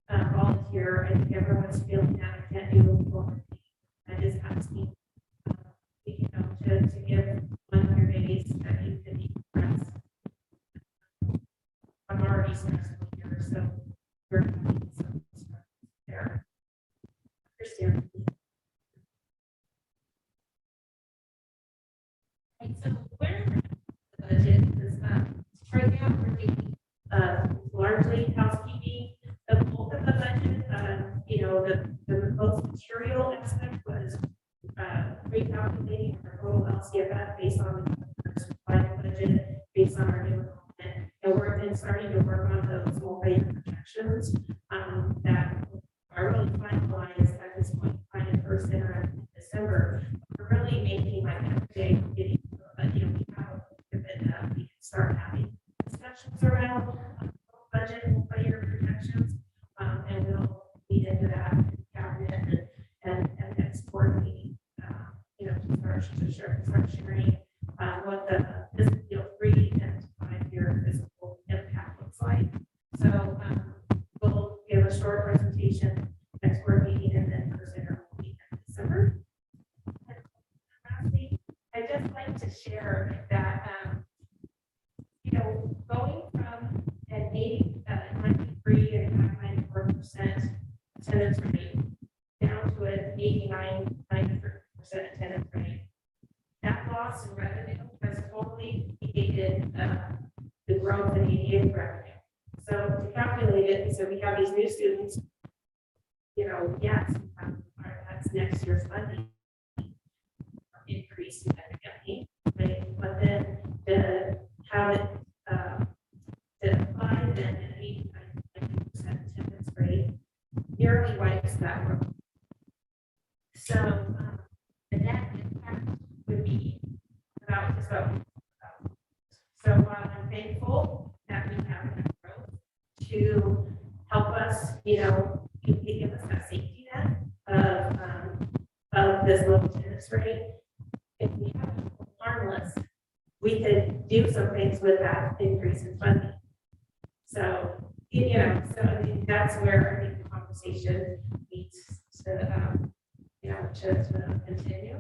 volunteer, I think everyone's feeling that I can't do it for. I just asking, to give 100 days that you can express. I'm already stressful here, so we're having some stress there. Understand. Right, so where the budget is right now we're doing largely housekeeping. The bulk of the budget, the most material aspect was recalculating our total LCFF based on the supply budget, based on our new enrollment. And we're then starting to work on those multi-year projections that are really finalized at this point, kind of first in December. We're really making like every day getting, we have a bit that we can start having discussions around budget and multi-year projections, and we'll lead into that cabinet and next board meeting, to start sharing what the 3 and 5 year physical impact looks like. So we'll give a short presentation next board meeting and then present our meeting in December. And lastly, I'd just like to share that going from an 93.594% attendance rate down to an 89.93% attendance rate, that loss in revenue has totally negated the growth in ADA revenue. So to calculate it, so we have these new students, yes, that's next year's funding increase significantly, right? But then to have it to apply then an 89% attendance rate nearly wipes that growth. So the net impact be about just about. So I'm thankful that we have that growth to help us, give us that safety net of this low attendance rate. If we have harmless, we could do some things with that increase in funding. So, I mean, that's where I think the conversation needs to, to continue.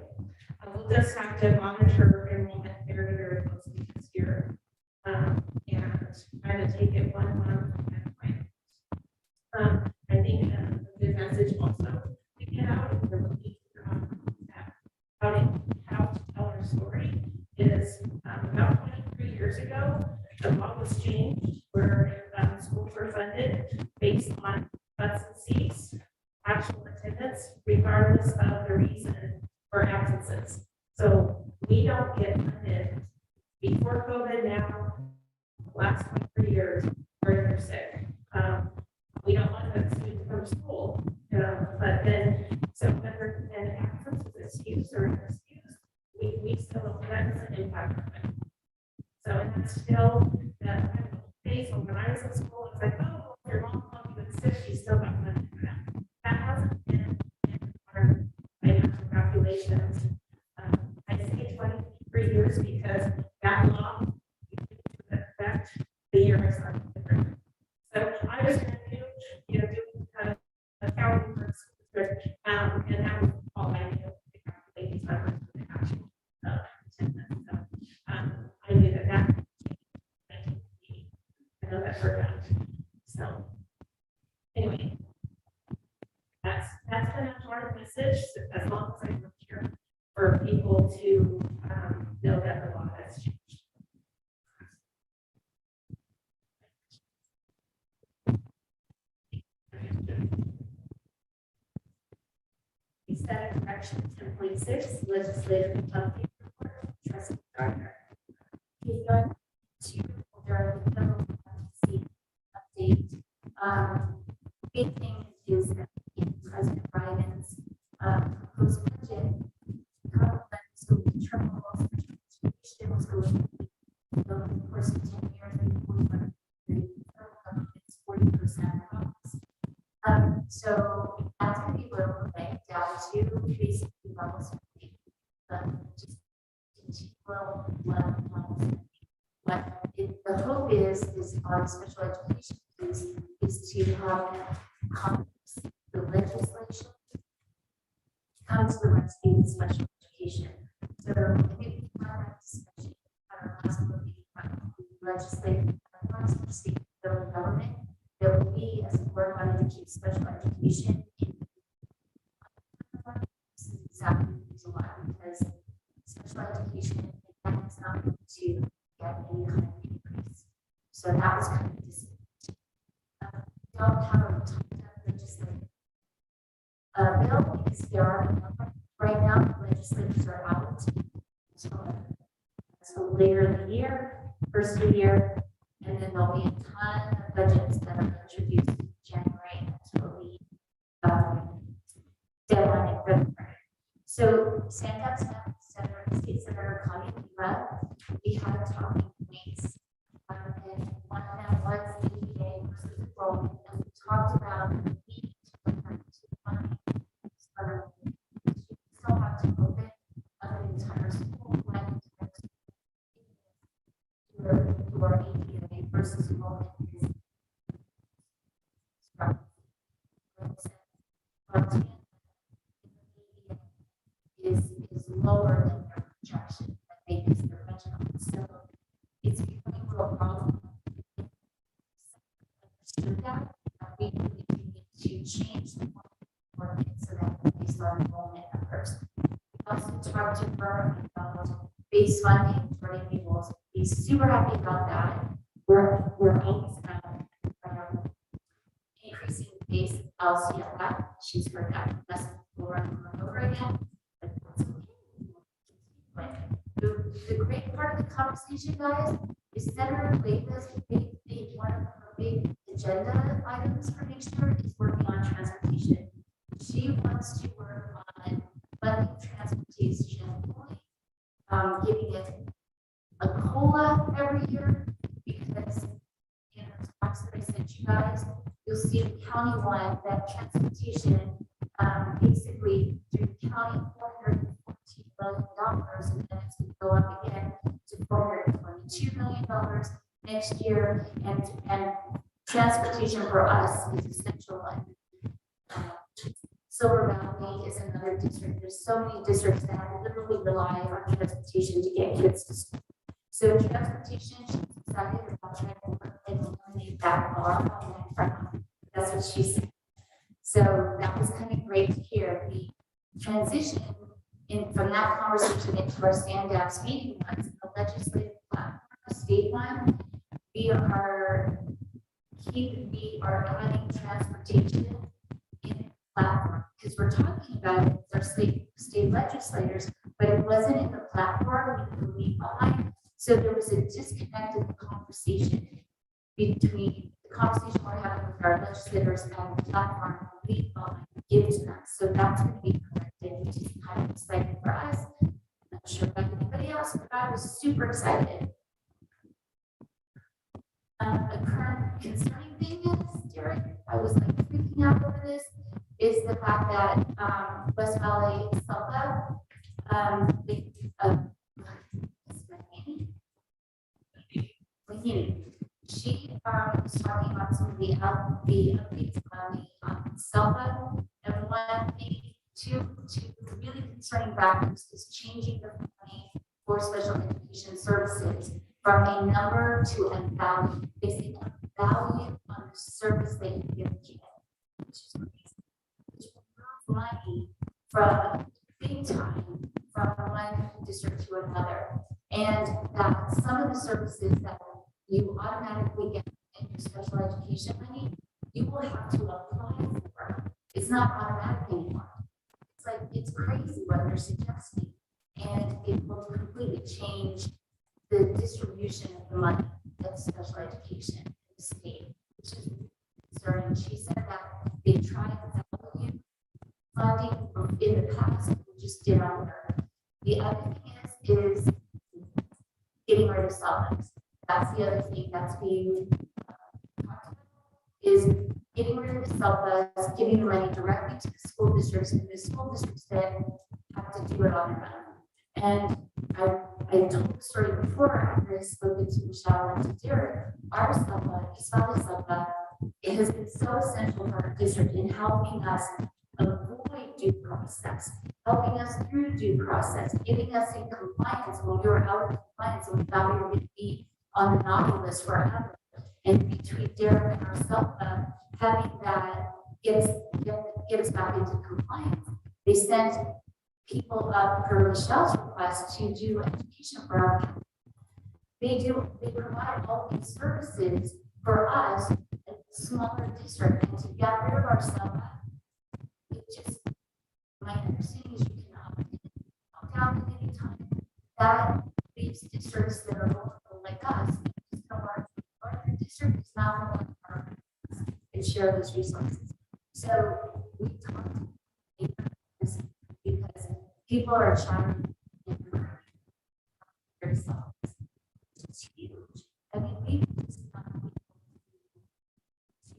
We'll just have to monitor enrollment very, very closely this year. And kind of take it 1 month at a time. I think a good message also to get out if we're looking at how to tell our story is about 23 years ago, the law was changed where schools were funded based on butts and seats, actual attendance, regardless of the reason for absences. So we don't get funded before COVID now, last 23 years, or if they're sick. We don't want to students from school, but then, so whether an absence is excused or an excuse, we still, that doesn't impact our funding. So, and that's still that kind of phase when I was in school, it's like, oh, your mom called you at 6, you still got money for that. That hasn't been in our financial calculations. I say 23 years because that law affect the year I started different. So I was going to do, accounting for school district, and that was all I knew to calculate these numbers for the actual attendance. So I knew that. I know that for a fact. So anyway, that's been a hard message as long as I work here for people to know that the law has changed. We set a correction 10.6 legislative update report. Trustee Gardner. He's going to during the federal policy update. Big thing is that in President Biden's proposed budget, school terminal special education was going to be over the course of 10 years and 45 it's 40% costs. So that's going to be little thing down to basically levels of just continual levels. But the hope is on special education is to have Congress, the legislation come to the rescue in special education. So we have that discussion at our last meeting legislative state federal government. There will be a support money to keep special education in exactly the reason because special education is not going to get any kind of increase. So that was kind of just don't have a ton of legislative bill because there are right now legislators are out so later in the year, first of the year, and then there'll be a ton of budgets that are introduced in January until the deadline in February. So Santa Senator, State Senator Connie Lira, we had a talking points, and one of them was ADA versus enrollment, and we talked about the need to look back to funding. We still have to open an entire school when your ADA versus enrollment is lower than their projection that they use their benchmark. So it's becoming a real problem. That we need to change the formula so that based on enrollment numbers. We also talked to her about base funding. Jordan will be super happy about that. We're always increasing base LCLF. She's heard that lesson over and over again. But that's okay. The great part of the conversation, guys, is Senator Clayton's one of her big agenda items for next year is working on transportation. She wants to work on funding transportation giving it a COLA every year because in the talks that I sent you guys, you'll see the county one that transportation, basically through the county, $414 million, and then it's going to go up again to $422 million next year, and transportation for us is essential. Silver Valley is another district. There's so many districts that literally rely on transportation to get kids to school. So transportation, she's excited about trying to work and eliminate that bar on that front. That's what she said. So that was kind of great to hear. We transitioned in from that conversation into our stand-ups meeting ones, the legislative platform, the state one. We are adding transportation in the platform because we're talking about it with our state legislators, but it wasn't in the platform we could leave behind. So there was a disconnect in the conversation between the conversation we're having with our legislators and the platform we leave behind give to them. So that's going to be corrected, which is kind of exciting for us. I'm not sure about anybody else, but I was super excited. A current concerning thing is, Derek, I was like freaking out over this, is the fact that West Valley SELPA, she was talking about some of the updates on the SELPA, and one thing, two really concerning factors is changing the money for special education services from a number to a value. They say a value on the service they can give a kid, which is crazy. Which will move money from big time from one district to another. And that some of the services that you automatically get in your special education money, you will have to apply for. It's not automatic anymore. It's like, it's crazy what they're suggesting. And it will completely change the distribution of the money of special education in the state, which is concerning. She said that they tried value funding in the past, we just did not work. The other thing is getting rid of solids. That's the other thing that's being talked about, is getting rid of the SELPAs, giving the money directly to the school districts, and the school districts then have to do it on their own. And I told the story before after I spoke to Michelle and to Derek. Our SELPA, East Valley SELPA, it has been so essential for our district in helping us avoid due process, helping us through due process, getting us in compliance when we were out of compliance and we thought we were going to be on the naughty list forever. And between Derek and our SELPA, having that get us back into compliance, they sent people up per Michelle's request to do education for our county. They provide all these services for us, a smaller district, and to get rid of our SELPA, it just, my understanding is you can opt out at any time. That leaves districts that are local like us, our district is not going to work and share those resources. So we talked about this because people are trying themselves. It's huge. I mean, we just want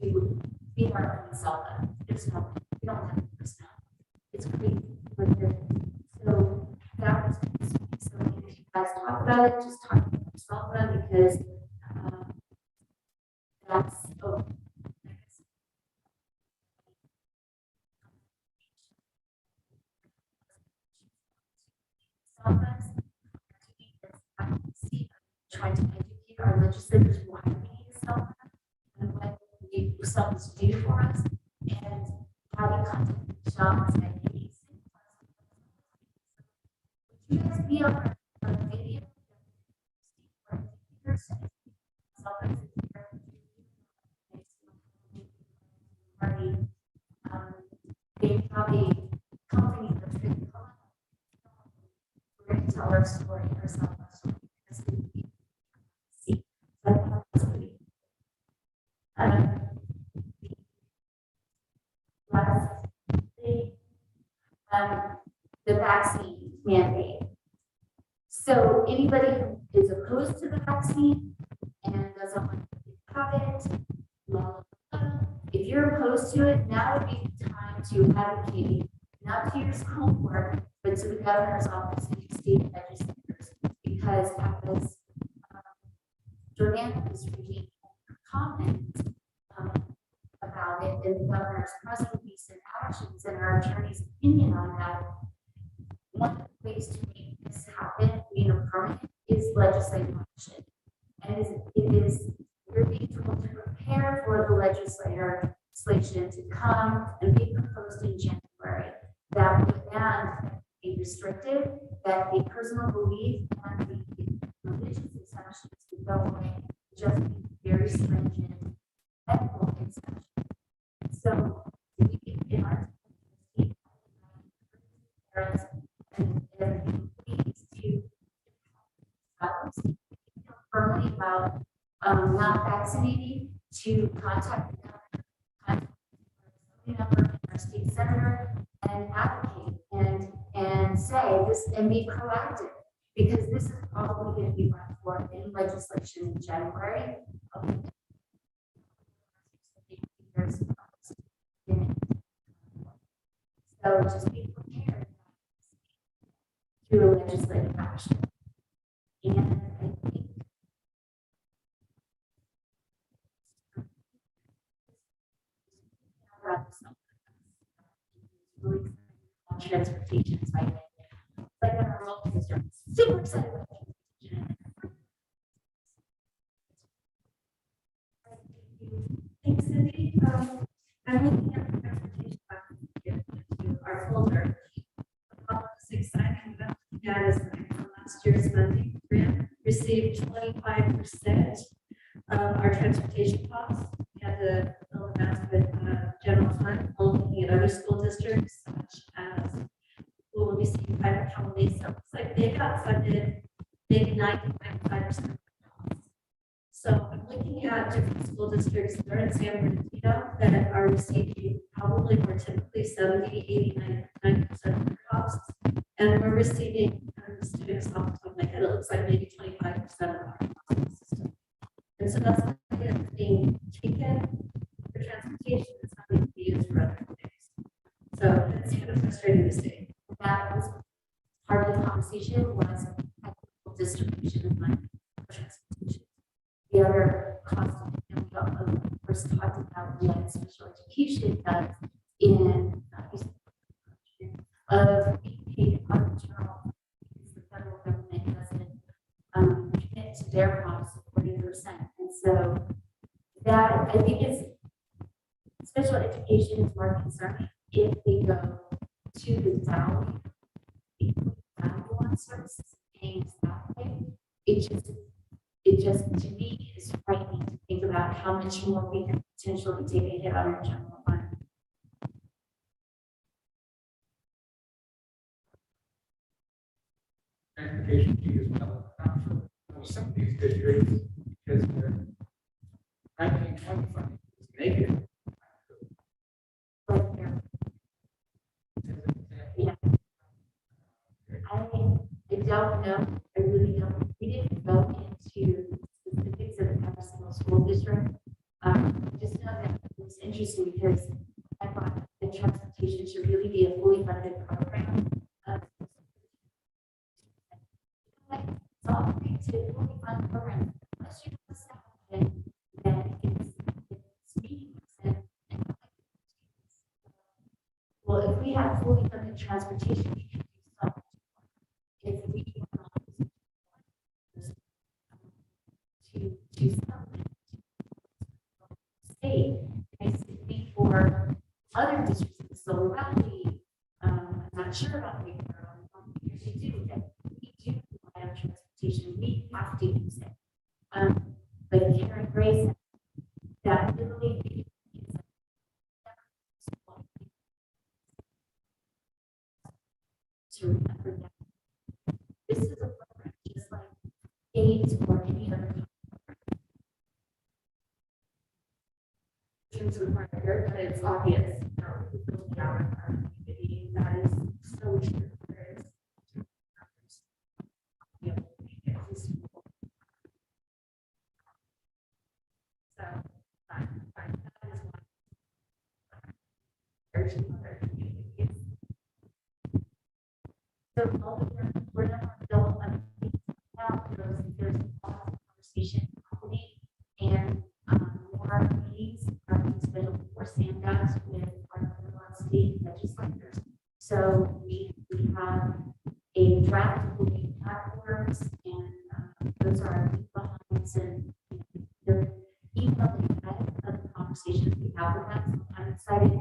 to be our own self. There's no, we don't have this now. It's crazy. So that was so if you guys talk about it, just talk about yourself because that's trying to educate our legislators why we need a SELPA and what SELPAs do for us, and how to contact Michelle and say, would you guys be on a video? They have a company that's been we're going to tell our story ourselves. See, that's pretty. Last thing, the vaccine mandate. So anybody who is opposed to the vaccine and doesn't want to have it, blah, blah, blah. If you're opposed to it, now would be the time to advocate, not to your school board, but to the governor's office and your state legislators. Because as Jordan was reading comments about it in the governor's press release and actions and our attorney's opinion on that, one of the ways to make this happen, permanent, is legislative action. And we're being told to prepare for the legislation to come and be proposed in January. That would then be restricted, that the personal belief and the religious exceptions would go away, just be very stringent ethical exceptions. So we in our parents and employees to feel firmly about not vaccinating, to contact the governor, contact the member and our state senator, and advocate and say this and be proactive, because this is probably going to be brought forth in legislation in January. So just be prepared through legislative action. And I think transportation is right. Like in our local district, super excited about transportation. Thanks, Cindy. I'm looking at the transportation to our folder. This exciting data from last year's funding grant received 25% of our transportation costs. We had to fill that with general fund, looking at other school districts such as who will receive private holidays. So it's like they got funded maybe 95% of the costs. So I'm looking at different school districts that are in San Bernardino that are receiving probably more typically 70, 80, 90% of their costs. And we're receiving, I'm just doing this off the top of my head, it looks like maybe 25% of our cost system. And so that's something that's being taken for transportation, it's not being used for other things. So it's kind of frustrating to see. that was part of the conversation was equitable distribution of money for transportation. The other cost, and we of course talked about what special education does in of being paid out of general, because the federal government doesn't commit to their costs of 40%. And so that I think is special education is more concerning if they go to the value on services paying that way. It just to me is frightening to think about how much more we can potentially take a hit on our general fund. Transportation fee as well. Some of these districts, because their 1920 funding is negative. But yeah, I don't know. I really don't. We didn't go into specifics of every single school district. Just know that it was interesting because I thought that transportation should really be a fully funded program. It's all free to fully fund programs unless you have staff that it's meaningless and well, if we have fully funded transportation, we can do so much more. If we to supplement state, basically for other districts in the Solar Valley, I'm not sure about the they do that. We do rely on transportation. We have to use it. But Karen Grace, that literally to remember that this is a program just like AIDS or any other program. To require, but it's obvious our community that is so true. So all of them, we're not going to there's a lot of conversation happening and more meetings are being scheduled for stand-ups with our state legislators. So we have a draft of the platforms and those are our behinds and they're equally ahead of the conversations we have with them. So I'm excited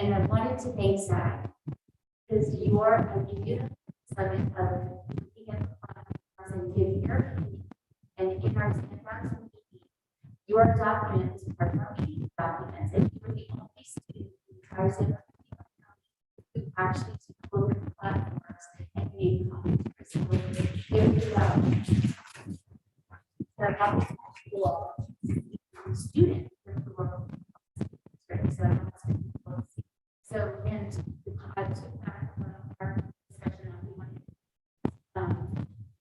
and I wanted to thank Zach because you are a unit summit of looking at the platforms and giving your opinion. And in our stand-ups meeting, your document is part of our meeting documents and you were the only student who tries to who actually took a look at the platforms and made comments. So if you student with the world, so and I took that our discussion on we wanted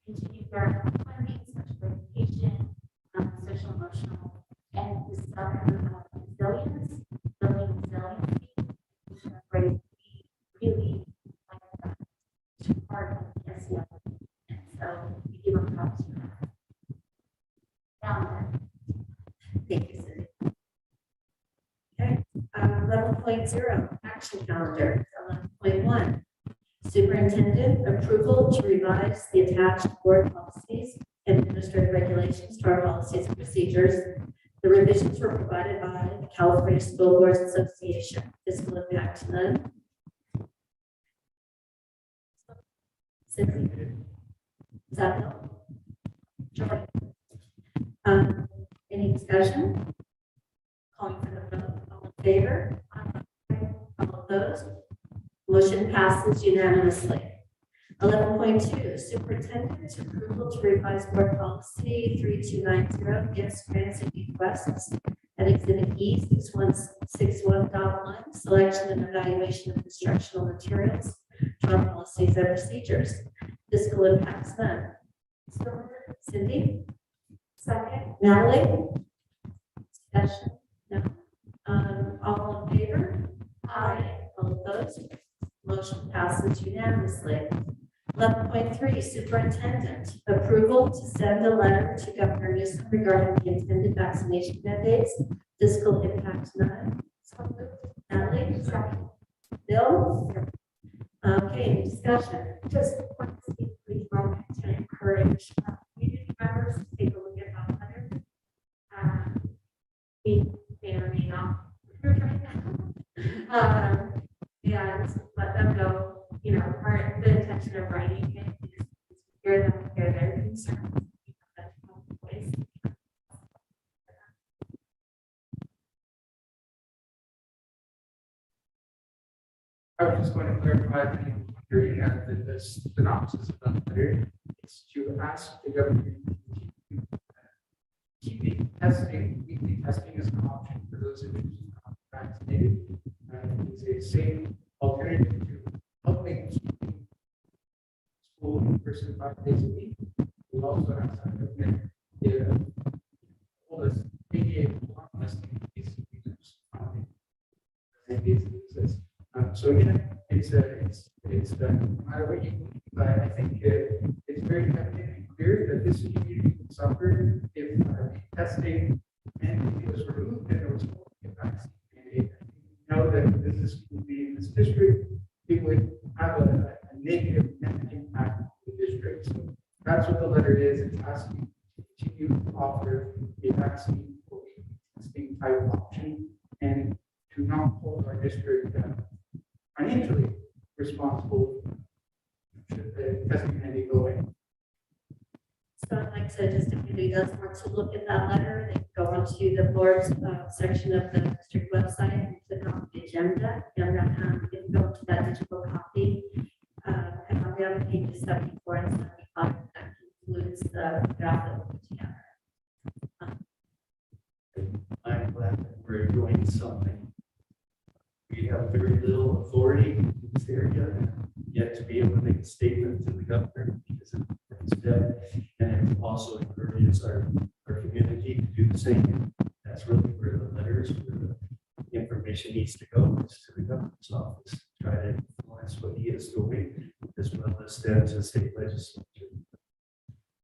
continue their funding, special education, social emotional, and the stuff resilience, building resiliency, which are great. Really like that part of the SEL. And so we give them props for that. Now, Thank you, Cindy. Okay, 11.0, action calendar. 11.1, superintendent approval to revise the attached board policies and administrative regulations to our policies and procedures. The revisions were provided by the California School Boards Association. Fiscal impact none. Cindy? Is that no? Joy? Any discussion? Calling for the vote. All in favor? All opposed? Motion passes unanimously. 11.2, superintendent's approval to revise board policy 3290, gifts, grants, and bequests. At exhibit E, 6161.1, selection and evaluation of instructional materials to our policies and procedures. Fiscal impacts none. Cindy? Second. Natalie? Discussion? No. All in favor? Aye. All opposed? Motion passes unanimously. 11.3, superintendent approval to send a letter to Governor Newsom regarding the intended vaccination mandates. Fiscal impact none. Natalie? Second. Bill? Okay, discussion. Just want to speak briefly to encourage community members to take a look at that letter. We may or may not approve right now. And let them know, you know, the intention of writing it is to hear them, hear their concerns. I was just going to clarify during the synopsis of that letter. It's to ask the government to keep testing, weekly testing as an option for those individuals not vaccinated. It's a safe alternative to helping school in person 5 days a week. We also have some government told us 88 testing these exist. So again, it's no matter what you believe, but I think it's very evident and clear that this community would suffer if testing and it was removed and there was a vaccine mandate. I know that this would be in this district, it would have a negative net impact on the district. So that's what the letter is. It's asking to continue to offer a vaccine or testing type option and to not hold our district financially responsible should the testing mandate go away. So I'd like to just, if anybody does want to look at that letter, they can go onto the board's section of the district website and click on the agenda. You can go to that digital copy. And on the other pages 74 and 75, that includes the draft that we put together. I'm glad that we're doing something. We have very little authority in this area, yet to be able to make a statement to the governor is a step, and it also encourages our community to do the same. That's really where the letters, where the information needs to go, is to the governor's office, try to influence what he is doing, as well as then to the state legislature.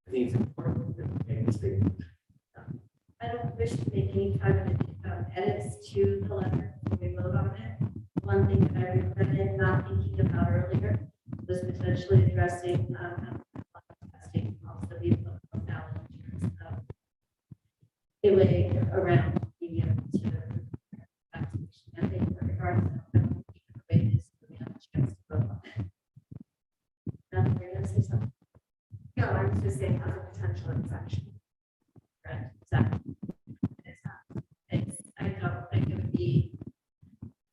I think it's important that we make a statement. I don't wish to make any kind of edits to the letter before we vote on it. One thing that I regretted not thinking about earlier was potentially addressing testing, also be valid in terms of a way around being able to vaccination. I think with regards to the way this, we have a chance to vote on it. Now, you're gonna say something? No, I was just saying as a potential exception. Right, exactly. I don't think it would be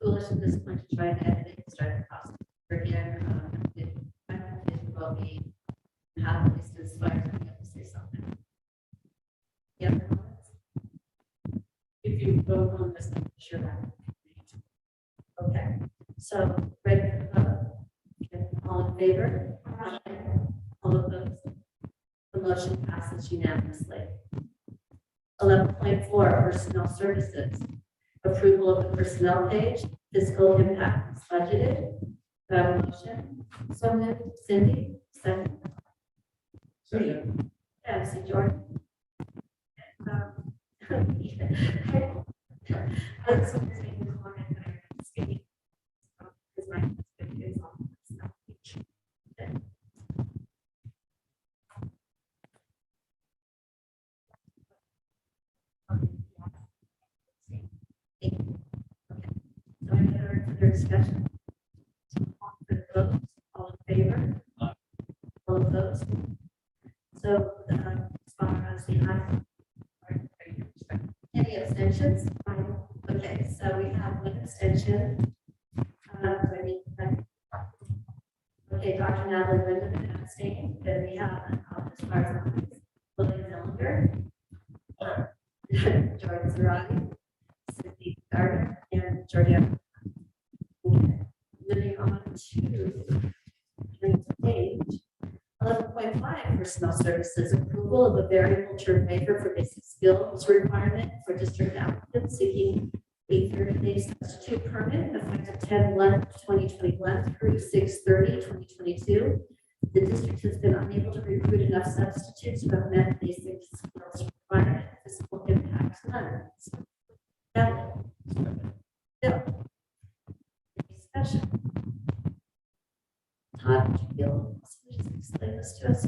foolish at this point to try and edit it, start the process again. It will be, have at least as far as I'm going to say something. Yeah. If you vote on this, I'm sure that. Okay, so ready for the vote? Okay, all in favor? All opposed? The motion passes unanimously. 11.4, personnel services. Approval of the personnel page, fiscal impact is budgeted. Do I have a motion? So moved. Cindy, second. Second. Yeah, see Jordan. I just want to make a comment that I'm speaking. Because my husband is on this page. So any other discussion? For the vote, all in favor? All opposed? So, as far as the any abstentions? Okay, so we have one abstention. Okay, Dr. Natalie Linden abstained. Then we have, as far as William Zillinger, Jordan Zarate, Cindy Gardner, and Georgia. Okay, moving on to next page. 11.5, personnel services, approval of a variable term waiver for basic skills requirement for district applicants seeking a 30-day substitute permit effective 10/1/2021 through 6/30/2022. The district has been unable to recruit enough substitutes who have met basic skills requirement. Physical impact none. Bill. Any discussion? Todd, would you be able to just explain this to us?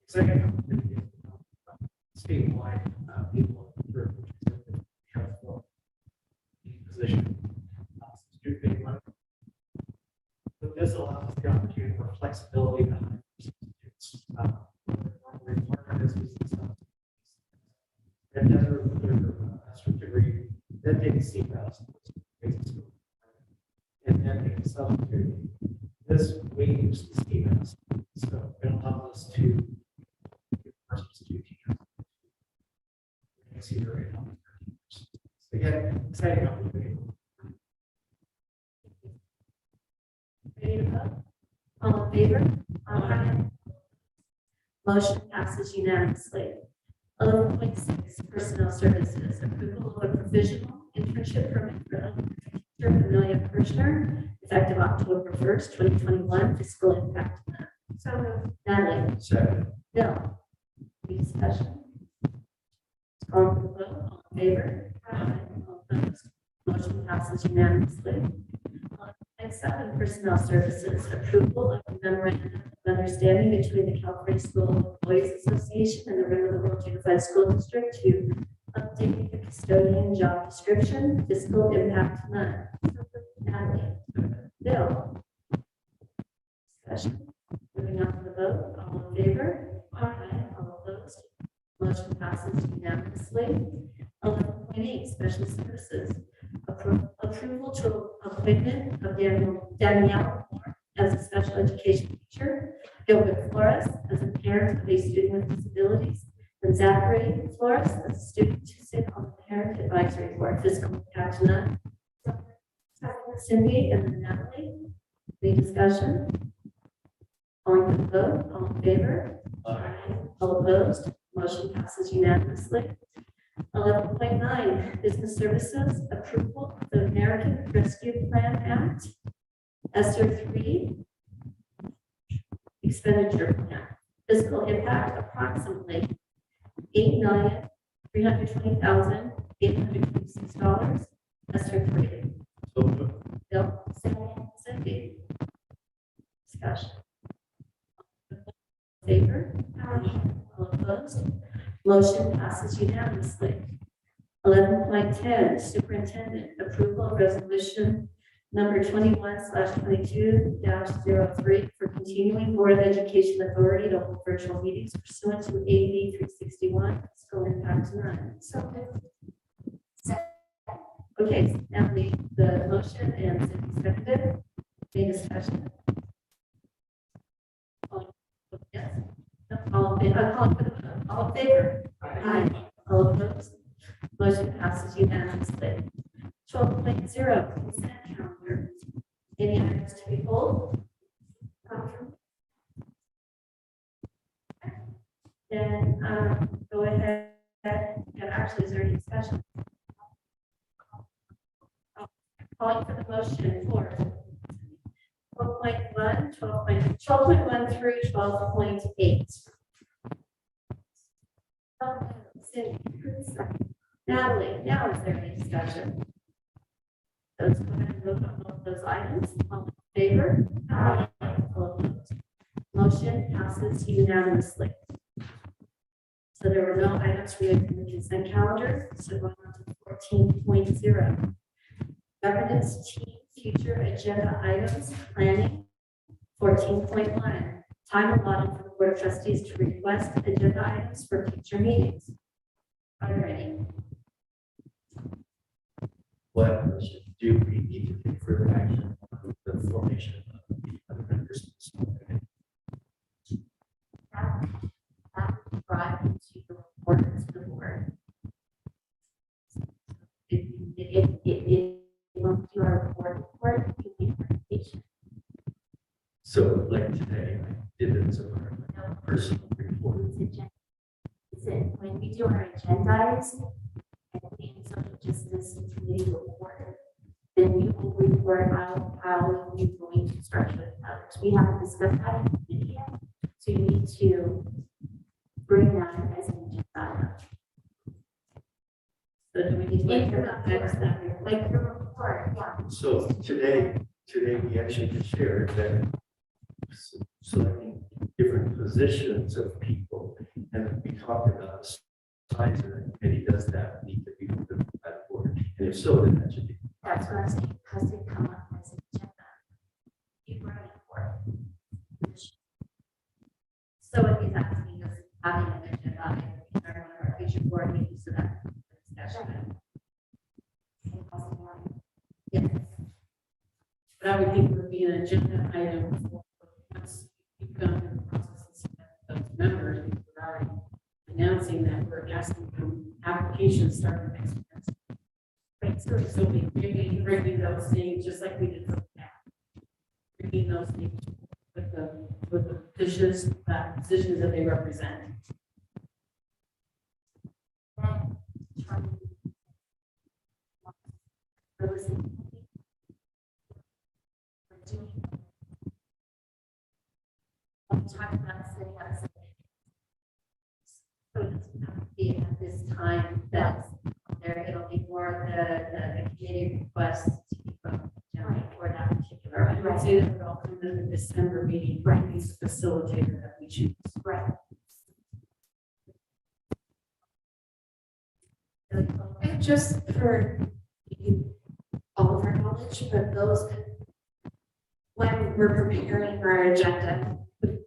Second, statewide, people for position. Substitute big money. But this allows the opportunity for flexibility behind substitutes. Requirement is and doesn't require a master's degree, then take a CPAS. And then take a substitute. This waives the CPAS. So it allows us to substitute teachers. Again, exciting opportunity. Ready to vote? All in favor? Aye. Motion passes unanimously. 11.6, personnel services, approval of a provisional internship permit for elementary Amelia Kirchner, effective October 1st, 2021, fiscal impact. So moved. Natalie. Second. Bill. Any discussion? Call for the vote. All in favor? Aye. All opposed? Motion passes unanimously. Next seven, personnel services, approval of a memorandum of understanding between the California School Employees Association and the Rim of the World Unified School District to update the custodian job description, fiscal impact none. Natalie. Bill. Discussion. Moving on to the vote. All in favor? Aye. All opposed? Motion passes unanimously. 11.8, special services. Approval to appointment of Danielle Moore as a special education teacher, Gilbert Flores as a parent of a student with disabilities, and Zachary Flores as a student to sit on the parent advisory board, fiscal impact none. Cindy and then Natalie. Any discussion? Calling for the vote, all in favor? Aye. All opposed? Motion passes unanimously. 11.9, business services, approval of the American Rescue Plan Act ESER 3 expenditure plan. Fiscal impact approximately $8,320,826. ESER 3. So moved. Bill, second, Cindy. Discussion. Favor? All opposed? Motion passes unanimously. 11.10, Superintendent, approval of resolution number 21/22-03 for continuing Board of Education authority to hold virtual meetings pursuant to AB 361, fiscal impact none. So moved. Okay, Emily, the motion and Cindy seconded. Any discussion? Yes. No, all in favor? All in favor? Aye. All opposed? Motion passes unanimously. 12.0, consent calendar. Any items to be pulled? Then go ahead. And actually, is there any discussion? Calling for the motion for 12.1, 12.1 through 12.8. Cindy, Natalie, now is there any discussion? Let's go ahead and vote on both those items. All in favor? Aye. All opposed? Motion passes unanimously. So there were no items related to the consent calendar. So going on to 14.0. Governance team future agenda items planning. 14.1. Time allotted for the Board of Trustees to request agenda items for future meetings. Are there any? What do we need to take further action on the formation of the other members of the school committee? That would be brought into the report to the board. It won't do our report, it will be presentation. So like today, I did it as a part of my personal report. When we do our agendas and the social justice committee report, then we will report out how we're going to structure others. We haven't discussed that in the committee yet, so you need to bring that as an agenda. So do we need to In make your sure that next step? like your report, yeah. So today we actually just shared that selecting different positions of people, and we talked about the size of the committee. Does that need to be moved to that board? And if so, then that should be. That's what I'm saying, has to come up as an agenda. You bring it forward. So what he's asking is having an agenda item in our future board meetings so that discussion. Yes. But I would think it would be an agenda item for once you've gone through the process of those members, we're already announcing that we're asking for applications starting next month. Right, so we bringing those names, just like we did for that. Bringing those names with the positions that they represent. Talk about setting up some. So it doesn't have to be at this time that's there, it'll be more the committee requests from for that particular. I would say that would all come in the December meeting, right? He's the facilitator that we choose. Right. And just for all of our knowledge, but those, when we're preparing our agenda,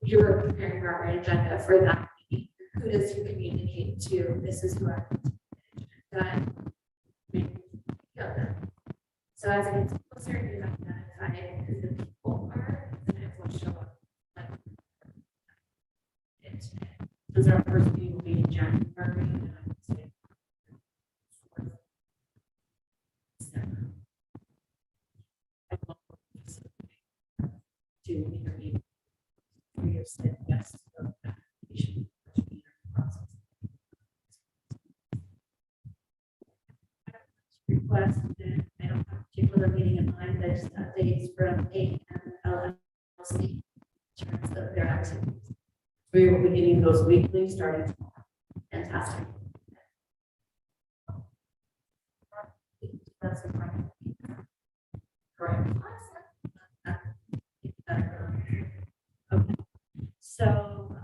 you're preparing our agenda for that meeting, who does you communicate to? This is who I'm done. So as it gets closer, you identify who the people are, and it will show up. Because our first meeting will be in January. And I would say December. I will to interview for your said yes of application process. Request, and I don't have a particular meeting in mind, but just updates from 8 and in terms of their activities. We will be getting those weekly starting. Fantastic. That's the point. Correct. Okay. So,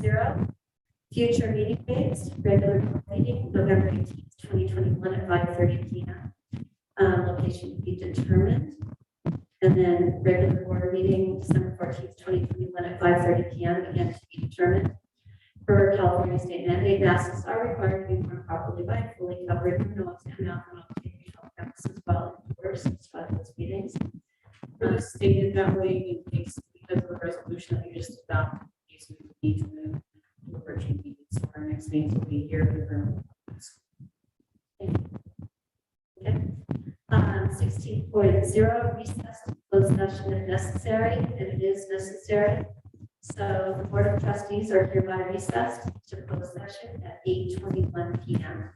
0, future meeting dates, regular board meeting, November 18th, 2021 at 5:30 p.m. Location to be determined. And then regular board meeting, December 14th, 2021 at 5:30 p.m. again to be determined. For California state mandate, masks are required to be worn properly by fully covered your nose and mouth on all health campus as well indoors as part of those meetings. Stated that way in case, because of the resolution that we just adopted, in case we need to move to a virtual meeting. So our next meeting will be here in the room. Okay. 16.0, recess to closed session if necessary, and it is necessary. So the Board of Trustees are hereby recessed to closed session at 8:21 p.m.